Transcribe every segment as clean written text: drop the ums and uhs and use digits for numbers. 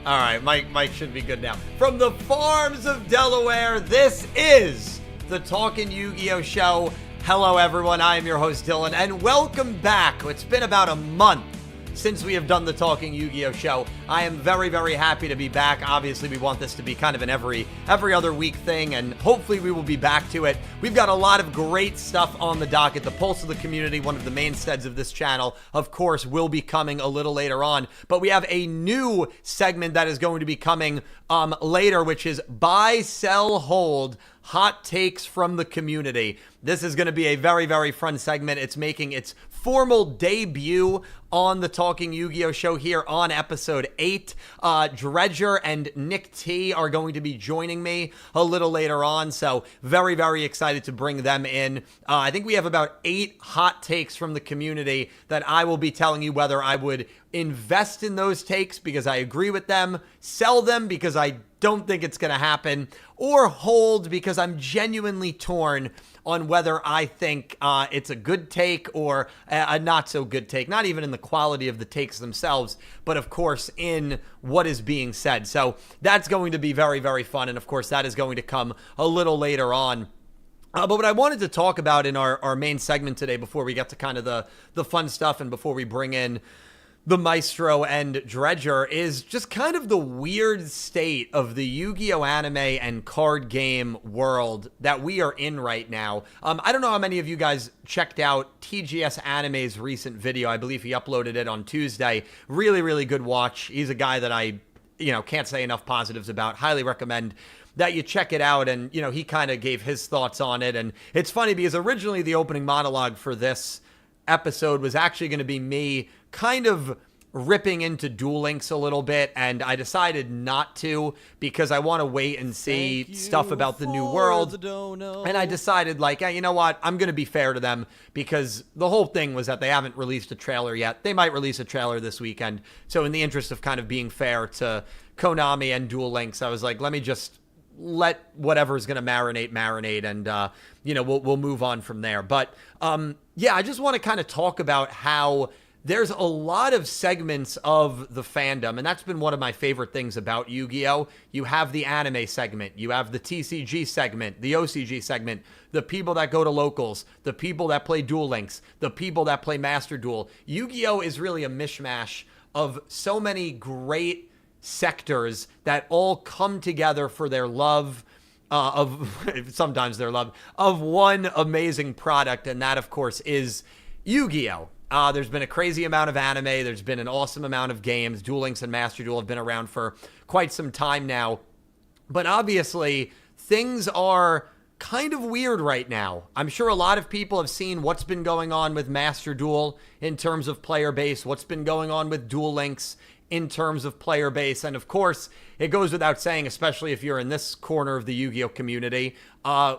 All right, Mike should be good now. From the farms of Delaware, this is the Talkin' Yu-Gi-Oh! Show. Hello, everyone. I am your host, Dylan, and welcome back. It's been about a month since we have done the Talking Yu-Gi-Oh! Show. I am very, very happy to be back. Obviously, we want this to be kind of an every other week thing, and hopefully we will be back to it. We've got a lot of great stuff on the docket. The Pulse of the Community, one of the mainstays of this channel, of course, will be coming a little later on. But we have a new segment that is going to be coming later, which is Buy, Sell, Hold, Hot Takes from the Community. This is going to be a very, very fun segment. It's making its formal debut on the Talking Yu-Gi-Oh! Show here on episode 8. Dredger and Nick T are going to be joining me a little later on, so very, very excited to bring them in. I think we have about 8 hot takes from the community that I will be telling you whether I would invest in those takes because I agree with them, sell them because I don't think it's going to happen, or hold because I'm genuinely torn on whether I think it's a good take or a not so good take, not even in the quality of the takes themselves, but of course in what is being said. So that's going to be very, very fun, and of course that is going to come a little later on. But what I wanted to talk about in our main segment today before we get to kind of the fun stuff and before we bring in the Maestro and Dredger is just kind of the weird state of the Yu-Gi-Oh! Anime and card game world that we are in right now. I don't know how many of you guys checked out TGS Anime's recent video. I believe he uploaded it on Tuesday. Really, really good watch. He's a guy that I, can't say enough positives about. Highly recommend that you check it out. And, he kind of gave his thoughts on it. And it's funny because originally the opening monologue for this episode was actually going to be me kind of ripping into Duel Links a little bit, and I decided not to because I want to wait and see stuff about the new world. And I decided, you know what? I'm going to be fair to them because the whole thing was that they haven't released a trailer yet. They might release a trailer this weekend. So in the interest of kind of being fair to Konami and Duel Links, I was like, let me just let whatever's going to marinate, and we'll move on from there. But I just want to kind of talk about how there's a lot of segments of the fandom, and that's been one of my favorite things about Yu-Gi-Oh! You have the anime segment, you have the TCG segment, the OCG segment, the people that go to locals, the people that play Duel Links, the people that play Master Duel. Yu-Gi-Oh! Is really a mishmash of so many great sectors that all come together for their love sometimes their love of one amazing product, and that, of course, is Yu-Gi-Oh! There's been a crazy amount of anime. There's been an awesome amount of games. Duel Links and Master Duel have been around for quite some time now. But obviously, things are kind of weird right now. I'm sure a lot of people have seen what's been going on with Master Duel in terms of player base, what's been going on with Duel Links in terms of player base. And of course, it goes without saying, especially if you're in this corner of the Yu-Gi-Oh! Community,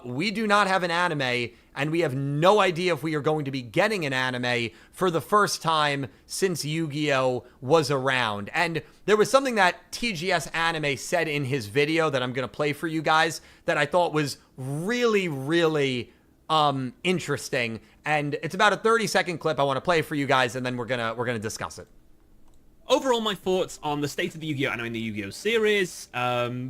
we do not have an anime, and we have no idea if we are going to be getting an anime for the first time since Yu-Gi-Oh! Was around. And there was something that TGS Anime said in his video that I'm going to play for you guys that I thought was really, really interesting. And it's about a 30-second clip I want to play for you guys, and then we're gonna discuss it. Overall, my thoughts on the state of the Yu-Gi-Oh! Anime in the Yu-Gi-Oh! Series.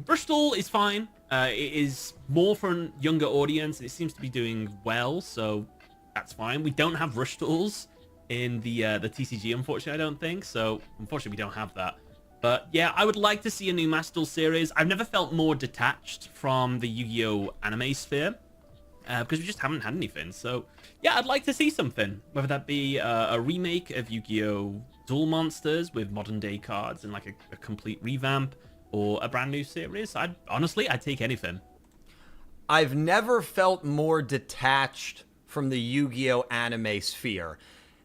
Bristol is fine. It is more for a younger audience. It seems to be doing well, so that's fine. We don't have rush tools in the TCG, unfortunately, I don't think. So, unfortunately, we don't have that. But, yeah, I would like to see a new Master Duel series. I've never felt more detached from the Yu-Gi-Oh! Anime sphere. Because we just haven't had anything. So, yeah, I'd like to see something. Whether that be a remake of Yu-Gi-Oh! Duel Monsters with modern day cards and like a complete revamp, or a brand new series. I'd take anything. I've never felt more detached from the Yu-Gi-Oh! Anime sphere.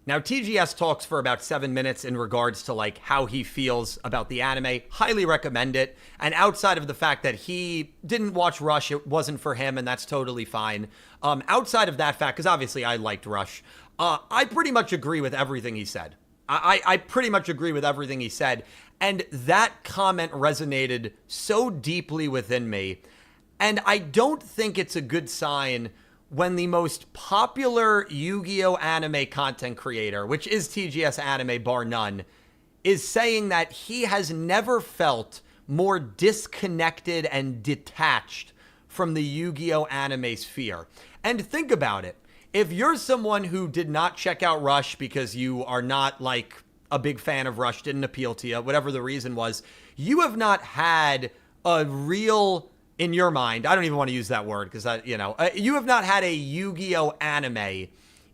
Now, TGS talks for about 7 minutes in regards to like how he feels about the anime. Highly recommend it. And outside of the fact that he didn't watch Rush, it wasn't for him, and that's totally fine. Outside of that fact, because obviously I liked Rush, I pretty much agree with everything he said. I pretty much agree with everything he said. And that comment resonated so deeply within me. And I don't think it's a good sign when the most popular Yu-Gi-Oh! Anime content creator, which is TGS Anime bar none, is saying that he has never felt more disconnected and detached from the Yu-Gi-Oh! Anime sphere. And think about it. If you're someone who did not check out Rush because you are not like a big fan of Rush, didn't appeal to you, whatever the reason was, you have not had a real, in your mind, I don't even want to use that word because you have not had a Yu-Gi-Oh! Anime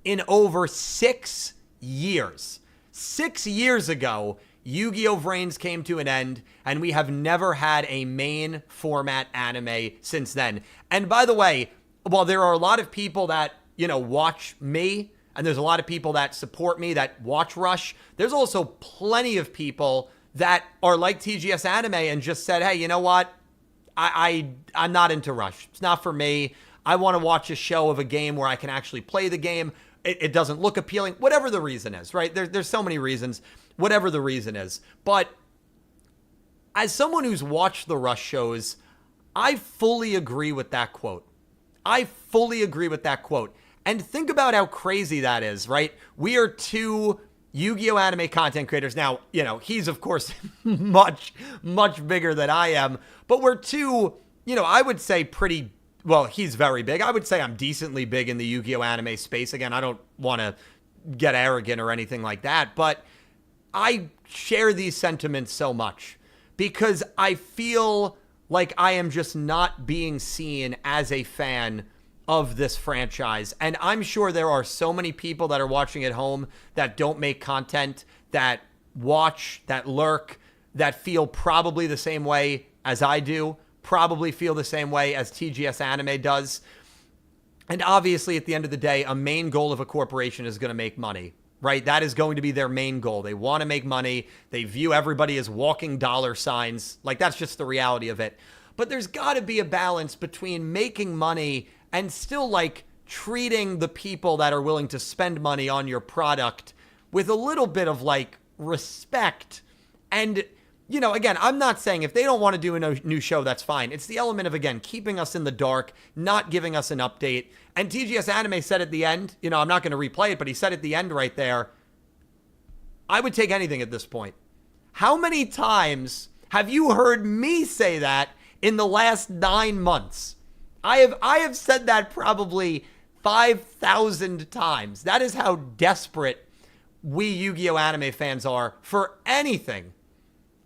in over 6 years. 6 years ago, Yu-Gi-Oh! Vrains came to an end, and we have never had a main format anime since then. And by the way, while there are a lot of people that, watch me, and there's a lot of people that support me that watch Rush, there's also plenty of people that are like TGS Anime and just said, hey, you know what? I'm not into Rush. It's not for me. I want to watch a show of a game where I can actually play the game. It doesn't look appealing, whatever the reason is, right? There's so many reasons, whatever the reason is. But as someone who's watched the Rush shows, I fully agree with that quote. And think about how crazy that is, right? We are two Yu-Gi-Oh! Anime content creators. Now, he's, of course, much, much bigger than I am. But we're two, I would say pretty, well, he's very big. I would say I'm decently big in the Yu-Gi-Oh! Anime space. Again, I don't want to get arrogant or anything like that. But I share these sentiments so much because I feel like I am just not being seen as a fan of this franchise. And I'm sure there are so many people that are watching at home that don't make content, that watch, that lurk, that feel probably the same way as I do, probably feel the same way as TGS Anime does. And obviously, at the end of the day, a main goal of a corporation is going to make money, right? That is going to be their main goal. They want to make money. They view everybody as walking dollar signs. Like, that's just the reality of it. But there's got to be a balance between making money and still, like, treating the people that are willing to spend money on your product with a little bit of, like, respect. And, again, I'm not saying if they don't want to do a new show, that's fine. It's the element of, again, keeping us in the dark, not giving us an update. And TGS Anime said at the end, I'm not going to replay it, but he said at the end right there, I would take anything at this point. How many times have you heard me say that in the last 9 months? I have said that probably 5,000 times. That is how desperate we Yu-Gi-Oh! Anime fans are for anything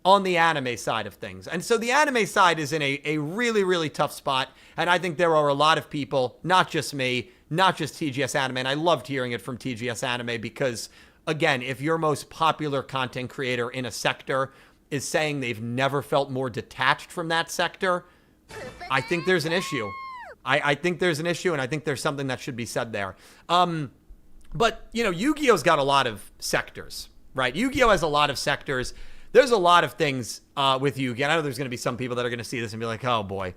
on the anime side of things. And so the anime side is in a really, really tough spot. And I think there are a lot of people, not just me, not just TGS Anime, and I loved hearing it from TGS Anime because, again, if your most popular content creator in a sector is saying they've never felt more detached from that sector, I think there's an issue. I think there's an issue, and I think there's something that should be said there. But, Yu-Gi-Oh's got a lot of sectors, right? Yu-Gi-Oh has a lot of sectors. There's a lot of things with Yu-Gi-Oh. I know there's going to be some people that are going to see this and be like, oh, boy,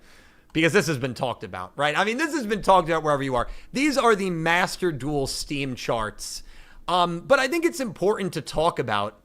because this has been talked about, right? I mean, this has been talked about wherever you are. These are the Master Duel Steam charts. But I think it's important to talk about.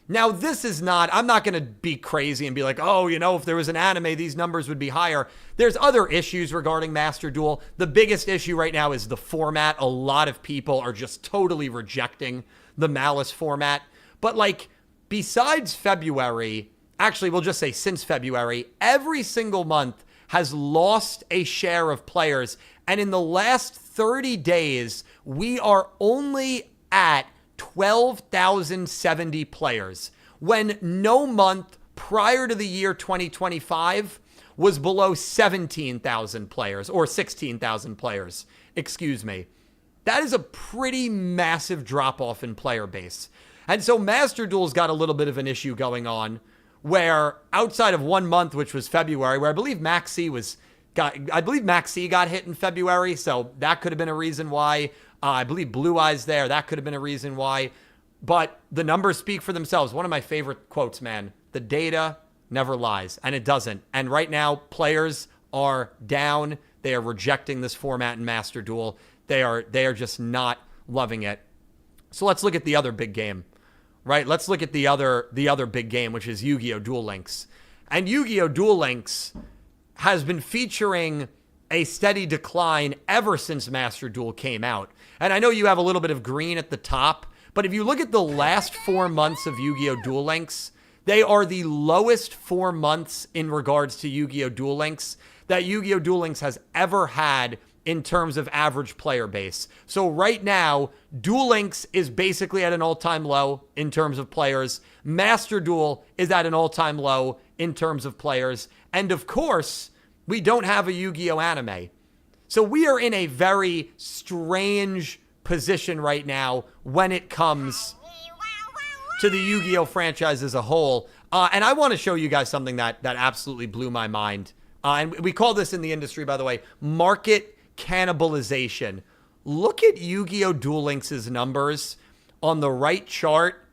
Now, this is not, I'm not going to be crazy and be like, oh, if there was an anime, these numbers would be higher. There's other issues regarding Master Duel. The biggest issue right now is the format. A lot of people are just totally rejecting the Malice format. But, besides February, actually, we'll just say since February, every single month has lost a share of players. And in the last 30 days, we are only at 12,070 players, when no month prior to the year 2025 was below 17,000 players, or 16,000 players, excuse me. That is a pretty massive drop-off in player base. And so Master Duel's got a little bit of an issue going on, where outside of 1 month, which was February, where I believe Max C got hit in February, so that could have been a reason why. I believe Blue Eyes there. That could have been a reason why. But the numbers speak for themselves. One of my favorite quotes, man. The data never lies, and it doesn't. And right now, players are down. They are rejecting this format in Master Duel. They are just not loving it. So let's look at the other big game, right? Let's look at the other big game, which is Yu-Gi-Oh! Duel Links. And Yu-Gi-Oh! Duel Links has been featuring a steady decline ever since Master Duel came out. And I know you have a little bit of green at the top, But if you look at the last 4 months of Yu-Gi-Oh! Duel Links, they are the lowest 4 months in regards to Yu-Gi-Oh! Duel Links that Yu-Gi-Oh! Duel Links has ever had in terms of average player base. So right now, Duel Links is basically at an all-time low in terms of players. Master Duel is at an all-time low in terms of players. And of course, we don't have a Yu-Gi-Oh! Anime. So we are in a very strange position right now when it comes to the Yu-Gi-Oh! Franchise as a whole. And I want to show you guys something that absolutely blew my mind. And we call this in the industry, by the way, market cannibalization. Look at Yu-Gi-Oh! Duel Links' numbers on the right chart,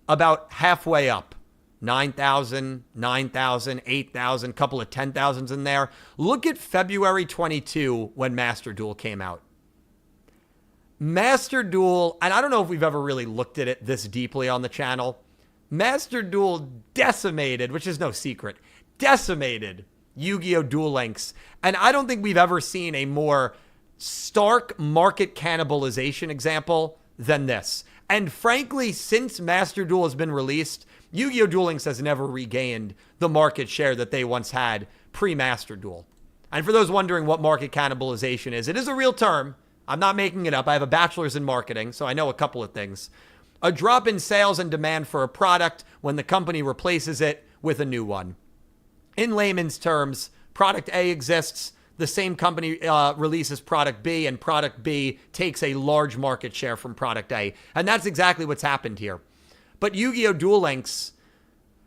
about halfway up. 9,000, 9,000, 8,000, couple of 10,000s in there. Look at February 22 when Master Duel came out. Master Duel, and I don't know if we've ever really looked at it this deeply on the channel. Master Duel decimated, which is no secret, decimated Yu-Gi-Oh! Duel Links. And I don't think we've ever seen a more stark market cannibalization example than this. And frankly, since Master Duel has been released, Yu-Gi-Oh! Duel Links has never regained the market share that they once had pre-Master Duel. And for those wondering what market cannibalization is, it is a real term. I'm not making it up. I have a bachelor's in marketing, so I know a couple of things. A drop in sales and demand for a product when the company replaces it with a new one. In layman's terms, product A exists, the same company releases product B, and product B takes a large market share from product A. And that's exactly what's happened here. But Yu-Gi-Oh! Duel Links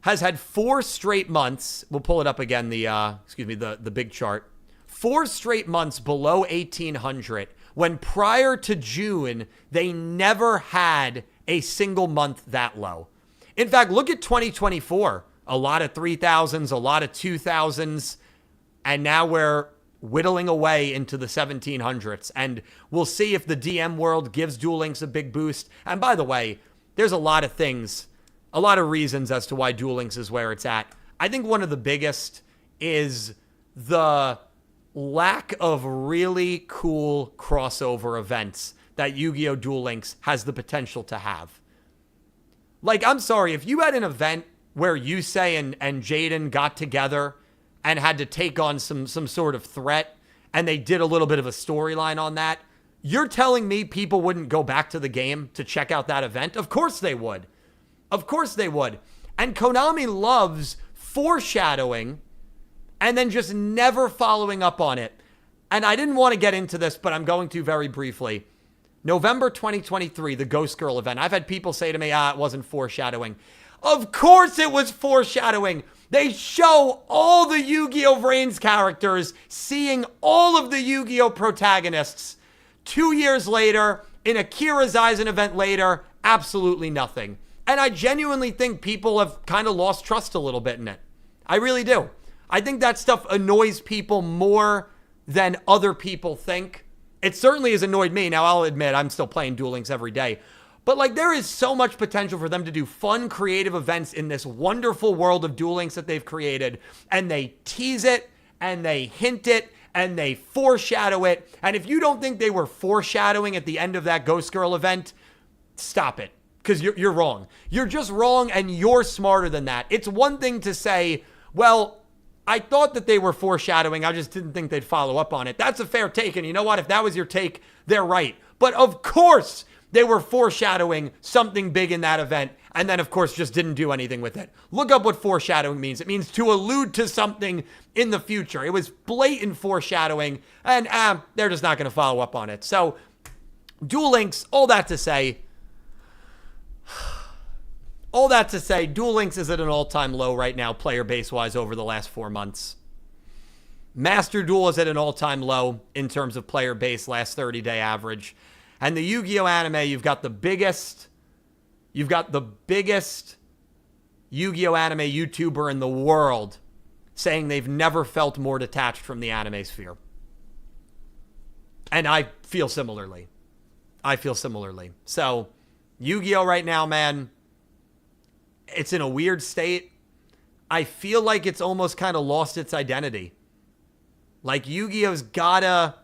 has had 4 straight months. We'll pull it up again, the big chart. 4 straight months below 1,800, when prior to June, they never had a single month that low. In fact, look at 2024. A lot of 3,000s, a lot of 2,000s, and now we're whittling away into the 1,700s. And we'll see if the DM world gives Duel Links a big boost. And by the way, there's a lot of things, a lot of reasons as to why Duel Links is where it's at. I think one of the biggest is the lack of really cool crossover events that Yu-Gi-Oh! Duel Links has the potential to have. Like, I'm sorry, if you had an event where Yusei and Jaden got together and had to take on some sort of threat, and they did a little bit of a storyline on that, you're telling me people wouldn't go back to the game to check out that event? Of course they would. Of course they would. And Konami loves foreshadowing and then just never following up on it. And I didn't want to get into this, but I'm going to very briefly. November 2023, the Ghost Girl event. I've had people say to me, it wasn't foreshadowing. Of course it was foreshadowing. They show all the Yu-Gi-Oh! Vrains characters seeing all of the Yu-Gi-Oh! Protagonists. 2 years later, in a Kira's Eisen event later, absolutely nothing. And I genuinely think people have kind of lost trust a little bit in it. I really do. I think that stuff annoys people more than other people think. It certainly has annoyed me. Now, I'll admit, I'm still playing Duel Links every day. But, like, there is so much potential for them to do fun, creative events in this wonderful world of Duel Links that they've created. And they tease it, and they hint it, and they foreshadow it. And if you don't think they were foreshadowing at the end of that Ghost Girl event, stop it. Because you're wrong. You're just wrong, and you're smarter than that. It's one thing to say, well, I thought that they were foreshadowing. I just didn't think they'd follow up on it. That's a fair take. And you know what? If that was your take, they're right. But of course, they were foreshadowing something big in that event, and then, of course, just didn't do anything with it. Look up what foreshadowing means. It means to allude to something in the future. It was blatant foreshadowing, and they're just not going to follow up on it. So, Duel Links, all that to say, Duel Links is at an all-time low right now, player base-wise, over the last 4 months. Master Duel is at an all-time low in terms of player base, last 30-day average. And the Yu-Gi-Oh! Anime, you've got the biggest Yu-Gi-Oh! Anime YouTuber in the world saying they've never felt more detached from the anime sphere. And I feel similarly. So, Yu-Gi-Oh! Right now, man, it's in a weird state. I feel like it's almost kind of lost its identity. Like, Yu-Gi-Oh's gotta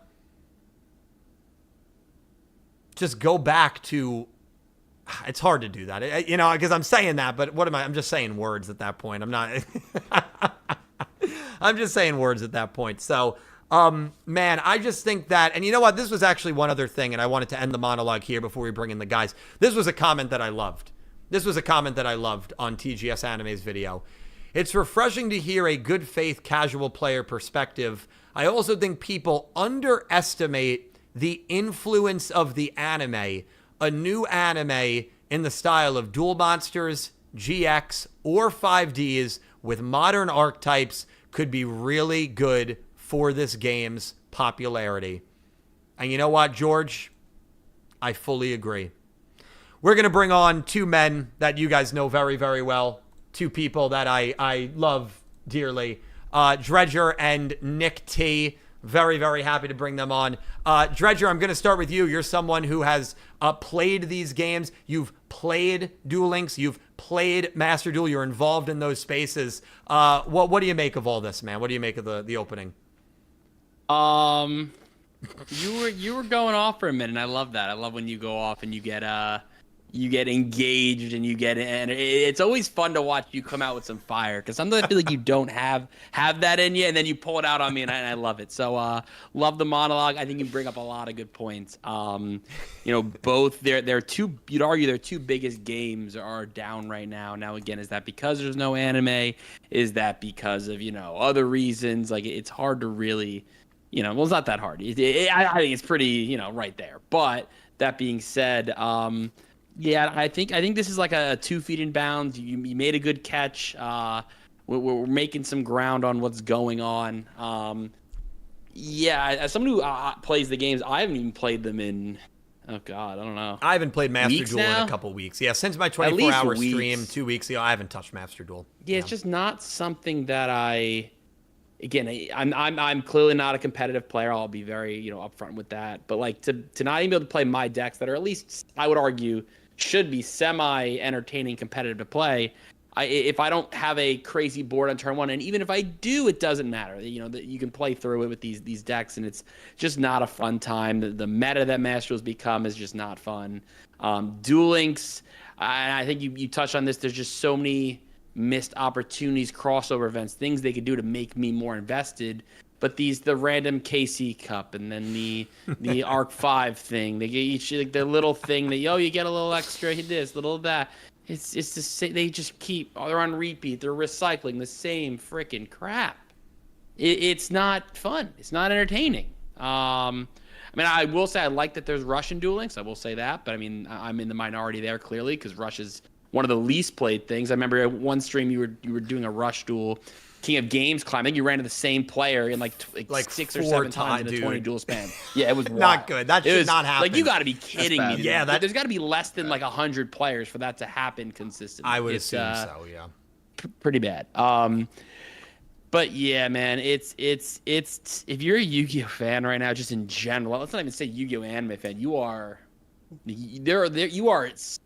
just go back to it's hard to do that, you know, because I'm saying that, but what am I? I'm just saying words at that point. I'm not. I'm just saying words at that point. So, man, I just think that, and you know what? This was actually one other thing, and I wanted to end the monologue here before we bring in the guys. This was a comment that I loved. This was a comment that I loved on TGS Anime's video. It's refreshing to hear a good faith casual player perspective. I also think people underestimate the influence of the anime. A new anime in the style of Duel Monsters, GX, or 5Ds with modern archetypes could be really good for this game's popularity. And you know what, George? I fully agree. We're going to bring on two men that you guys know very, very well. Two people that I love dearly. Dredger and Nick T. Very, very happy to bring them on. Dredger, I'm going to start with you. You're someone who has played these games. You've played Duel Links. You've played Master Duel. You're involved in those spaces. What do you make of all this, man? What do you make of the opening? You were going off for a minute, and I love that. I love when you go off and you get engaged and and it's always fun to watch you come out with some fire, because sometimes I feel like you don't have that in you, and then you pull it out on me, and I love it. So love the monologue. I think you bring up a lot of good points. You know, both they're two, you'd argue their two biggest games are down right now. Now again, is that because there's no anime? Is that because of, you know, other reasons? Like, it's hard to really, you know, well, it's not that hard. I think it's pretty, you know, right there. But that being said, yeah, I think this is like a 2 feet in bounds. You made a good catch. We're making some ground on what's going on. Yeah, as someone who plays the games, I haven't even played them in, oh God, I don't know. I haven't played Master Weeks Duel now? in a couple weeks. Yeah, since my 24-hour weeks. stream 2 weeks ago, I haven't touched Master Duel. Yeah, it's just not something that I'm clearly not a competitive player. I'll be very, you know, upfront with that. But like to not even be able to play my decks that are at least, I would argue, should be semi-entertaining, competitive to play. If I don't have a crazy board on turn one, and even if I do, it doesn't matter. You know, that you can play through it with these decks, and it's just not a fun time. The meta that Master Duel's become is just not fun. Duel Links, I think you touched on this. There's just so many missed opportunities, crossover events, things they could do to make me more invested. But the random KC Cup, and then the Arc 5 thing, they get each, like, the little thing that, you get a little extra, this, little that. It's the same. They just they're on repeat. They're recycling the same freaking crap. It's not fun. It's not entertaining. I mean, I will say I like that there's Russian Duel Links. I will say that, but I mean, I'm in the minority there clearly, because Rush is one of the least played things. I remember at one stream you were doing a Rush Duel. King of Games climb. I think you ran into the same player in like 6 or 7 times in a 20 duel span. Yeah, it was wild. Not good. That should not happen. Like, you got to be kidding me. Yeah, there's got to be less than like 100 players for that to happen consistently. I would assume so. Yeah, pretty bad. But yeah, man, it's if you're a Yu-Gi-Oh fan right now, just in general, let's not even say Yu-Gi-Oh anime fan, you are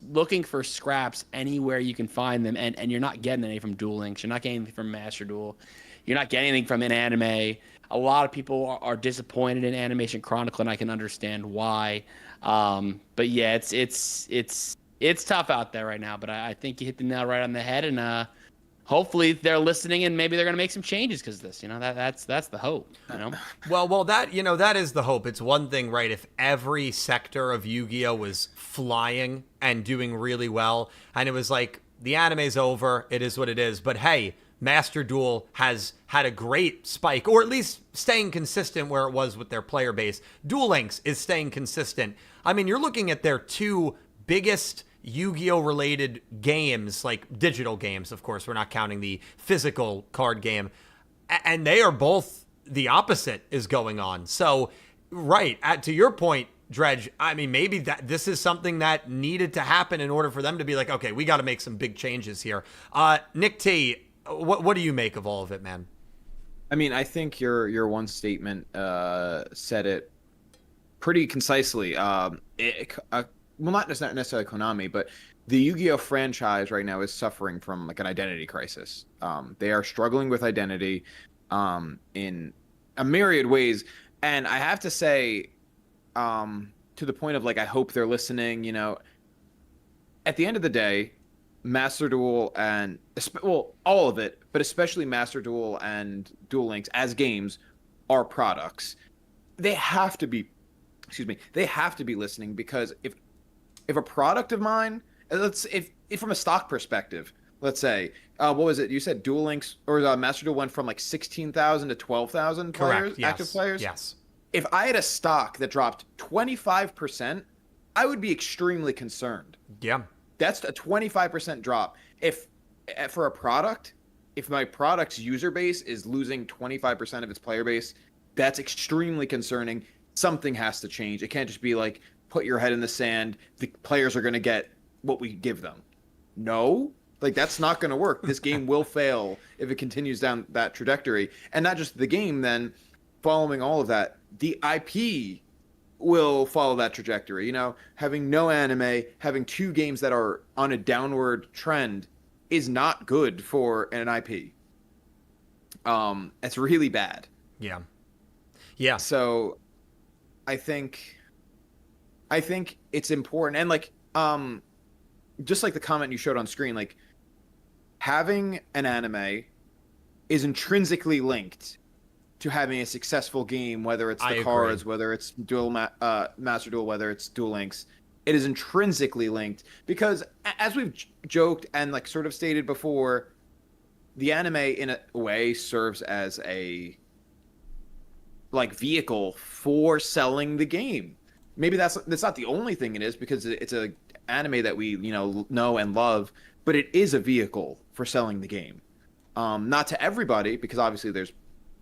looking for scraps anywhere you can find them, and you're not getting any from Duel Links. You're not getting anything from Master Duel. You're not getting anything from an anime. A lot of people are disappointed in Animation Chronicle, and I can understand why. But yeah, it's tough out there right now. But I think you hit the nail right on the head, and hopefully they're listening, and maybe they're going to make some changes because of this. You know, that's the hope. You know. Well, that is the hope. It's one thing, right? If every sector of Yu-Gi-Oh was flying and doing really well, and it was like, the anime's over, it is what it is. But hey, Master Duel has had a great spike, or at least staying consistent where it was with their player base. Duel Links is staying consistent. I mean, you're looking at their two biggest Yu-Gi-Oh related games, like digital games, of course, we're not counting the physical card game, and they are both, the opposite is going on. So, right, to your point, Dredge, I mean, maybe this is something that needed to happen in order for them to be like, okay, we got to make some big changes here. Nick T, what do you make of all of it, man? I mean, I think your one statement said it pretty concisely. Well, not necessarily Konami, but the Yu-Gi-Oh franchise right now is suffering from like an identity crisis. They are struggling with identity in a myriad ways, and I have to say, to the point of like, I hope they're listening. You know, at the end of the day, Master Duel and well, all of it, but especially Master Duel and Duel Links as games are products. They have to be, excuse me, they have to be listening, because if a product of mine, if from a stock perspective, let's say, what was it? You said Duel Links or Master Duel went from like 16,000 to 12,000 players, Correct. Yes. active players. Yes. If I had a stock that dropped 25%, I would be extremely concerned. Yeah. That's a 25% drop. If for a product, if my product's user base is losing 25% of its player base, that's extremely concerning. Something has to change. It can't just be like, put your head in the sand, the players are going to get what we give them. No, like that's not going to work. This game will fail if it continues down that trajectory. And not just the game, then following all of that, the IP will follow that trajectory. You know, having no anime, having 2 games that are on a downward trend is not good for an IP. It's really bad. Yeah. Yeah. So I think it's important, and like just like the comment you showed on screen, like having an anime is intrinsically linked to having a successful game, whether it's the cards, whether it's Master Duel, whether it's Duel Links. It is intrinsically linked, because as we've joked and like sort of stated before, the anime in a way serves as a like vehicle for selling the game. Maybe that's not the only thing it is, because it's a anime that we know and love, but it is a vehicle for selling the game. Not to everybody, because obviously there's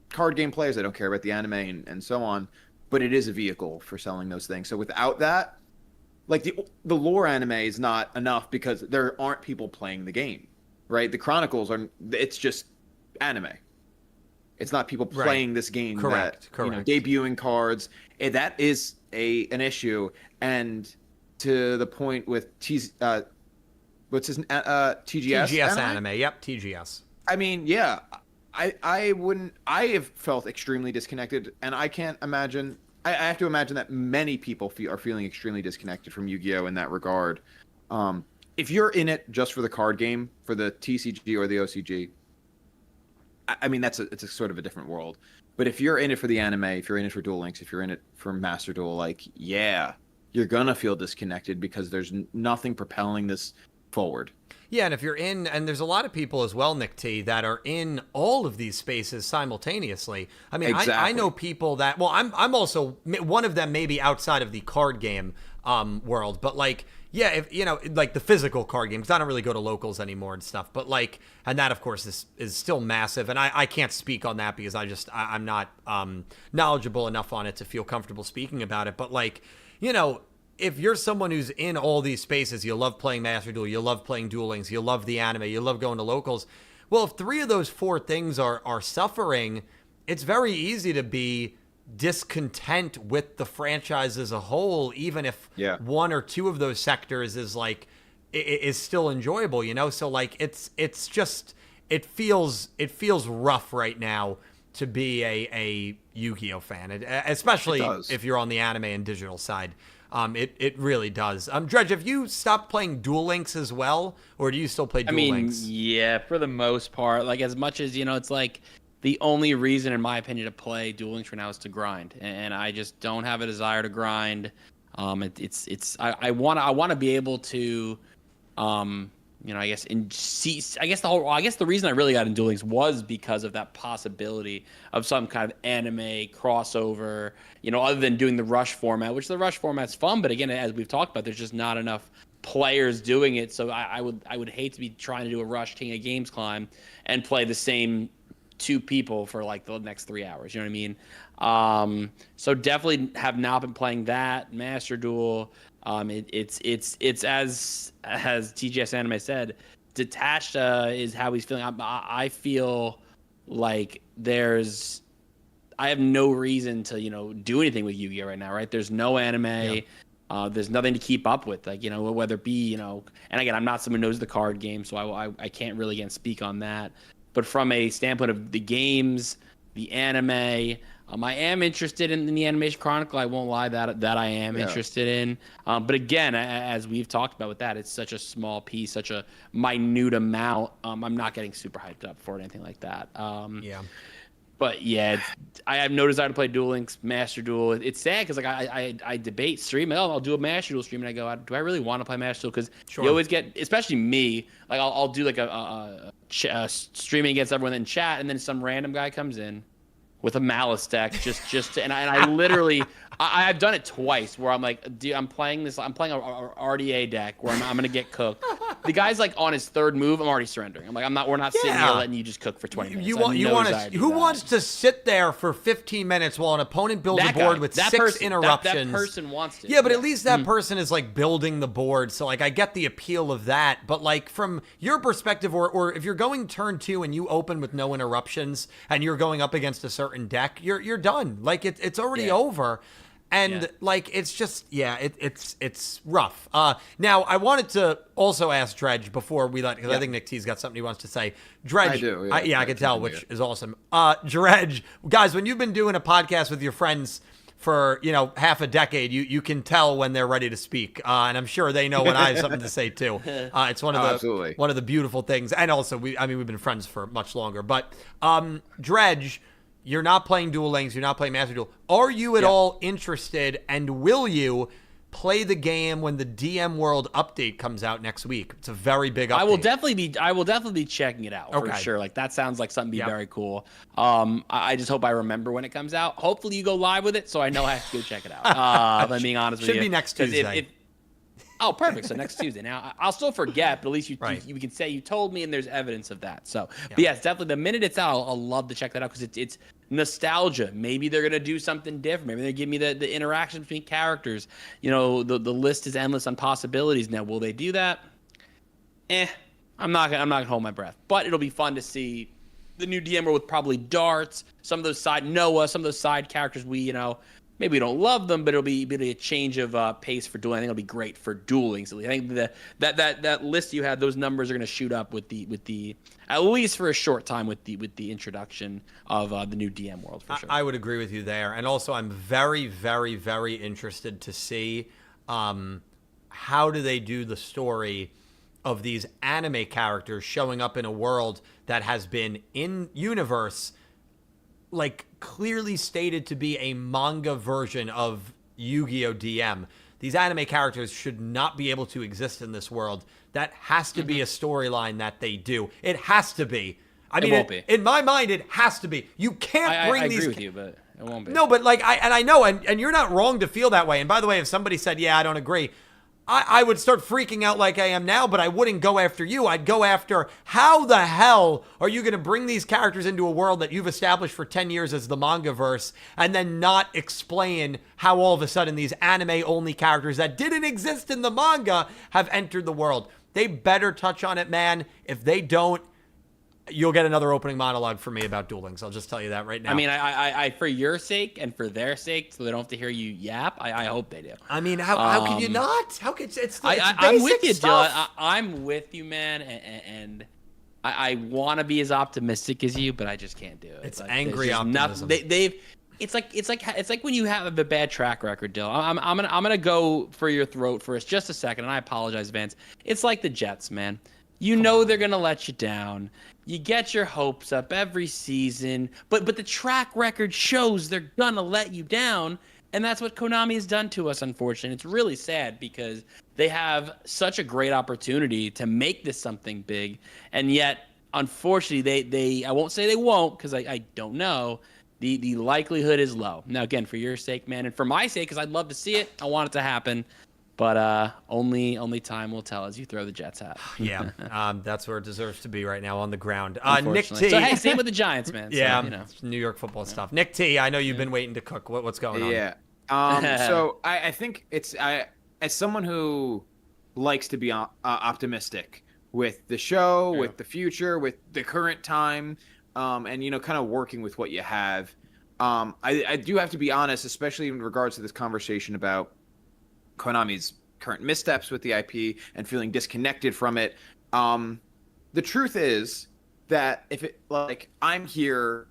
card game players that don't care about the anime and so on, but it is a vehicle for selling those things. So without that, like the lore anime is not enough, because there aren't people playing the game, right? The Chronicles it's just anime. It's not people playing this game. Correct. Debuting cards. That is an issue. And to the point with what's his TGS? TGS anime. Yep, TGS. I mean, yeah, I have felt extremely disconnected, and I can't imagine. I have to imagine that many people are feeling extremely disconnected from Yu-Gi-Oh! In that regard. If you're in it just for the card game, for the TCG or the OCG, I mean, it's a sort of a different world. But if you're in it for the anime, if you're in it for Duel Links, if you're in it for Master Duel, like, yeah, you're gonna feel disconnected, because there's nothing propelling this forward. Yeah, and if you're in, and there's a lot of people as well, Nick T, that are in all of these spaces simultaneously. I mean, exactly. I know people that, well, I'm also one of them, maybe outside of the card game world, but like, yeah, if like the physical card games, I don't really go to locals anymore and stuff, but like, and that of course is still massive, and I can't speak on that because I'm not knowledgeable enough on it to feel comfortable speaking about it, but like, if you're someone who's in all these spaces, you love playing Master Duel, you love playing Duel Links, you love the anime, you love going to locals, well, if 3 of those 4 things are suffering, it's very easy to be discontent with the franchise as a whole, even if 1 or 2 of those sectors is still enjoyable, so like it's just it feels rough right now to be a Yu-Gi-Oh fan, especially if you're on the anime and digital side. It really does. Dredge, have you stopped playing Duel Links as well, or do you still play Duel Links? Yeah, for the most part. Like, as much as it's like the only reason, in my opinion, to play Duel Links right now is to grind, and I just don't have a desire to grind. I want to be able to, I guess the reason I really got into Duel Links was because of that possibility of some kind of anime crossover, other than doing the rush format, which the rush format's fun, but again, as we've talked about, there's just not enough players doing it. So I would hate to be trying to do a rush King of Games climb and play the same 2 people for like the next 3 hours. You know what I mean? So definitely have not been playing that Master Duel. It's as TGS Anime said, detached is how he's feeling. I feel like I have no reason to do anything with Yu-Gi-Oh right now, right? There's no anime. Yeah. There's nothing to keep up with, like whether it be and again, I'm not someone who knows the card game, so I can't really speak on that. But from a standpoint of the games, the anime, I am interested in the Animation Chronicle. I won't lie that I am interested in. But again, as we've talked about with that, it's such a small piece, such a minute amount. I'm not getting super hyped up for it, anything like that. But yeah, I have no desire to play Duel Links Master Duel. It's sad because like I debate stream. I'll do a Master Duel stream, and I go, do I really want to play Master Duel? Because you always get, especially me, like I'll do like a streaming against everyone in chat, and then some random guy comes in with a Malice deck, and I literally I've done it twice where I'm like, dude, I'm playing a RDA deck where I'm gonna get cooked. The guy's like on his third move, I'm already surrendering. I'm like, we're not sitting here letting you just cook for 20 minutes. Who wants to sit there for 15 minutes while an opponent builds a board with 6 interruptions? That person wants to. Yeah, but at least that person is like building the board. So like I get the appeal of that. But like from your perspective, or if you're going turn 2 and you open with no interruptions and you're going up against a certain deck, you're done. Like it's already over. And like it's just it's rough. Now I wanted to also ask Dredge before we because I think Nick T's got something he wants to say. Dredge, I do. I can tell, which is awesome. Dredge, guys, when you've been doing a podcast with your friends for half a decade, you can tell when they're ready to speak, and I'm sure they know when I have something to say too. It's one of the beautiful things, and also we've been friends for much longer. But Dredge, you're not playing Duel Links. You're not playing Master Duel. Are you at all interested, and will you play the game when the DM World update comes out next week? It's a very big update. I will definitely be checking it out for sure. Like that sounds like something very cool. I just hope I remember when it comes out. Hopefully you go live with it, so I know I have to go check it out. If I'm being honest with you. Should be next Tuesday. Oh, perfect. So next Tuesday. Now, I'll still forget, but at least you can say you told me and there's evidence of that. So, but yes, definitely the minute it's out, I'll love to check that out because it's nostalgia. Maybe they're going to do something different. Maybe they give me the interaction between characters. The list is endless on possibilities. Now, will they do that? I'm not gonna hold my breath. But it'll be fun to see the new DM World with probably darts, some of those side characters maybe we don't love them, but it'll be a change of pace for dueling. I think it'll be great for dueling. So I think that list you had, those numbers are going to shoot up with the at least for a short time with the introduction of the new DM World for sure. I would agree with you there, and also I'm very, very, very interested to see how do they do the story of these anime characters showing up in a world that has been in universe, like clearly stated to be a manga version of Yu-Gi-Oh! DM. These anime characters should not be able to exist in this world. That has to be a storyline that they do. It has to be. It won't be. In my mind, it has to be. You can't bring these. I agree with you, but it won't be. No, but like I know, and you're not wrong to feel that way. And by the way, if somebody said, "Yeah, I don't agree," I would start freaking out like I am now, but I wouldn't go after you. I'd go after, how the hell are you going to bring these characters into a world that you've established for 10 years as the manga-verse and then not explain how all of a sudden these anime-only characters that didn't exist in the manga have entered the world? They better touch on it, man. If they don't, you'll get another opening monologue from me about Duel Links. I'll just tell you that right now. I mean, I for your sake and for their sake, so they don't have to hear you yap, I hope they do. I mean, how could you not? How could it's I'm with you, stuff. Dylan. I'm with you, man, and I want to be as optimistic as you, but I just can't do it. It's like, angry optimism. It's like when you have a bad track record, Dylan. I'm gonna go for your throat for just a second, and I apologize, Vance. It's like the Jets, man. You know they're gonna let you down. You get your hopes up every season, but the track record shows they're gonna let you down, and that's what Konami has done to us, unfortunately. It's really sad because they have such a great opportunity to make this something big, and yet, unfortunately, they I won't say they won't because I don't know. The likelihood is low. Now, again, for your sake, man, and for my sake, because I'd love to see it. I want it to happen. But only time will tell as you throw the Jets hat. Yeah, that's where it deserves to be right now, on the ground. Nick T. So, hey, same with the Giants, man. So, yeah, New York football stuff. Nick T, I know you've been waiting to cook. What's going on? Yeah. So I think it's as someone who likes to be optimistic with the show, with the future, with the current time, and kind of working with what you have. I do have to be honest, especially in regards to this conversation about Konami's current missteps with the IP and feeling disconnected from it. The truth is that if it I'm here,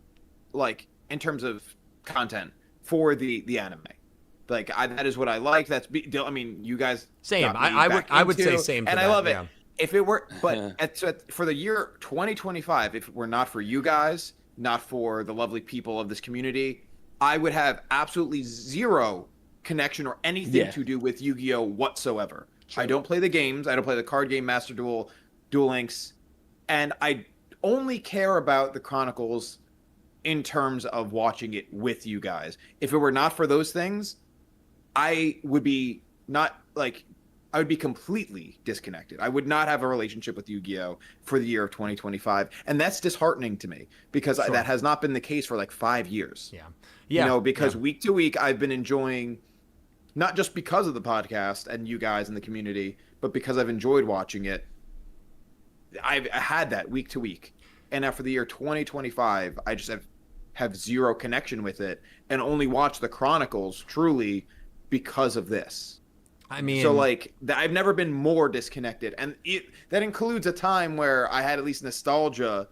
in terms of content for the anime. Like that is what I like. I mean, you guys. Same. got me I would back say into, same. And to I that, love it. yeah. If it were, but for the year 2025, if it were not for you guys, not for the lovely people of this community, I would have absolutely zero connection or anything to do with Yu-Gi-Oh whatsoever. True. I don't play the games. I don't play the card game Master Duel, Duel Links, and I only care about the Chronicles in terms of watching it with you guys. If it were not for those things, I would be I would be completely disconnected. I would not have a relationship with Yu-Gi-Oh for the year of 2025, and that's disheartening to me because that has not been the case for like 5 years. Yeah. You know, because week to week I've been enjoying, not just because of the podcast and you guys in the community, but because I've enjoyed watching it. I had that week to week, and now for the year 2025, I just have zero connection with it, and only watch the Chronicles truly because of this. I mean, so like I've never been more disconnected, and that includes a time where I had at least nostalgia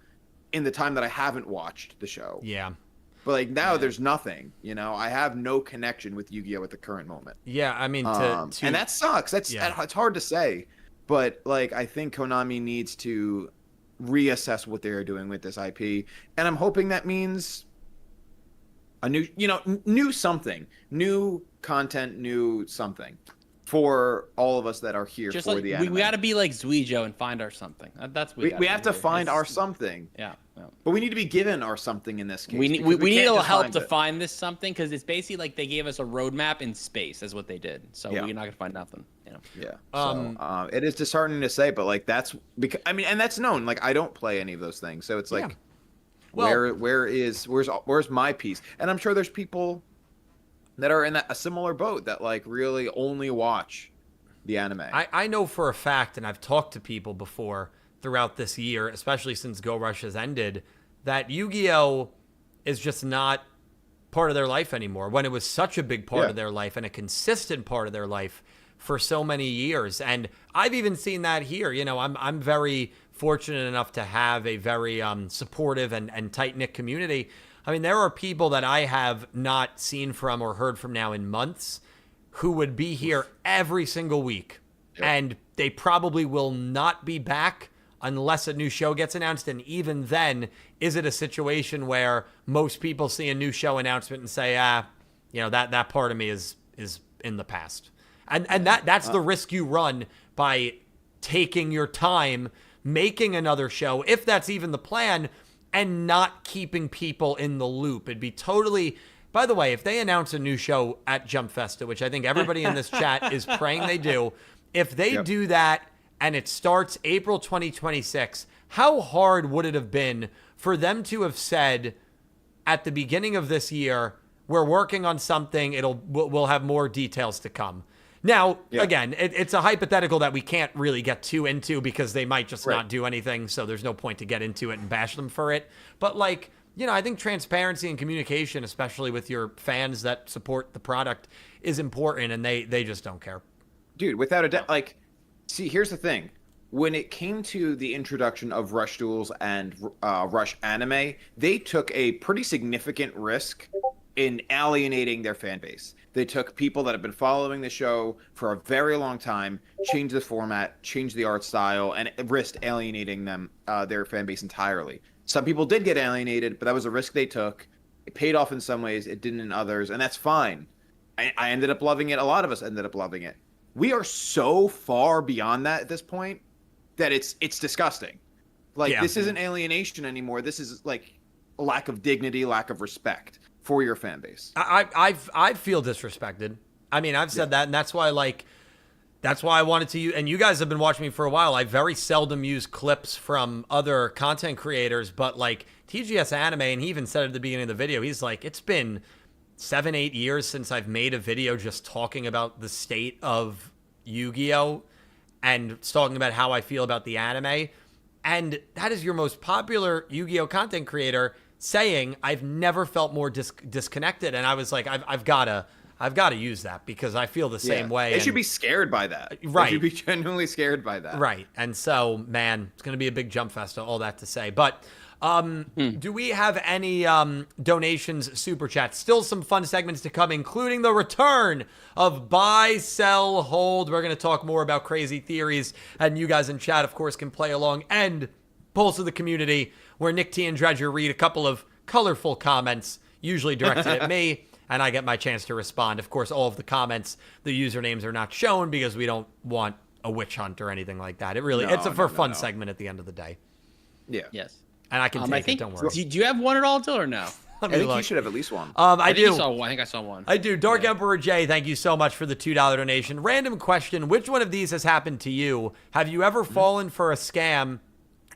in the time that I haven't watched the show. Yeah. But like now, there's nothing. You know, I have no connection with Yu-Gi-Oh at the current moment. Yeah, I mean, and that sucks. It's hard to say, but like I think Konami needs to reassess what they're doing with this IP, and I'm hoping that means a new something, new content, new something for all of us that are here just for like, the anime. We got to be like Yugioh and find our something. That's what we have to find our something. Yeah. But we need to be given our something in this case. We need a little help to find this something, because it's basically like they gave us a roadmap in space, is what they did. So we're not gonna find nothing. You know. Yeah. So it is disheartening to say, but like that's because and that's known. Like I don't play any of those things, so it's like, where's my piece? And I'm sure there's people that are in a similar boat that like really only watch the anime. I know for a fact, and I've talked to people before throughout this year, especially since Go Rush has ended, that Yu-Gi-Oh is just not part of their life anymore, when it was such a big part of their life and a consistent part of their life for so many years. And I've even seen that here. You know, I'm very fortunate enough to have a very supportive and tight-knit community. I mean, there are people that I have not seen from or heard from now in months who would be here every single week. Yep. And they probably will not be back unless a new show gets announced. And even then, is it a situation where most people see a new show announcement and say, that part of me is in the past. And that's the risk you run by taking your time, making another show, if that's even the plan, and not keeping people in the loop. It'd be totally... By the way, if they announce a new show at Jump Festa, which I think everybody in this chat is praying they do, if they do that and it starts April 2026, how hard would it have been for them to have said at the beginning of this year, we're working on something, we'll have more details to come. Now, again, it's a hypothetical that we can't really get too into because they might just not do anything, so there's no point to get into it and bash them for it. But like... You know, I think transparency and communication, especially with your fans that support the product, is important, and they just don't care. Dude, without a doubt, like, see, here's the thing. When it came to the introduction of Rush Duels and Rush Anime, they took a pretty significant risk in alienating their fan base. They took people that have been following the show for a very long time, changed the format, changed the art style, and risked alienating them, their fan base entirely. Some people did get alienated, but that was a risk they took. It paid off in some ways, it didn't in others, and that's fine. I ended up loving it. A lot of us ended up loving it. We are so far beyond that at this point that it's disgusting. Like, this isn't alienation anymore. This is like a lack of dignity, lack of respect for your fan base. I feel disrespected. I mean, I've said that, and that's why I wanted to use, and you guys have been watching me for a while. I very seldom use clips from other content creators, but like TGS Anime, and he even said at the beginning of the video, he's like, it's been 7-8 years since I've made a video just talking about the state of Yu-Gi-Oh! And talking about how I feel about the anime. And that is your most popular Yu-Gi-Oh! Content creator saying, I've never felt more disconnected. And I was like, I've got to use that because I feel the same way. They should be scared by that. Right. They should be genuinely scared by that. Right. And so, man, it's going to be a big Jump Festa, all that to say. But Do we have any donations, super chats? Still some fun segments to come, including the return of buy, sell, hold. We're going to talk more about crazy theories, and you guys in chat, of course, can play along. And Pulse of the Community, where Nick T and Dredge read a couple of colorful comments, usually directed at me, and I get my chance to respond. Of course, all of the comments, the usernames are not shown because we don't want a witch hunt or anything like that. It's a fun segment at the end of the day. Yeah. Yes. And I can take it, don't worry. Do you have one at all, Till, or no? I think you should have at least one. I do. I think I saw one. I do. Dark Emperor J, thank you so much for the $2 donation. Random question, which one of these has happened to you? Have you ever fallen for a scam?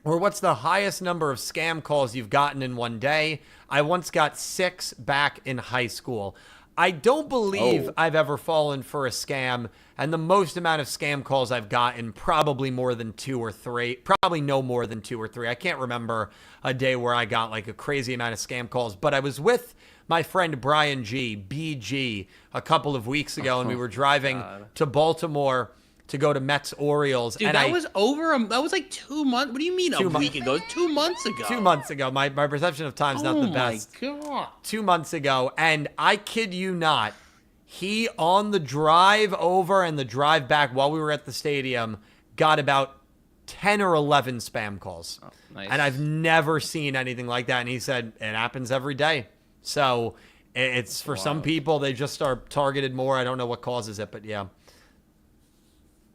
Or what's the highest number of scam calls you've gotten in one day? I once got 6 back in high school. I don't believe I've ever fallen for a scam, and the most amount of scam calls I've gotten, probably more than 2 or 3. Probably no more than 2 or 3. I can't remember a day where I got like a crazy amount of scam calls, but I was with my friend Brian G, BG, a couple of weeks ago, and we were driving to Baltimore to go to Mets Orioles. Dude, and that was like 2 months. What do you mean a week ago? 2 months ago. 2 months ago. My perception of time's not the best. Oh my God. 2 months ago, and I kid you not, he on the drive over and the drive back while we were at the stadium got about 10 or 11 spam calls. Oh, nice. And I've never seen anything like that. And he said it happens every day. So it's for some people, they just are targeted more. I don't know what causes it, but yeah.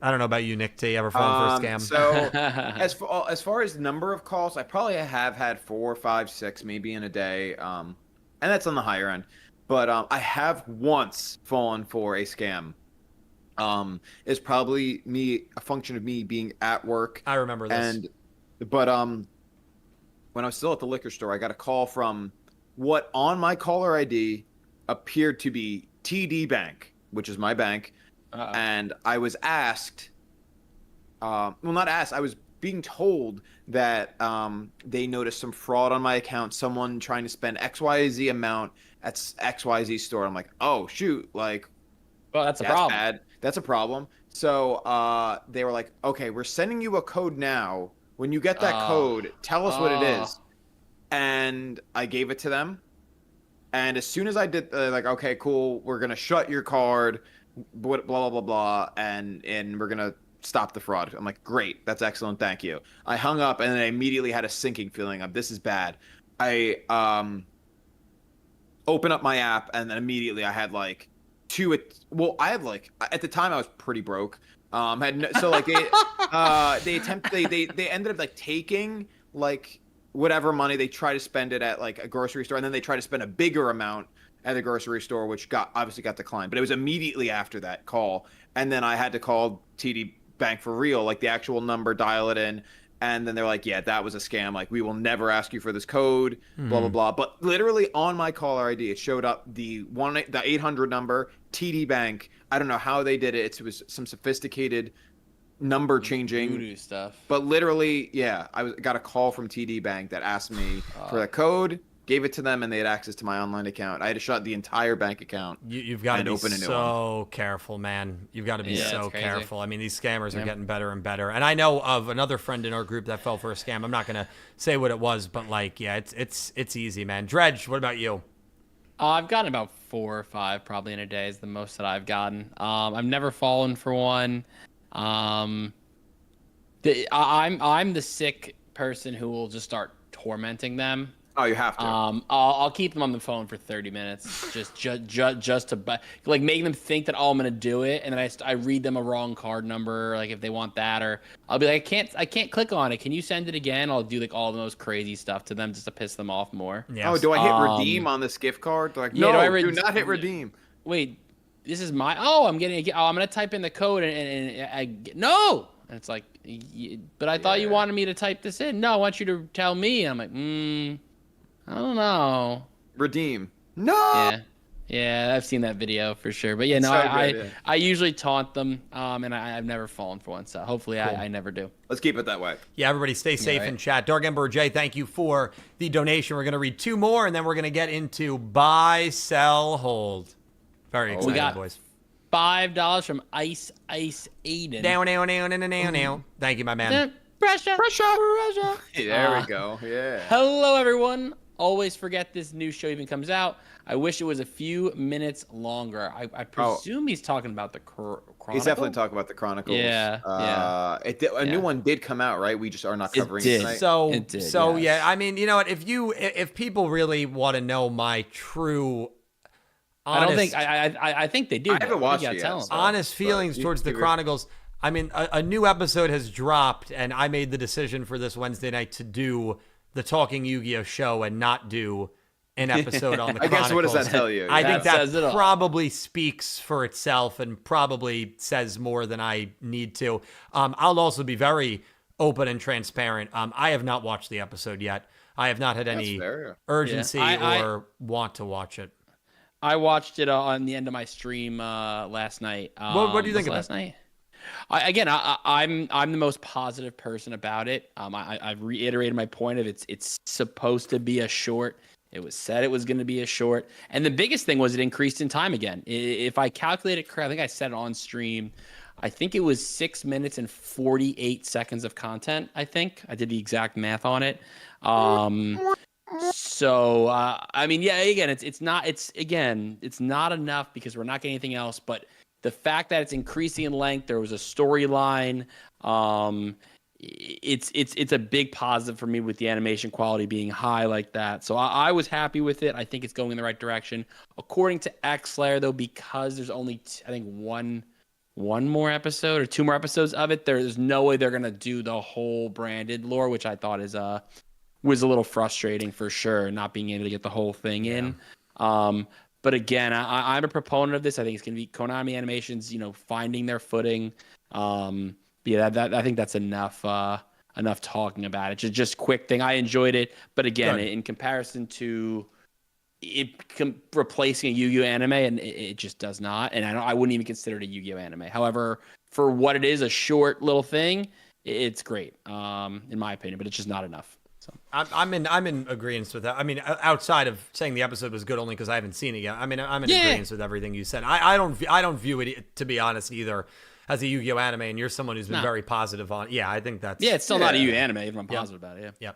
I don't know about you, Nick T. Ever fallen for a scam? So as far as number of calls, I probably have had 4, 5, 6 maybe in a day, and that's on the higher end. But I have once fallen for a scam. It's probably a function of me being at work. I remember this. But when I was still at the liquor store, I got a call from what on my caller ID appeared to be TD Bank, which is my bank. And I was asked, not asked, I was being told that they noticed some fraud on my account, someone trying to spend XYZ amount at XYZ store. I'm like, oh, shoot, like, well, that's a problem. Bad. That's a problem. So they were like, okay, we're sending you a code now. When you get that code, tell us what it is. And I gave it to them. And as soon as I did, like, okay, cool, we're going to shut your card, blah, blah, blah, blah, and we're going to stop the fraud. I'm like, great, that's excellent, thank you. I hung up, and then I immediately had a sinking feeling of this is bad. I open up my app, and then immediately I had like I had like, at the time I was pretty broke. They ended up like taking like whatever money, they try to spend it at like a grocery store, and then they try to spend a bigger amount at the grocery store, which obviously got declined. But it was immediately after that call, and then I had to call TD Bank for real, like the actual number, dial it in, and then they're like, yeah, that was a scam, like we will never ask you for this code, blah blah blah. But literally on my caller ID, it showed up the 800 number, TD Bank. I don't know how they did it. It was some sophisticated number changing voodoo stuff. But literally, yeah, got a call from TD Bank that asked me for the code, gave it to them, and they had access to my online account. I had to shut the entire bank account. You've got to be so careful, man. You've got to be so careful. I mean, these scammers are getting better and better. And I know of another friend in our group that fell for a scam. I'm not going to say what it was, but like, yeah, it's easy, man. Dredge, what about you? I've gotten about 4 or 5 probably in a day is the most that I've gotten. I've never fallen for one. I'm the sick person who will just start tormenting them. Oh, you have to. I'll keep them on the phone for 30 minutes, just to like make them think that I'm gonna do it, and then I read them a wrong card number, like if they want that, or I'll be like, I can't click on it. Can you send it again? I'll do like all the most crazy stuff to them just to piss them off more. Yes. Oh, do I hit redeem on this gift card? They're like, no, do not hit redeem. Wait, this is my. I'm gonna type in the code and I no. And it's like, but I thought you wanted me to type this in. No, I want you to tell me. And I'm like, I don't know. Redeem. No. Yeah, I've seen that video for sure. But yeah, no, I usually taunt them, and I've never fallen for one. So hopefully, cool. I never do. Let's keep it that way. Yeah, everybody stay safe in chat. Dark Emperor J, thank you for the donation. We're gonna read 2 more, and then we're gonna get into buy, sell, hold. Very excited, we got boys. $5 from Ice Aiden. Down. Thank you, my man. Pressure. There we go. Yeah. Hello, everyone. Always forget this new show even comes out. I wish it was a few minutes longer. I presume he's talking about the Chronicle? He's definitely talking about the Chronicles. Yeah. A new one did come out, right? We just are not covering it tonight. So yes. yeah, I mean, you know what? If people really want to know my true, honest, I think they do. I haven't watched it yet. Honest feelings towards the Chronicles. I mean, a new episode has dropped, and I made the decision for this Wednesday night to do the Talking Yu-Gi-Oh show and not do an episode on the Chronicles. I guess what does that tell you? I think says it that all. probably speaks for itself and probably says more than I need to. I'll also be very open and transparent. I have not watched the episode yet. I have not had any urgency or want to watch it. I watched it on the end of my stream last night. What do you think of last night? I'm the most positive person about it. I've reiterated my point of it's supposed to be a short. It was said it was going to be a short, and the biggest thing was it increased in time again. If I calculate it correctly, I think I said it on stream. I think it was 6 minutes and 48 seconds of content. I think I did the exact math on it. So I mean, yeah. Again, it's not enough because we're not getting anything else, but the fact that it's increasing in length, there was a storyline. It's a big positive for me with the animation quality being high like that. So I was happy with it. I think it's going in the right direction. According to Xlayer, though, because there's only I think one more episode or 2 more episodes of it, there's no way they're gonna do the whole branded lore, which I thought was a little frustrating for sure, not being able to get the whole thing in. But again, I'm a proponent of this. I think it's going to be Konami Animations, finding their footing. I think that's enough talking about it. Just quick thing. I enjoyed it, but again, in comparison to replacing a Yu-Gi-Oh anime, and it just does not. And I wouldn't even consider it a Yu-Gi-Oh anime. However, for what it is, a short little thing, it's great, in my opinion. But it's just not enough. I'm in agreement with that. I mean, outside of saying the episode was good only because I haven't seen it yet. I mean, I'm in agreement with everything you said. I don't view it, to be honest, either as a Yu-Gi-Oh anime. And you're someone who's been very positive on. Yeah, I think that's. Yeah, it's still not a Yu anime. Even I'm positive about it. Yeah.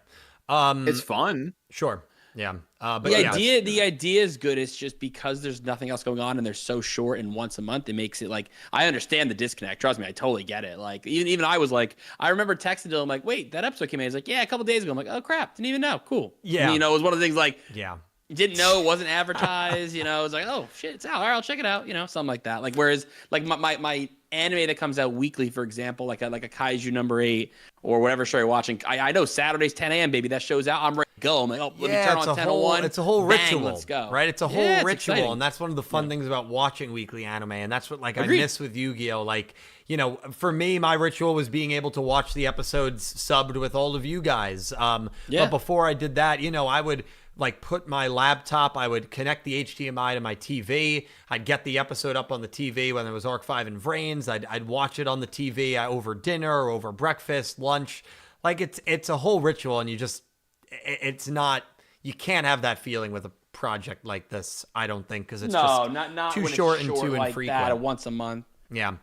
It's fun. Sure. Yeah. But the idea is good. It's just because there's nothing else going on and they're so short and once a month, it makes it like, I understand the disconnect. Trust me, I totally get it. Like even I was like, I remember texting Dylan, like, wait, that episode came in. He's like, yeah, a couple days ago. I'm like, oh crap, didn't even know. Cool. Yeah. And, it was one of the things like, yeah, didn't know, it wasn't advertised. It was like, oh shit, it's out. All right, I'll check it out. Something like that. Like whereas like my anime that comes out weekly, for example, like a Kaiju number 8 or whatever show you're watching. I know Saturdays 10 a.m. baby, that show's out. I'm ready to go. I'm like, let me turn on 10:01. It's a whole ritual. Let's go. Right? It's a whole ritual, exciting. and that's one of the fun things about watching weekly anime, and that's what I miss with Yu-Gi-Oh. Like, for me, my ritual was being able to watch the episodes subbed with all of you guys. But before I did that, I would put my laptop, I would connect the HDMI to my TV. I'd get the episode up on the TV when there was Arc 5 and Vrains. I'd watch it on the TV over dinner or over breakfast, lunch. Like it's a whole ritual, and it's not, you can't have that feeling with a project like this, I don't think, because it's not too when short it's and too like infrequent. that, once a month. Yeah.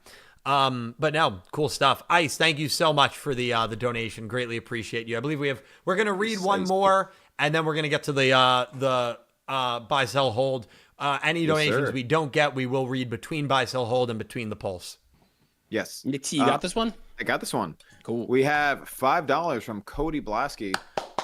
But no, cool stuff. Ice, thank you so much for the donation. Greatly appreciate you. I believe we're gonna read one more, and then we're gonna get to the buy, sell, hold. Any donations we don't get, we will read between buy, sell, hold and between the polls. Yes. You got this one? I got this one. Cool. We have $5 from Cody Blasky.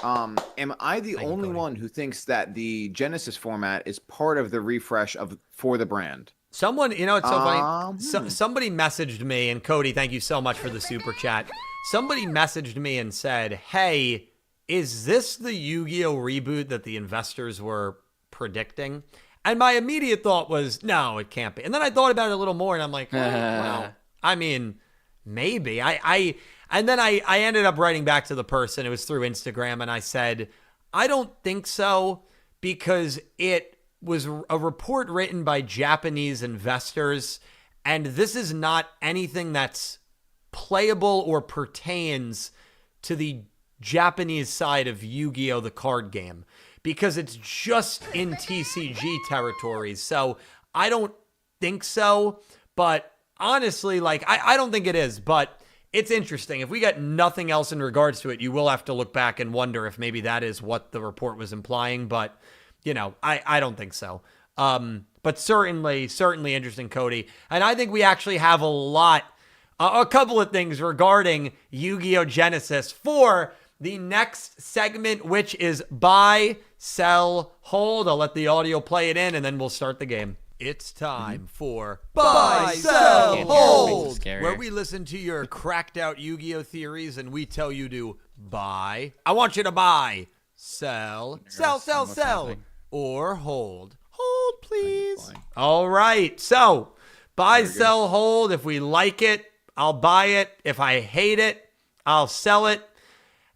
Am I the only one who thinks that the Genesis format is part of the refresh for the brand? Someone, it's so funny. Somebody messaged me, and Cody, thank you so much for the super chat. Somebody messaged me and said, hey, is this the Yu-Gi-Oh reboot that the investors were predicting? And my immediate thought was, no, it can't be. And then I thought about it a little more, and I'm like, well, I mean, maybe. And then I ended up writing back to the person. It was through Instagram, and I said, I don't think so, because it was a report written by Japanese investors, and this is not anything that's playable or pertains to the Japanese side of Yu-Gi-Oh! The card game, because it's just in TCG territories. So I don't think so, but honestly, I don't think it is, but it's interesting. If we got nothing else in regards to it, you will have to look back and wonder if maybe that is what the report was implying. But, I don't think so. But certainly interesting, Cody. And I think we actually have a couple of things regarding Yu-Gi-Oh! Genesis for the next segment, which is buy, sell, hold. I'll let the audio play it in, and then we'll start the game. It's time for Buy, Sell, Hold, where we listen to your cracked out Yu-Gi-Oh! Theories and we tell you to buy. I want you to buy, sell, or hold. Hold, please. All right. So, buy, sell, hold. If we like it, I'll buy it. If I hate it, I'll sell it.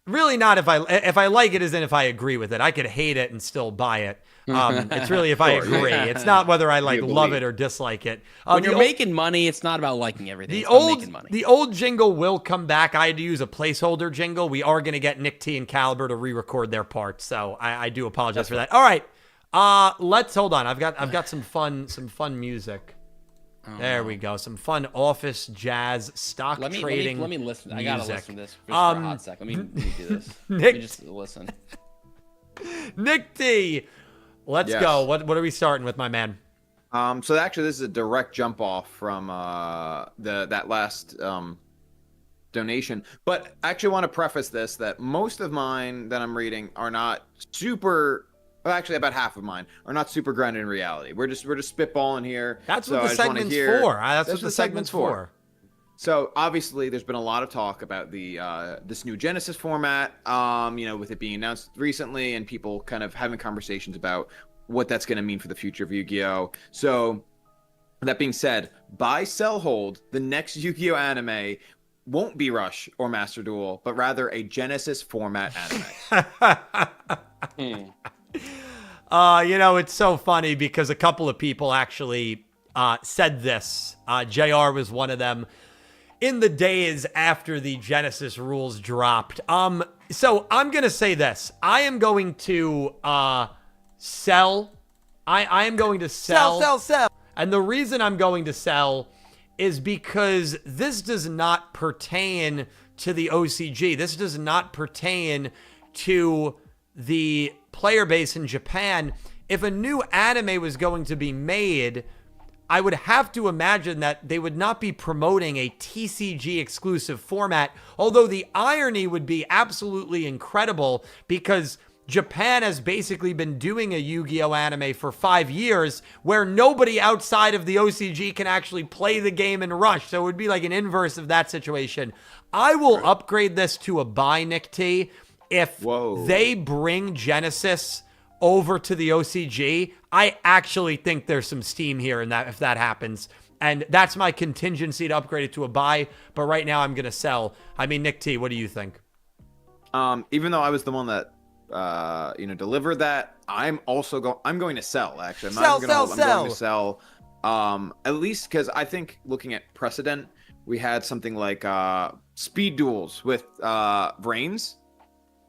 Really not if I like it as in if I agree with it. I could hate it and still buy it. It's really if I agree. It's not whether I love it or dislike it. When you're making money, it's not about liking everything. Making money. The old jingle will come back. I had to use a placeholder jingle. We are going to get Nick T and Caliber to re-record their parts, so I do apologize for that. All right, let's hold on. I've got some fun music. There we go. Some fun office jazz stock trading. Let me listen. I gotta listen to this just for a hot sec. Let me do this. Let me just listen. Nick T, let's go. What are we starting with, my man? So actually, this is a direct jump off from that last donation. But I actually want to preface this that most of mine that I'm reading are not super. Well, actually, about half of mine are not super grounded in reality. We're just spitballing here. That's what the segment's for. That's what the segment's for. So obviously, there's been a lot of talk about the this new Genesis format. With it being announced recently, and people kind of having conversations about what that's going to mean for the future of Yu-Gi-Oh. So that being said, buy, sell, hold. The next Yu-Gi-Oh anime won't be Rush or Master Duel, but rather a Genesis format anime. It's so funny because a couple of people actually said this. JR was one of them in the days after the Genesis rules dropped. So I'm going to say this. I am going to sell. I am going to sell. Sell. And the reason I'm going to sell is because this does not pertain to the OCG. This does not pertain to the player base in Japan. If a new anime was going to be made, I would have to imagine that they would not be promoting a TCG exclusive format, although the irony would be absolutely incredible because Japan has basically been doing a Yu-Gi-Oh anime for 5 years where nobody outside of the OCG can actually play the game in Rush. So it would be like an inverse of that situation. I will upgrade this to a buy, Nick T. If they bring Genesis over to the OCG, I actually think there's some steam here in that if that happens. And that's my contingency to upgrade it to a buy. But right now I'm going to sell. I mean, Nick T, what do you think? Even though I was the one that delivered that, I'm going to sell, actually. I'm going to sell. At least because I think looking at precedent, we had something like speed duels with Brains.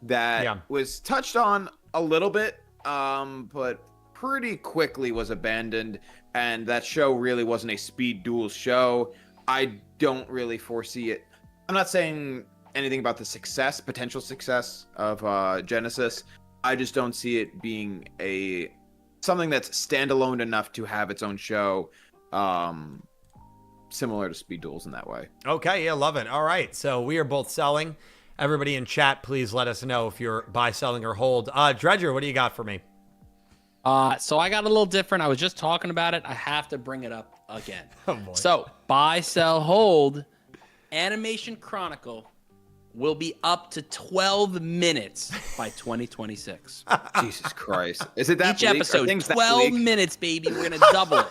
That was touched on a little bit, but pretty quickly was abandoned, and that show really wasn't a speed duel show. I don't really foresee it. I'm not saying anything about the potential success of Genesis. I just don't see it being something that's standalone enough to have its own show, similar to speed duels in that way. Okay, yeah, love it. All right, so we are both selling. Everybody in chat, please let us know if you're buy, selling, or hold. Dredger, what do you got for me? So I got a little different. I was just talking about it. I have to bring it up again. Oh, boy. So buy, sell, hold. Animation Chronicle will be up to 12 minutes by 2026. Jesus Christ. Is it that Each episode, 12 minutes, baby. We're going to double it.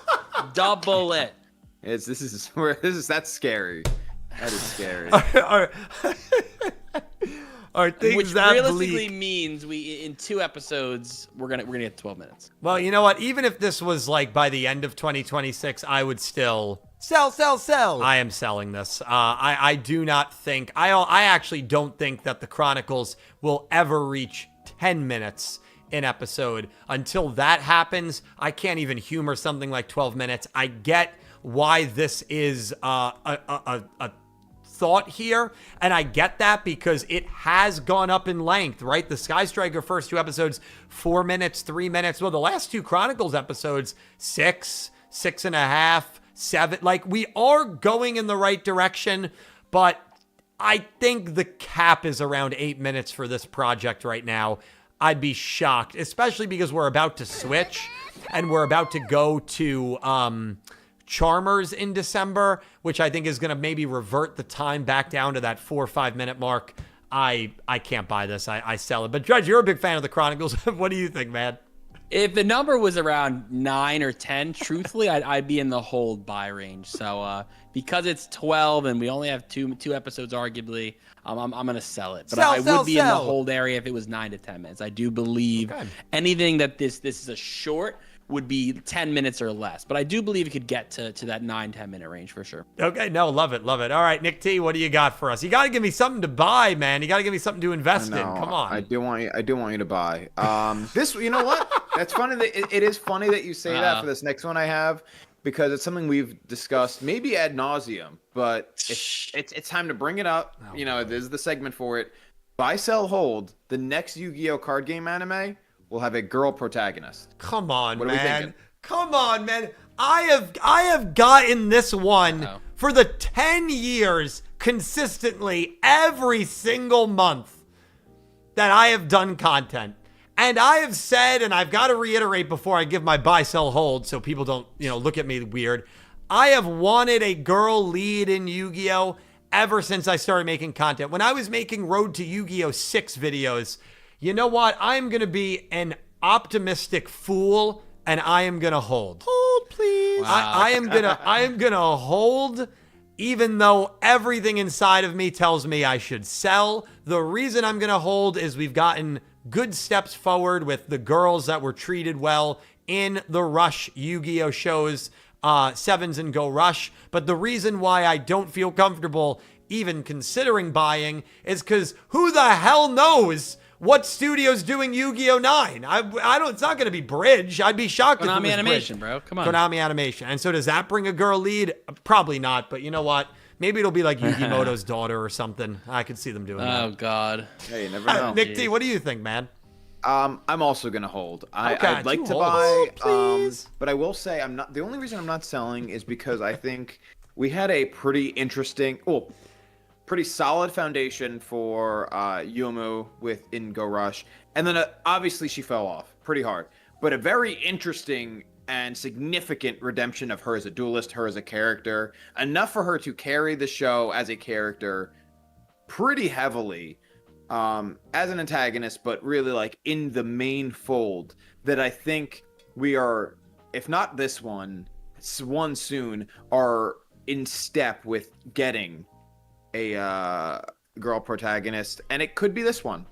Double it. That's scary. That is scary. Are things which that realistically bleak? Means we in 2 episodes we're gonna get 12 minutes. Well, you know what? Even if this was like by the end of 2026, I would still sell. I am selling this. I do not think I actually don't think that the Chronicles will ever reach 10 minutes an episode. Until that happens, I can't even humor something like 12 minutes. I get why this is a thought here, and I get that because it has gone up in length, right? The Sky Striker first 2 episodes, 4 minutes, 3 minutes. Well, the last 2 Chronicles episodes, 6, 6.5, 7. Like, we are going in the right direction, but I think the cap is around 8 minutes for this project right now. I'd be shocked, especially because we're about to switch and we're about to go to Charmers in December, which I think is going to maybe revert the time back down to that 4 or 5 minute mark. I can't buy this. I sell it. But Dredge, you're a big fan of the Chronicles. What do you think, man? If the number was around 9 or 10, truthfully, I'd be in the hold buy range. So because it's 12 and we only have two episodes, arguably, I'm gonna sell it. But I would be in the hold area if it was 9 to 10 minutes. I do believe anything that this is a short would be 10 minutes or less. But I do believe it could get to that 9-10 minute range for sure. Okay, no, love it, love it. All right, Nick T, what do you got for us? You got to give me something to buy, man. You got to give me something to invest in. Come on. I do want you to buy. This, you know what? That's funny. It is funny that you say that for this next one I have, because it's something we've discussed maybe ad nauseum, but it's time to bring it up. Oh, you know, this is the segment for it. Buy, sell, hold. The next Yu-Gi-Oh card game anime will have a girl protagonist. Come on, what man. Are we thinking? Come on, man. I have gotten this one for the 10 years consistently every single month that I have done content. And I have said, and I've got to reiterate before I give my buy, sell, hold so people don't, look at me weird. I have wanted a girl lead in Yu-Gi-Oh! Ever since I started making content. When I was making Road to Yu-Gi-Oh! 6 videos, you know what? I'm going to be an optimistic fool, and I am going to hold. Hold, please. Wow. I am going to hold, even though everything inside of me tells me I should sell. The reason I'm going to hold is we've gotten good steps forward with the girls that were treated well in the Rush Yu-Gi-Oh! Shows, Sevens and Go Rush. But the reason why I don't feel comfortable even considering buying is because who the hell knows what studio's doing Yu-Gi-Oh! 9? I don't. It's not going to be Bridge. I'd be shocked if it was Konami Animation, Bridge. bro. Come on. Konami Animation. And so does that bring a girl lead? Probably not. But you know what? Maybe it'll be like Yugi Moto's daughter or something. I could see them doing that. Oh, God. Hey, you never know. Nick T, what do you think, man? I'm also gonna hold. I'd like to hold. buy, but I will say I'm not. The only reason I'm not selling is because I think we had a pretty interesting, pretty solid foundation for Yomu in Go Rush, and then obviously she fell off pretty hard. But a very interesting and significant redemption of her as a duelist, her as a character, enough for her to carry the show as a character pretty heavily. As an antagonist, but really like in the main fold, that I think we are, if not this one soon, are in step with getting a girl protagonist, and it could be this one.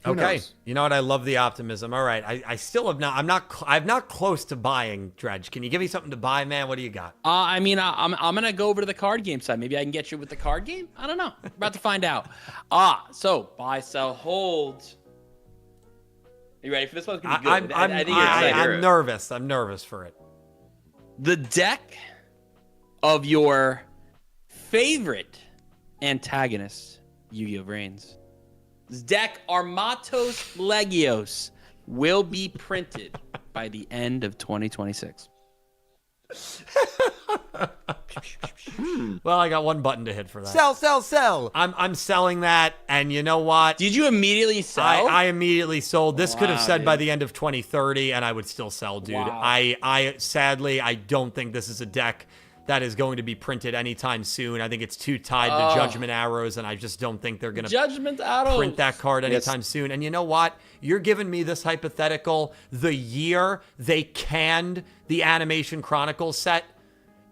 Who knows? You know what? I love the optimism. All right, I still have not. I'm not close to buying Dredge. Can you give me something to buy, man? What do you got? I mean, I'm gonna go over to the card game side. Maybe I can get you with the card game. I don't know. We're about to find out. So buy, sell, hold. Are you ready for this one? It's gonna be good. I think you're excited. I'm nervous. I'm nervous for it. The deck of your favorite antagonist, Yu-Gi-Oh! Reigns. This deck, Armatos Legios, will be printed by the end of 2026. Well, I got one button to hit for that. Sell. I'm selling that, and you know what? Did you immediately sell? I immediately sold. This could have said by the end of 2030, and I would still sell, dude. Wow. I sadly, I don't think this is a deck that is going to be printed anytime soon. I think it's too tied to Judgment Arrows, and I just don't think they're going to print that card anytime soon. And you know what? You're giving me this hypothetical the year they canned the Animation Chronicles set.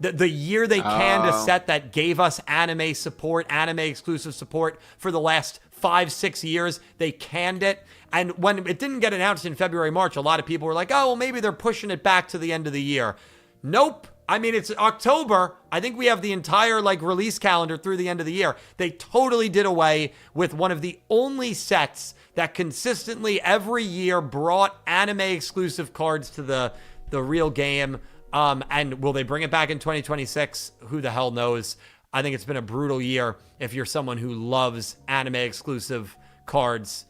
The year they canned a set that gave us anime support, anime exclusive support for the last 5-6 years, they canned it. And when it didn't get announced in February, March, a lot of people were like, oh, well, maybe they're pushing it back to the end of the year. Nope. I mean, it's October. I think we have the entire release calendar through the end of the year. They totally did away with one of the only sets that consistently every year brought anime exclusive cards to the real game. And will they bring it back in 2026? Who the hell knows? I think it's been a brutal year if you're someone who loves anime exclusive cards.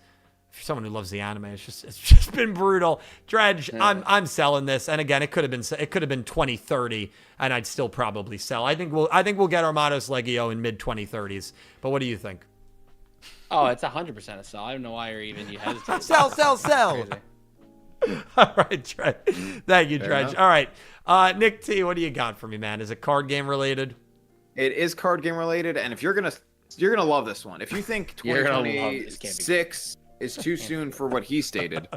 If you're someone who loves the anime, it's just been brutal. Dredge, yeah. I'm selling this, and again, it could have been 2030, and I'd still probably sell. I think we'll get Armados Legio in mid 2030s. But what do you think? Oh, it's 100% a sell. I don't know why you hesitate. Sell. All right, Dredge. Thank you, Dredge. All right, Nick T, what do you got for me, man? Is it card game related? It is card game related, and if you're gonna love this one. If you think 2026 is too soon for what he stated,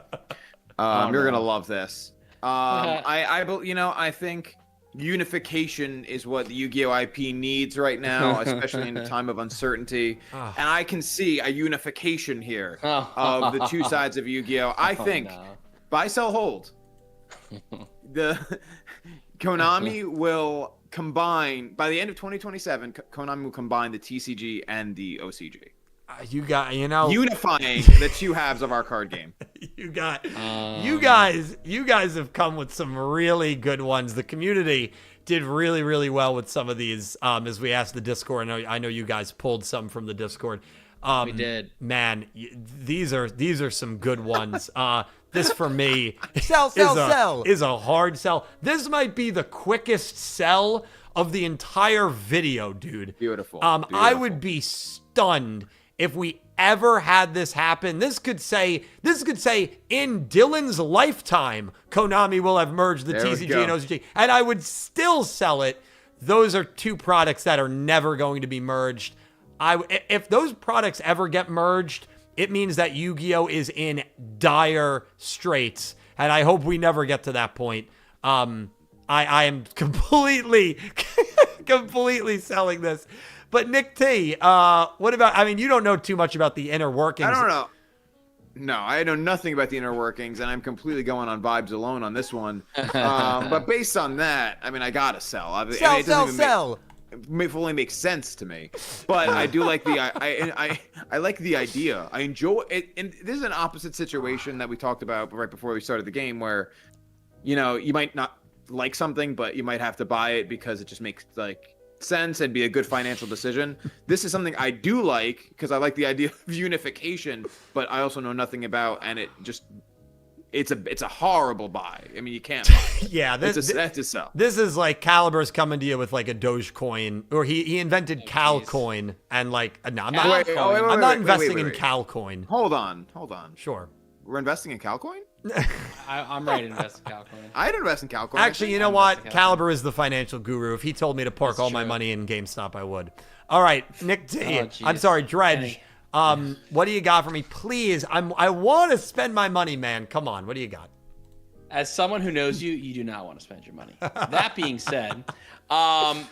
you're gonna love this. I think unification is what the Yu-Gi-Oh IP needs right now, especially in a time of uncertainty. And I can see a unification here of the two sides of Yu-Gi-Oh. I think buy, sell, hold. The Konami will combine by the end of 2027. Konami will combine the TCG and the OCG. Unifying the two halves of our card game. You guys have come with some really good ones. The community did really, really well with some of these. As we asked the Discord, I know you guys pulled some from the Discord. We did. Man, these are some good ones. This for me is a hard sell. This might be the quickest sell of the entire video, dude. Beautiful. I would be stunned if we ever had this happen. This could say in Dylan's lifetime, Konami will have merged the TCG and OCG, and I would still sell it. Those are two products that are never going to be merged. If those products ever get merged, it means that Yu-Gi-Oh is in dire straits, and I hope we never get to that point. I am completely selling this. But Nick T, what about, I mean, you don't know too much about the inner workings. I don't know. No, I know nothing about the inner workings, and I'm completely going on vibes alone on this one. But based on that, I mean, I gotta sell. Sell. It fully makes sense to me. But I do like I like the idea. I enjoy it. And this is an opposite situation that we talked about right before we started the game where, you might not like something, but you might have to buy it because it just makes, sense and be a good financial decision. This is something I do like because I like the idea of unification, but I also know nothing about, and it's a horrible buy. I mean, you can't buy it. Yeah, that's a sell. This is like Calibur's coming to you with a Dogecoin, or he invented Calcoin, and no, I'm not investing in Calcoin. Hold on. Sure. We're investing in Calcoin? I'm ready to invest in Calcoin. I'd invest in Calcoin. Actually, you know what? Calibur is the financial guru. If he told me to park all my money in GameStop, I would. All right, Nick T. I'm sorry, Dredge. What do you got for me? Please, I want to spend my money, man. Come on, what do you got? As someone who knows you, you do not want to spend your money. That being said, all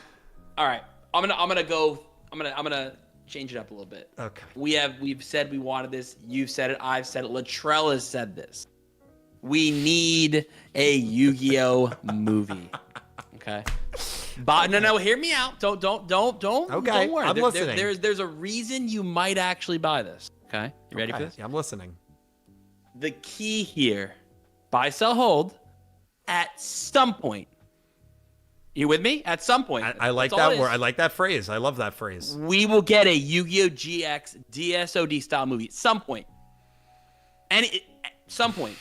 right, I'm gonna change it up a little bit. Okay. We've said we wanted this. You've said it. I've said it. Latrell has said this. We need a Yu-Gi-Oh movie. Okay. But no, hear me out. Don't Okay. Don't worry. I'm listening. There's a reason you might actually buy this. Okay. You ready for this? Yeah, I'm listening. The key here, buy, sell, hold, at some point. You with me? At some point. I like that word. I like that phrase. I love that phrase. We will get a Yu-Gi-Oh! GX DSOD style movie at some point. At some point.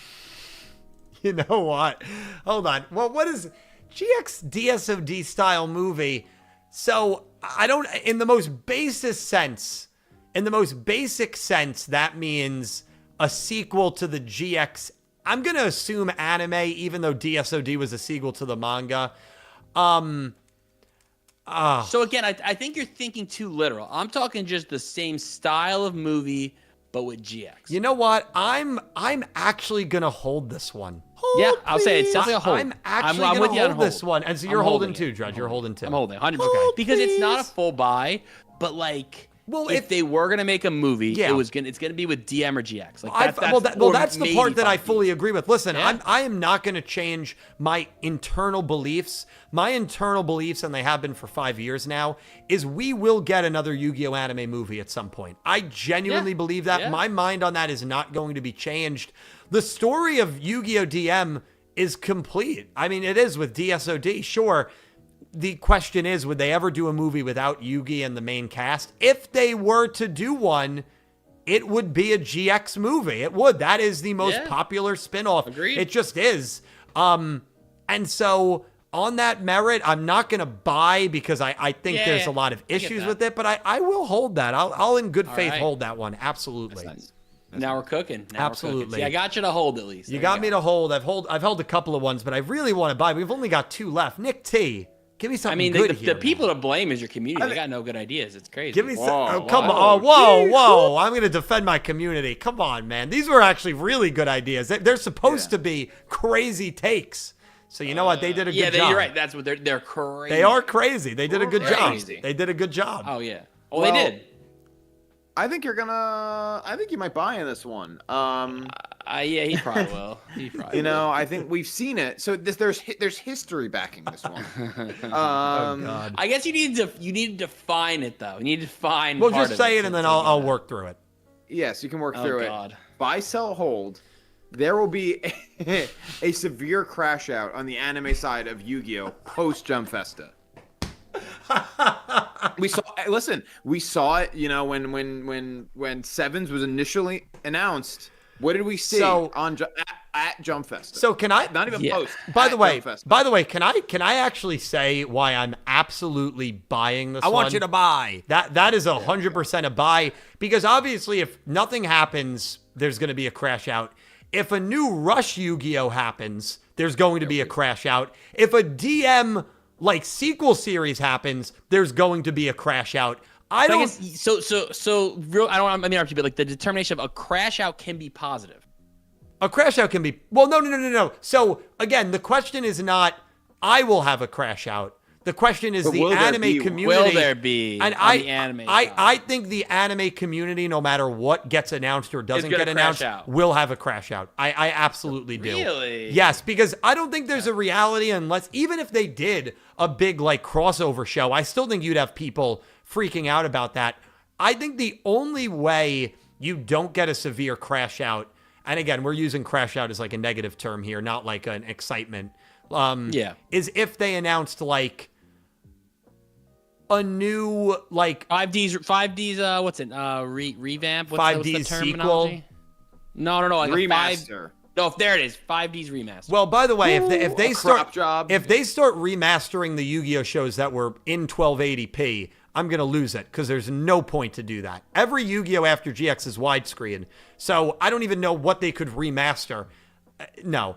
You know what? Hold on. Well, what is GX DSOD style movie? So I don't, in the most basic sense, that means a sequel to the GX. I'm going to assume anime, even though DSOD was a sequel to the manga. So again, I think you're thinking too literal. I'm talking just the same style of movie, but with GX. You know what? I'm actually gonna hold this one. Yeah, I'll say it's definitely a hold. I'm actually gonna hold this one, and so you're holding too, Dredge. You're holding too. I'm holding 100%. Okay. Because it's not a full buy, but if they were gonna make a movie, it's gonna be with DM or GX. That's the part that I fully agree with. Listen, I am not gonna change my internal beliefs. My internal beliefs, and they have been for 5 years now, is we will get another Yu-Gi-Oh! Anime movie at some point. I genuinely believe that. Yeah. My mind on that is not going to be changed. The story of Yu-Gi-Oh! DM is complete. I mean, it is with DSOD, sure. the question is, would they ever do a movie without Yugi and the main cast? If they were to do one, it would be a GX movie. It would. That is the most popular spinoff. Agreed. It just is. And so on that merit, I'm not going to buy because I think there's a lot of issues with it, but I will hold that. I'll in good faith hold that one. Absolutely. That's now we're cooking. Absolutely. See, I got you to hold at least. You got me to hold. I've held a couple of ones, but I really want to buy. We've only got 2 left. Nick T, give me something good here. The people to blame is your community. They got no good ideas. It's crazy. Give me some. Oh, come on. Whoa. I'm going to defend my community. Come on, man. These were actually really good ideas. They're supposed to be crazy takes. So you know what? They did a good job. Yeah, you're right. That's what they're crazy. They are crazy. They did a good job. Crazy. They did a good job. Oh yeah. Well, they did. I think you might buy in this one. Yeah, he probably will. You know, I think we've seen it. So there's history backing this one. Oh God. I guess you need to define it though. You need to define. We'll just say it and then I'll work through it. Yes, you can work through God. it. Buy, sell, hold. There will be a severe crash out on the anime side of Yu-Gi-Oh! Post Jump Festa. We saw it, you know, when Sevens was initially announced. What did we see at Jump Festa? So can I not even post? By the way, can I actually say why I'm absolutely buying this one? I want you to buy. That is 100% a buy, because obviously if nothing happens, there's going to be a crash out. If a new Rush Yu-Gi-Oh happens, there's going to be a crash out. If a DM like sequel series happens, there's going to be a crash out. I don't interrupt you, but like the determination of a crash out can be positive. A crash out can be no. So again, the question is not I will have a crash out. The question is the anime community. Will there be? And the anime I think the anime community, no matter what gets announced or doesn't get announced, will have a crash out. I absolutely do. Really? Yes, because I don't think there's a reality unless, even if they did a big like crossover show, I still think you'd have people freaking out about that. I think the only way you don't get a severe crash out, and again, we're using crash out as like a negative term here, not like an excitement, is if they announced like a new like 5D's what's it revamp, what's 5D's the sequel? No, like remaster. No, there it is, 5D's remaster. Well, by the way, if they start remastering the Yu-Gi-Oh shows that were in 1280p, I'm gonna lose it because there's no point to do that. Every Yu-Gi-Oh after GX is widescreen, so I don't even know what they could remaster. No,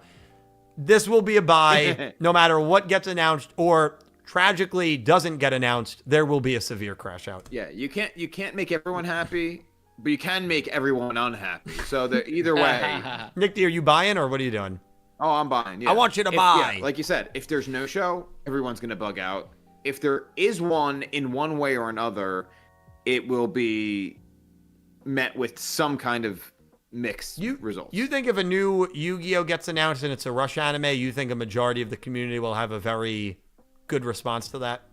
this will be a buy no matter what gets announced or tragically doesn't get announced. There will be a severe crash out. Yeah, you can't make everyone happy, but you can make everyone unhappy. So either way. Nick D, are you buying or what are you doing? Oh, I'm buying. Yeah. I want you to buy. Yeah, like you said, if there's no show, everyone's gonna bug out. If there is one in one way or another, it will be met with some kind of mixed results. You think if a new Yu-Gi-Oh gets announced and it's a Rush anime, you think a majority of the community will have a very good response to that?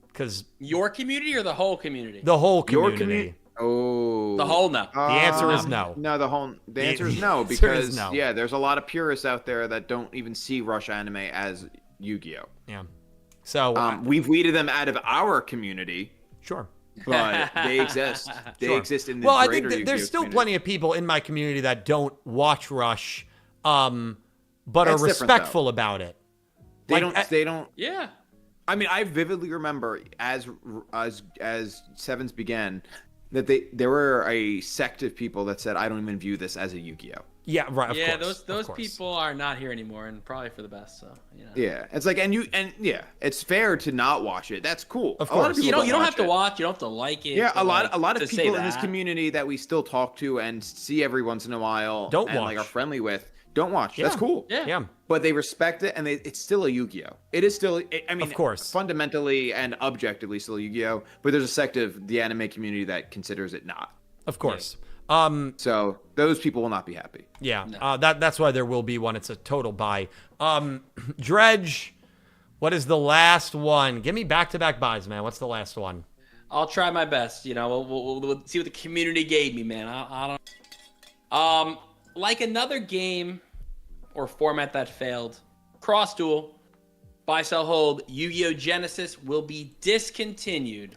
Because your community or the whole community? The whole community. Oh, the whole no. The answer is no. No, the answer is no, because there's a lot of purists out there that don't even see Rush anime as Yu-Gi-Oh. Yeah. So we've weeded them out of our community. Sure. But they exist. They exist in the I greater think there's Yu-Gi-Oh still community. plenty of people in my community that don't watch Rush, but are respectful about it. They don't. Yeah. I mean, I vividly remember as Sevens began that there were a sect of people that said, "I don't even view this as a Yu-Gi-Oh." Yeah, right. Of course, those people are not here anymore, and probably for the best. So yeah, it's like it's fair to not watch it. That's cool. Of course, you don't have to watch. You don't have to like it. Yeah, a lot of people in this community that we still talk to and see every once in a while don't watch. Like are friendly with. Don't watch. Yeah. That's cool. Yeah. But they respect it, and it's still a Yu-Gi-Oh. It is still. I mean, of course, fundamentally and objectively still a Yu-Gi-Oh. But there's a sect of the anime community that considers it not. Of course. So those people will not be happy. Yeah. No. That's why there will be one. It's a total buy. Dredge, what is the last one? Give me back-to-back buys, man. What's the last one? I'll try my best. You know, we'll see what the community gave me, man. I don't. Like another game or format that failed, Cross Duel. buy, sell, hold. Yu-Gi-Oh! Genesis will be discontinued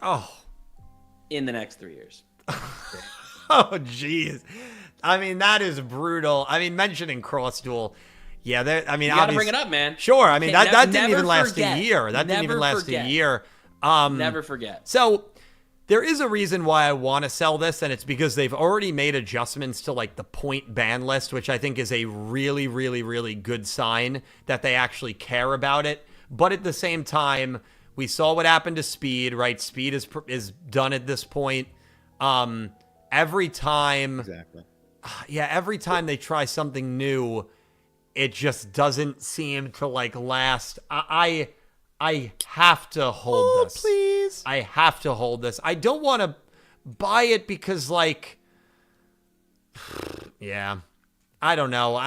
in the next 3 years. Oh, jeez. I mean, that is brutal. I mean, mentioning Cross Duel. Yeah, I mean, you gotta bring it up, man. Sure. I mean, that didn't even last forget. a year. That didn't even last a year. Never forget. So there is a reason why I want to sell this, and it's because they've already made adjustments to like the point ban list, which I think is a really, really, really good sign that they actually care about it. But at the same time, we saw what happened to Speed, right? Speed is done at this point. Every time, every time they try something new, it just doesn't seem to like last. I have to hold this. Please. I have to hold this. I don't want to buy it because like, yeah, I don't know.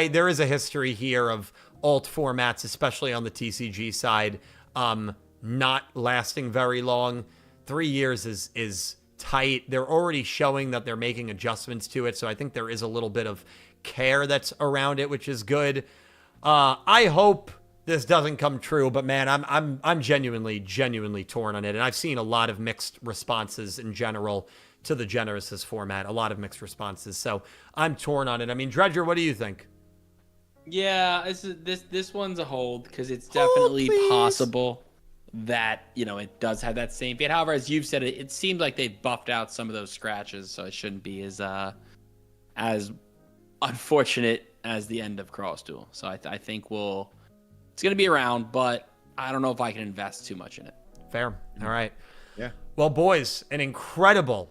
There is a history here of alt formats, especially on the TCG side, not lasting very long. 3 years is tight. They're already showing that they're making adjustments to it, so I think there is a little bit of care that's around it, which is good. I hope this doesn't come true, but man, I'm genuinely torn on it, and I've seen a lot of mixed responses in general to the Genesis format. A lot of mixed responses, so I'm torn on it. I mean, Dredger, what do you think? Yeah, this one's a hold because it's definitely possible that it does have that same fate. However, as you've said, it seems like they've buffed out some of those scratches, so it shouldn't be as unfortunate as the end of Cross Duel. So I think it's going to be around, but I don't know if I can invest too much in it. Fair. All right. Yeah. Well, boys, an incredible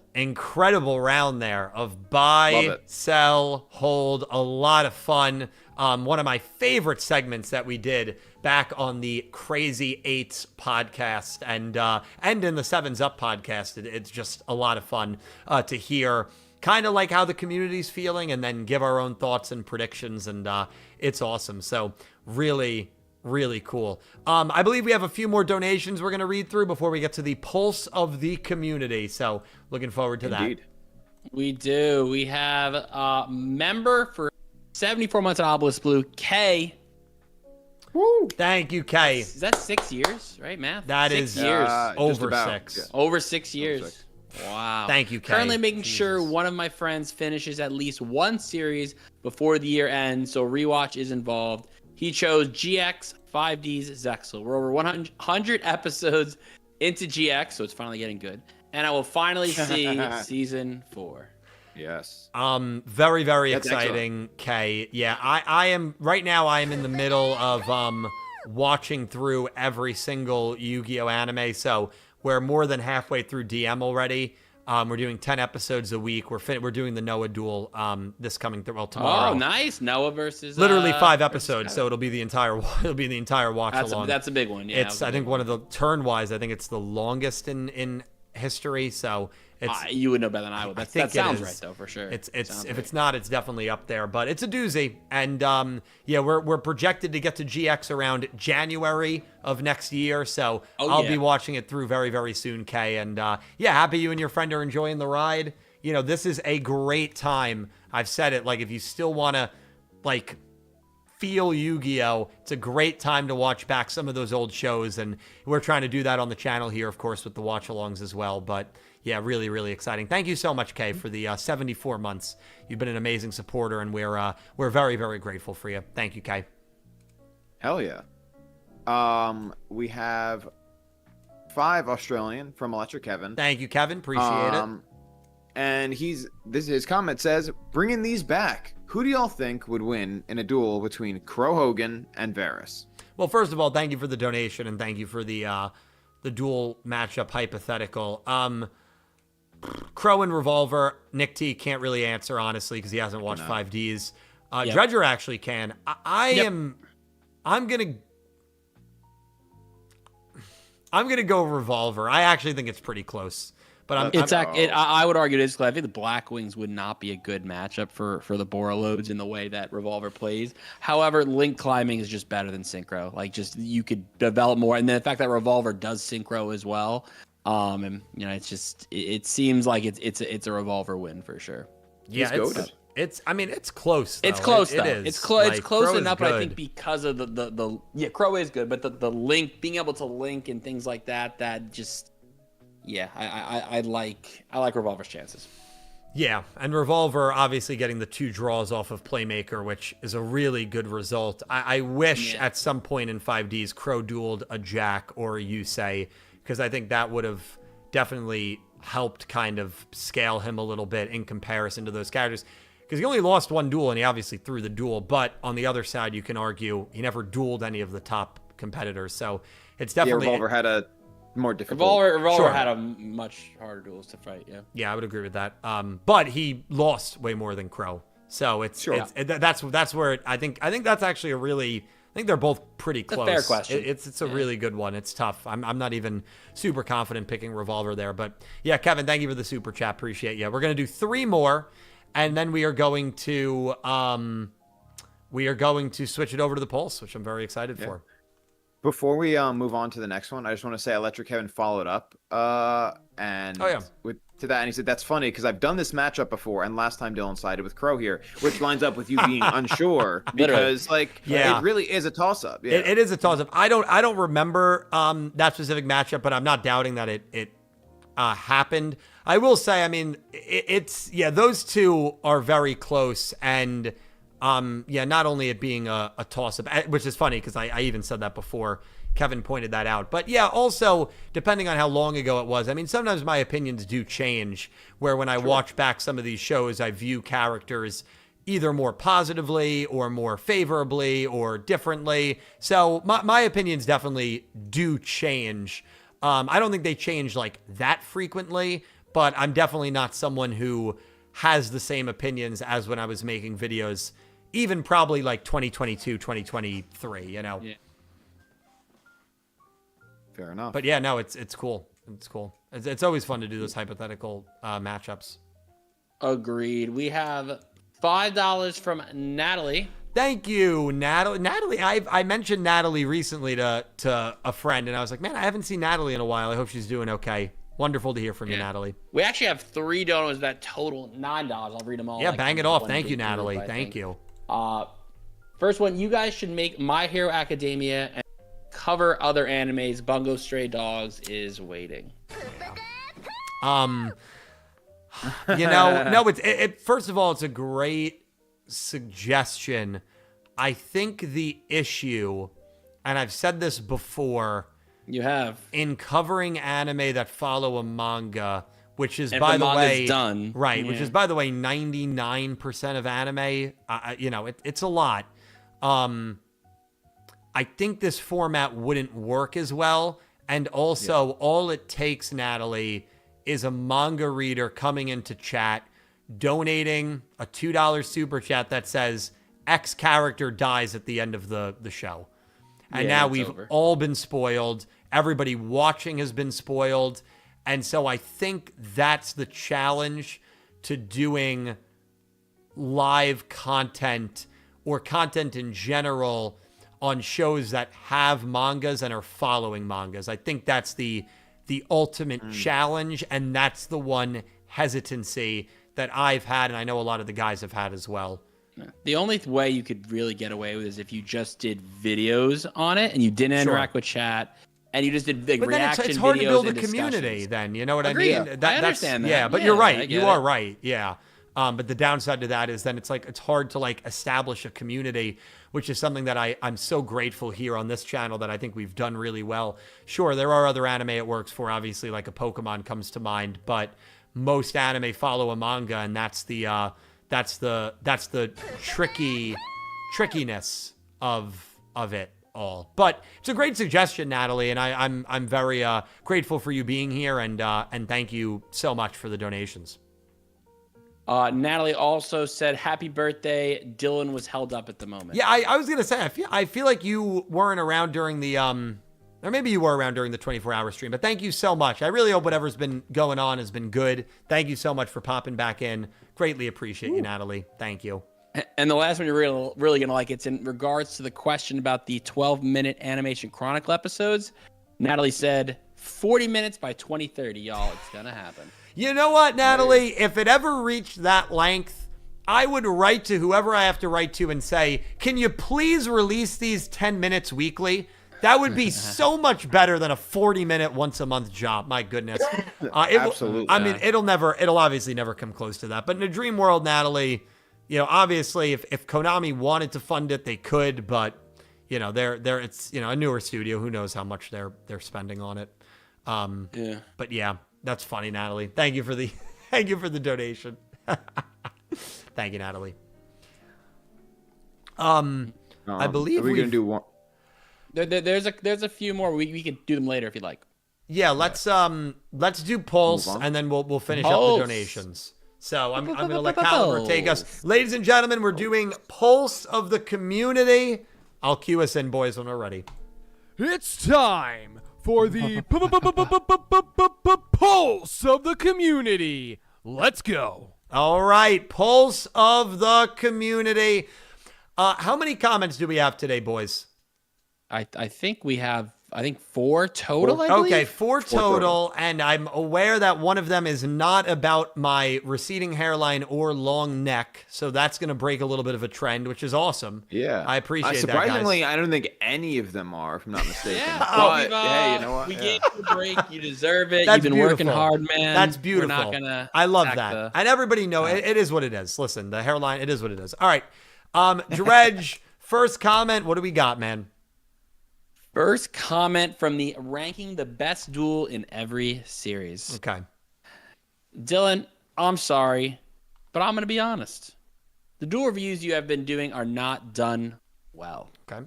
round there of buy, sell, hold. A lot of fun. One of my favorite segments that we did back on the Crazy Eights podcast and in the Sevens Up podcast. It's just a lot of fun to hear kind of like how the community's feeling and then give our own thoughts and predictions. And it's awesome. So really, really cool. I believe we have a few more donations we're going to read through before we get to the pulse of the community. So looking forward to that. We do. We have a member for 74 months at Obelisk Blue, K. Woo. Thank you, K. Is that 6 years, right, math? That 6 is years. Over about, 6. yeah. Over 6 years. Wow. Thank you, Kay. Currently making sure one of my friends finishes at least one series before the year ends, so rewatch is involved. He chose GX 5D's Zexal. We're over 100 episodes into GX, so it's finally getting good. And I will finally see season 4. Yes. Very, very That's exciting, Kay. Yeah, I am right now. I am in the middle of watching through every single Yu-Gi-Oh anime. So we're more than halfway through DM already. We're doing 10 episodes a week. We're doing the Noah Duel this coming tomorrow. Oh, nice. Noah versus literally 5 episodes, so it'll be the entire watch along. That's a big one. Yeah, it's I think one of the turn-wise, I think it's the longest in history. So it's you would know better than I would. That sounds right though, for sure. It's if it's not, it's definitely up there. But it's a doozy, and yeah, we're projected to get to GX around January of next year. So I'll be watching it through very, very soon, Kay. And yeah, happy you and your friend are enjoying the ride. This is a great time. I've said it. Like, if you still want to like feel Yu-Gi-Oh, it's a great time to watch back some of those old shows, and we're trying to do that on the channel here, of course, with the watch-alongs as well. But yeah, really, really exciting. Thank you so much, Kay, for the 74 months. You've been an amazing supporter, and we're very, very grateful for you. Thank you, Kay. Hell yeah. We have 5 Australian from Electric Kevin. Thank you, Kevin. Appreciate it. And his comment says, bringing these back. Who do y'all think would win in a duel between Crow Hogan and Varys? Well, first of all, thank you for the donation, and thank you for the duel matchup hypothetical. Crow and Revolver, Nick T can't really answer, honestly, because he hasn't watched 5Ds. Dredger actually can. I'm gonna go Revolver. I actually think it's pretty close. But I would argue it is. I think the Black Wings would not be a good matchup for the Borreloads in the way that Revolver plays. However, link climbing is just better than synchro. Like, just you could develop more, and then the fact that Revolver does synchro as well. And it's just it seems like it's a Revolver win for sure. Yeah, I mean, it's close. Though. It's close It though. is. It's close. Like, It's close Crow is enough, but I think good. because of the Crow is good, but the link, being able to link and things like that, that just I like Revolver's chances. Yeah, and Revolver obviously getting the 2 draws off of Playmaker, which is a really good result. I wish at some point in 5Ds Crow dueled a Jack or a Yusei, because I think that would have definitely helped kind of scale him a little bit in comparison to those characters. Because he only lost 1 duel, and he obviously threw the duel. But on the other side, you can argue he never dueled any of the top competitors. So it's definitely... Revolver had a more difficult... Revolver had a much harder duels to fight, yeah. Yeah, I would agree with that. But he lost way more than Crow. So that's where I think that's actually a really... I think they're both pretty close. A fair question. It's a really good one. It's tough. I'm not even super confident picking Revolver there. But yeah, Kevin, thank you for the super chat. Appreciate you. We're going to do 3 more. And then we are going to switch it over to the Pulse, which I'm very excited for. Before we move on to the next one, I just want to say Electric Kevin followed up to that, and he said, that's funny because I've done this matchup before, and last time Dylan sided with Crow here, which lines up with you being unsure because it really is a toss-up. Yeah. It is a toss-up. I don't remember that specific matchup, but I'm not doubting that it happened. I will say, I mean, those 2 are very close, and not only it being a toss-up, which is funny because I even said that before Kevin pointed that out. But yeah, also, depending on how long ago it was, I mean, sometimes my opinions do change, where when I watch back some of these shows, I view characters either more positively or more favorably or differently. So my opinions definitely do change. I don't think they change like that frequently, but I'm definitely not someone who has the same opinions as when I was making videos, even probably like 2022, 2023, you know? Yeah. Fair enough. But yeah, no, it's cool. It's cool. It's always fun to do those hypothetical matchups. Agreed. We have $5 from Natalie. Thank you, Natalie. Natalie, I mentioned Natalie recently to a friend, and I was like, man, I haven't seen Natalie in a while. I hope she's doing okay. Wonderful to hear from you, Natalie. We actually have 3 donos that total $9. I'll read them all. Yeah, bang it off. Thank you, Natalie. Thank you. First one, you guys should make My Hero Academia and cover other animes. Bungo Stray Dogs is waiting. No, first of all, it's a great suggestion. I think the issue, and I've said this before, you have in covering anime that follow a manga, which is, and by the way, done. Right, which is, by the way, 99% of anime. It's a lot. I think this format wouldn't work as well. And also, all it takes, Natalie, is a manga reader coming into chat, donating a $2 super chat that says X character dies at the end of the show. And now we've all been spoiled. Everybody watching has been spoiled. And so I think that's the challenge to doing live content or content in general on shows that have mangas and are following mangas. I think that's the ultimate challenge, and that's the one hesitancy that I've had, and I know a lot of the guys have had as well. The only way you could really get away with is if you just did videos on it and you didn't interact with chat and you just did big reaction videos. It's hard to build a community then, you know what I mean? I understand that. Yeah, but you're right. You are right. Yeah. But the downside to that is then it's hard to establish a community, which is something that I'm so grateful here on this channel that I think we've done really well. Sure, there are other anime it works for, obviously, like a Pokemon comes to mind, but most anime follow a manga, and that's the trickiness of it all. But it's a great suggestion, Natalie, and I'm very grateful for you being here, and thank you so much for the donations. Natalie also said, happy birthday. Dylan was held up at the moment. Yeah, I was going to say, I feel like you weren't around during the, or maybe you were around during the 24-hour stream, but thank you so much. I really hope whatever's been going on has been good. Thank you so much for popping back in. Greatly appreciate you, Natalie. Thank you. And the last one you're really going to like, it's in regards to the question about the 12-minute Animation Chronicle episodes. Natalie said, 40 minutes by 2030, y'all. It's going to happen. You know what, Natalie? If it ever reached that length, I would write to whoever I have to write to and say, can you please release these 10 minutes weekly? That would be so much better than a 40-minute once-a-month job. My goodness. Absolutely. I mean, it'll obviously never come close to that. But in a dream world, Natalie, obviously, if Konami wanted to fund it, they could. But it's a newer studio. Who knows how much they're spending on it? Yeah. But yeah, that's funny, Natalie. Thank you for the donation. Thank you, Natalie. I believe we're gonna do one. There's a few more. We could do them later if you'd like. Yeah, let's do Pulse, and then we'll finish up the donations. So I'm going to let Caliber take us. Ladies and gentlemen, we're doing Pulse of the Community. I'll cue us in, boys, when we're ready. It's time for the Pulse of the Community. Let's go. All right, Pulse of the Community. How many comments do we have today, boys? I think we have 4 total. I believe? Okay, 4 total, and I'm aware that one of them is not about my receding hairline or long neck, so that's going to break a little bit of a trend, which is awesome. Yeah, I appreciate that, surprisingly, guys. I don't think any of them are, if I'm not mistaken. Yeah, hey, you know what? We gave you a break. You deserve it. That's You've been working hard, man. That's beautiful. We're not gonna I love that. And everybody know it is what it is. Listen, the hairline, it is what it is. All right, Dredge, first comment. What do we got, man? First comment from the ranking the best duel in every series. Okay. Dylan, I'm sorry, but I'm going to be honest. The duel reviews you have been doing are not done well. Okay.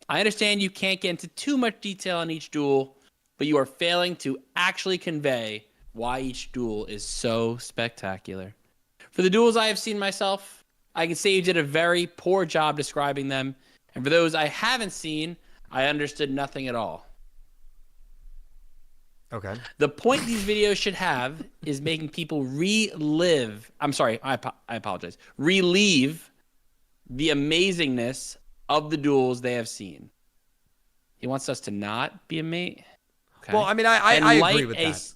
I understand you can't get into too much detail on each duel, but you are failing to actually convey why each duel is so spectacular. For the duels I have seen myself, I can say you did a very poor job describing them, and for those I haven't seen, I understood nothing at all. Okay. The point these videos should have is making people relive. I'm sorry, I apologize. Relieve the amazingness of the duels they have seen. He wants us to not be amazed. Okay. Well, I mean, I agree with that.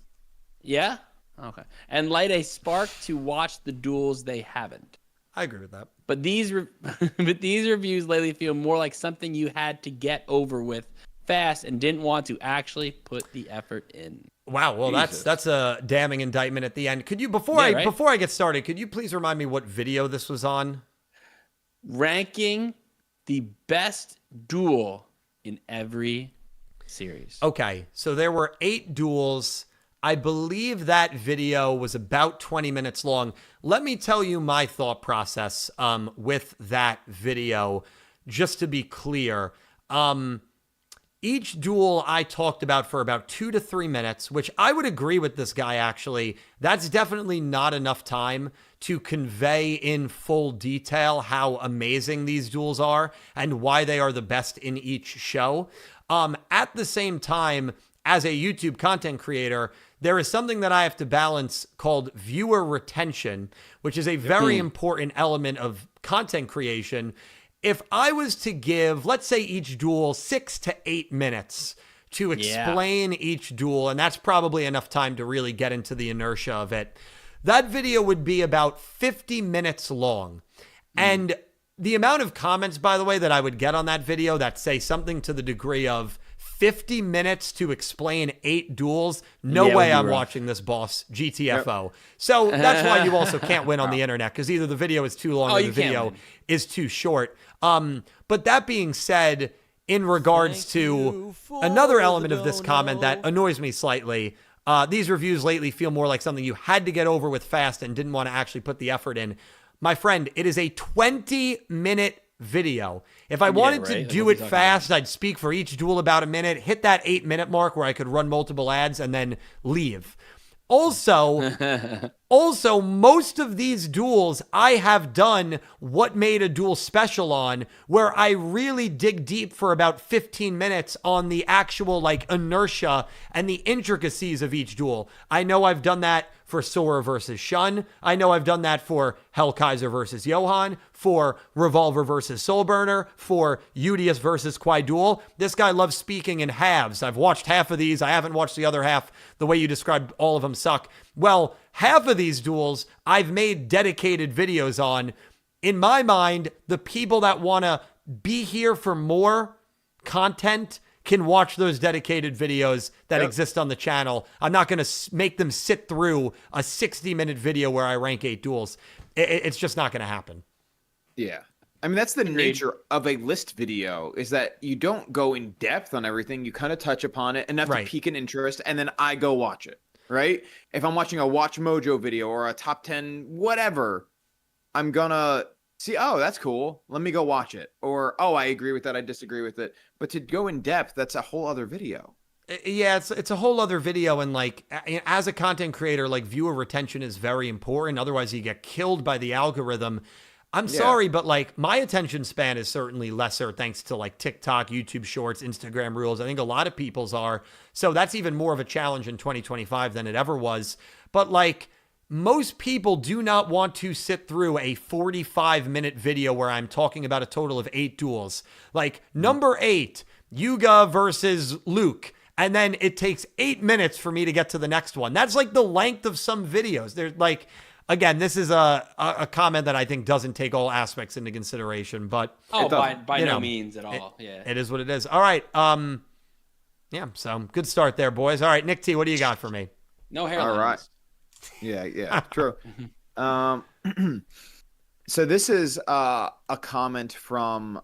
Yeah? Okay. And light a spark to watch the duels they haven't. I agree with that. But these reviews lately feel more like something you had to get over with fast and didn't want to actually put the effort in. Wow, well that's a damning indictment at the end. Could you before I get started, could you please remind me what video this was on? Ranking the best duel in every series. Okay, so there were 8 duels. I believe that video was about 20 minutes long. Let me tell you my thought process with that video, just to be clear. Each duel I talked about for about 2 to 3 minutes, which I would agree with this guy, actually. That's definitely not enough time to convey in full detail how amazing these duels are and why they are the best in each show. At the same time, as a YouTube content creator, there is something that I have to balance called viewer retention, which is a very important element of content creation. If I was to give, let's say, each duel 6 to 8 minutes to explain each duel, and that's probably enough time to really get into the inertia of it, that video would be about 50 minutes long. And the amount of comments, by the way, that I would get on that video that say something to the degree of 50 minutes to explain 8 duels. No way I'm watching this, boss. GTFO. Yep. So that's why you also can't win on the internet, because either the video is too long or the video is too short. But that being said, in regards to another element of this comment that annoys me slightly, these reviews lately feel more like something you had to get over with fast and didn't want to actually put the effort in. My friend, it is a 20-minute video. If I wanted to do it fast, I'd speak for each duel about a minute, hit that 8-minute mark where I could run multiple ads and then leave. Also, most of these duels I have done what made a duel special on, where I really dig deep for about 15 minutes on the actual inertia and the intricacies of each duel. I know I've done that for Sora versus Shun. I know I've done that for Hellkaiser versus Johan, for Revolver versus Soulburner, for Udius versus Quaiduel. This guy loves speaking in halves. I've watched half of these. I haven't watched the other half. The way you described all of them suck. Well, half of these duels I've made dedicated videos on. In my mind, the people that want to be here for more content can watch those dedicated videos that exist on the channel. I'm not going to make them sit through a 60-minute video where I rank 8 duels. It's just not going to happen. Yeah. I mean, that's the nature of a list video, is that you don't go in depth on everything. You kind of touch upon it enough to pique an interest, and then I go watch it, right? If I'm watching a Watch Mojo video or a top 10 whatever, I'm going to see, oh, that's cool. Let me go watch it. Or, oh, I agree with that. I disagree with it. But to go in depth, that's a whole other video. Yeah, it's a whole other video. And like, as a content creator, like viewer retention is very important. Otherwise you get killed by the algorithm. I'm sorry, but like my attention span is certainly lesser thanks to like TikTok, YouTube Shorts, Instagram Reels. I think a lot of people's are. So that's even more of a challenge in 2025 than it ever was. But like, most people do not want to sit through a 45-minute video where I'm talking about a total of 8 duels. Like number 8, Yugioh versus Luke. And then it takes 8 minutes for me to get to the next one. That's like the length of some videos. There's like, again, this is a comment that I think doesn't take all aspects into consideration, but by no means at all. It is what it is. All right. Yeah, so good start there, boys. All right, Nick T, what do you got for me? No hairlines. All right. Yeah, true. So this is a comment from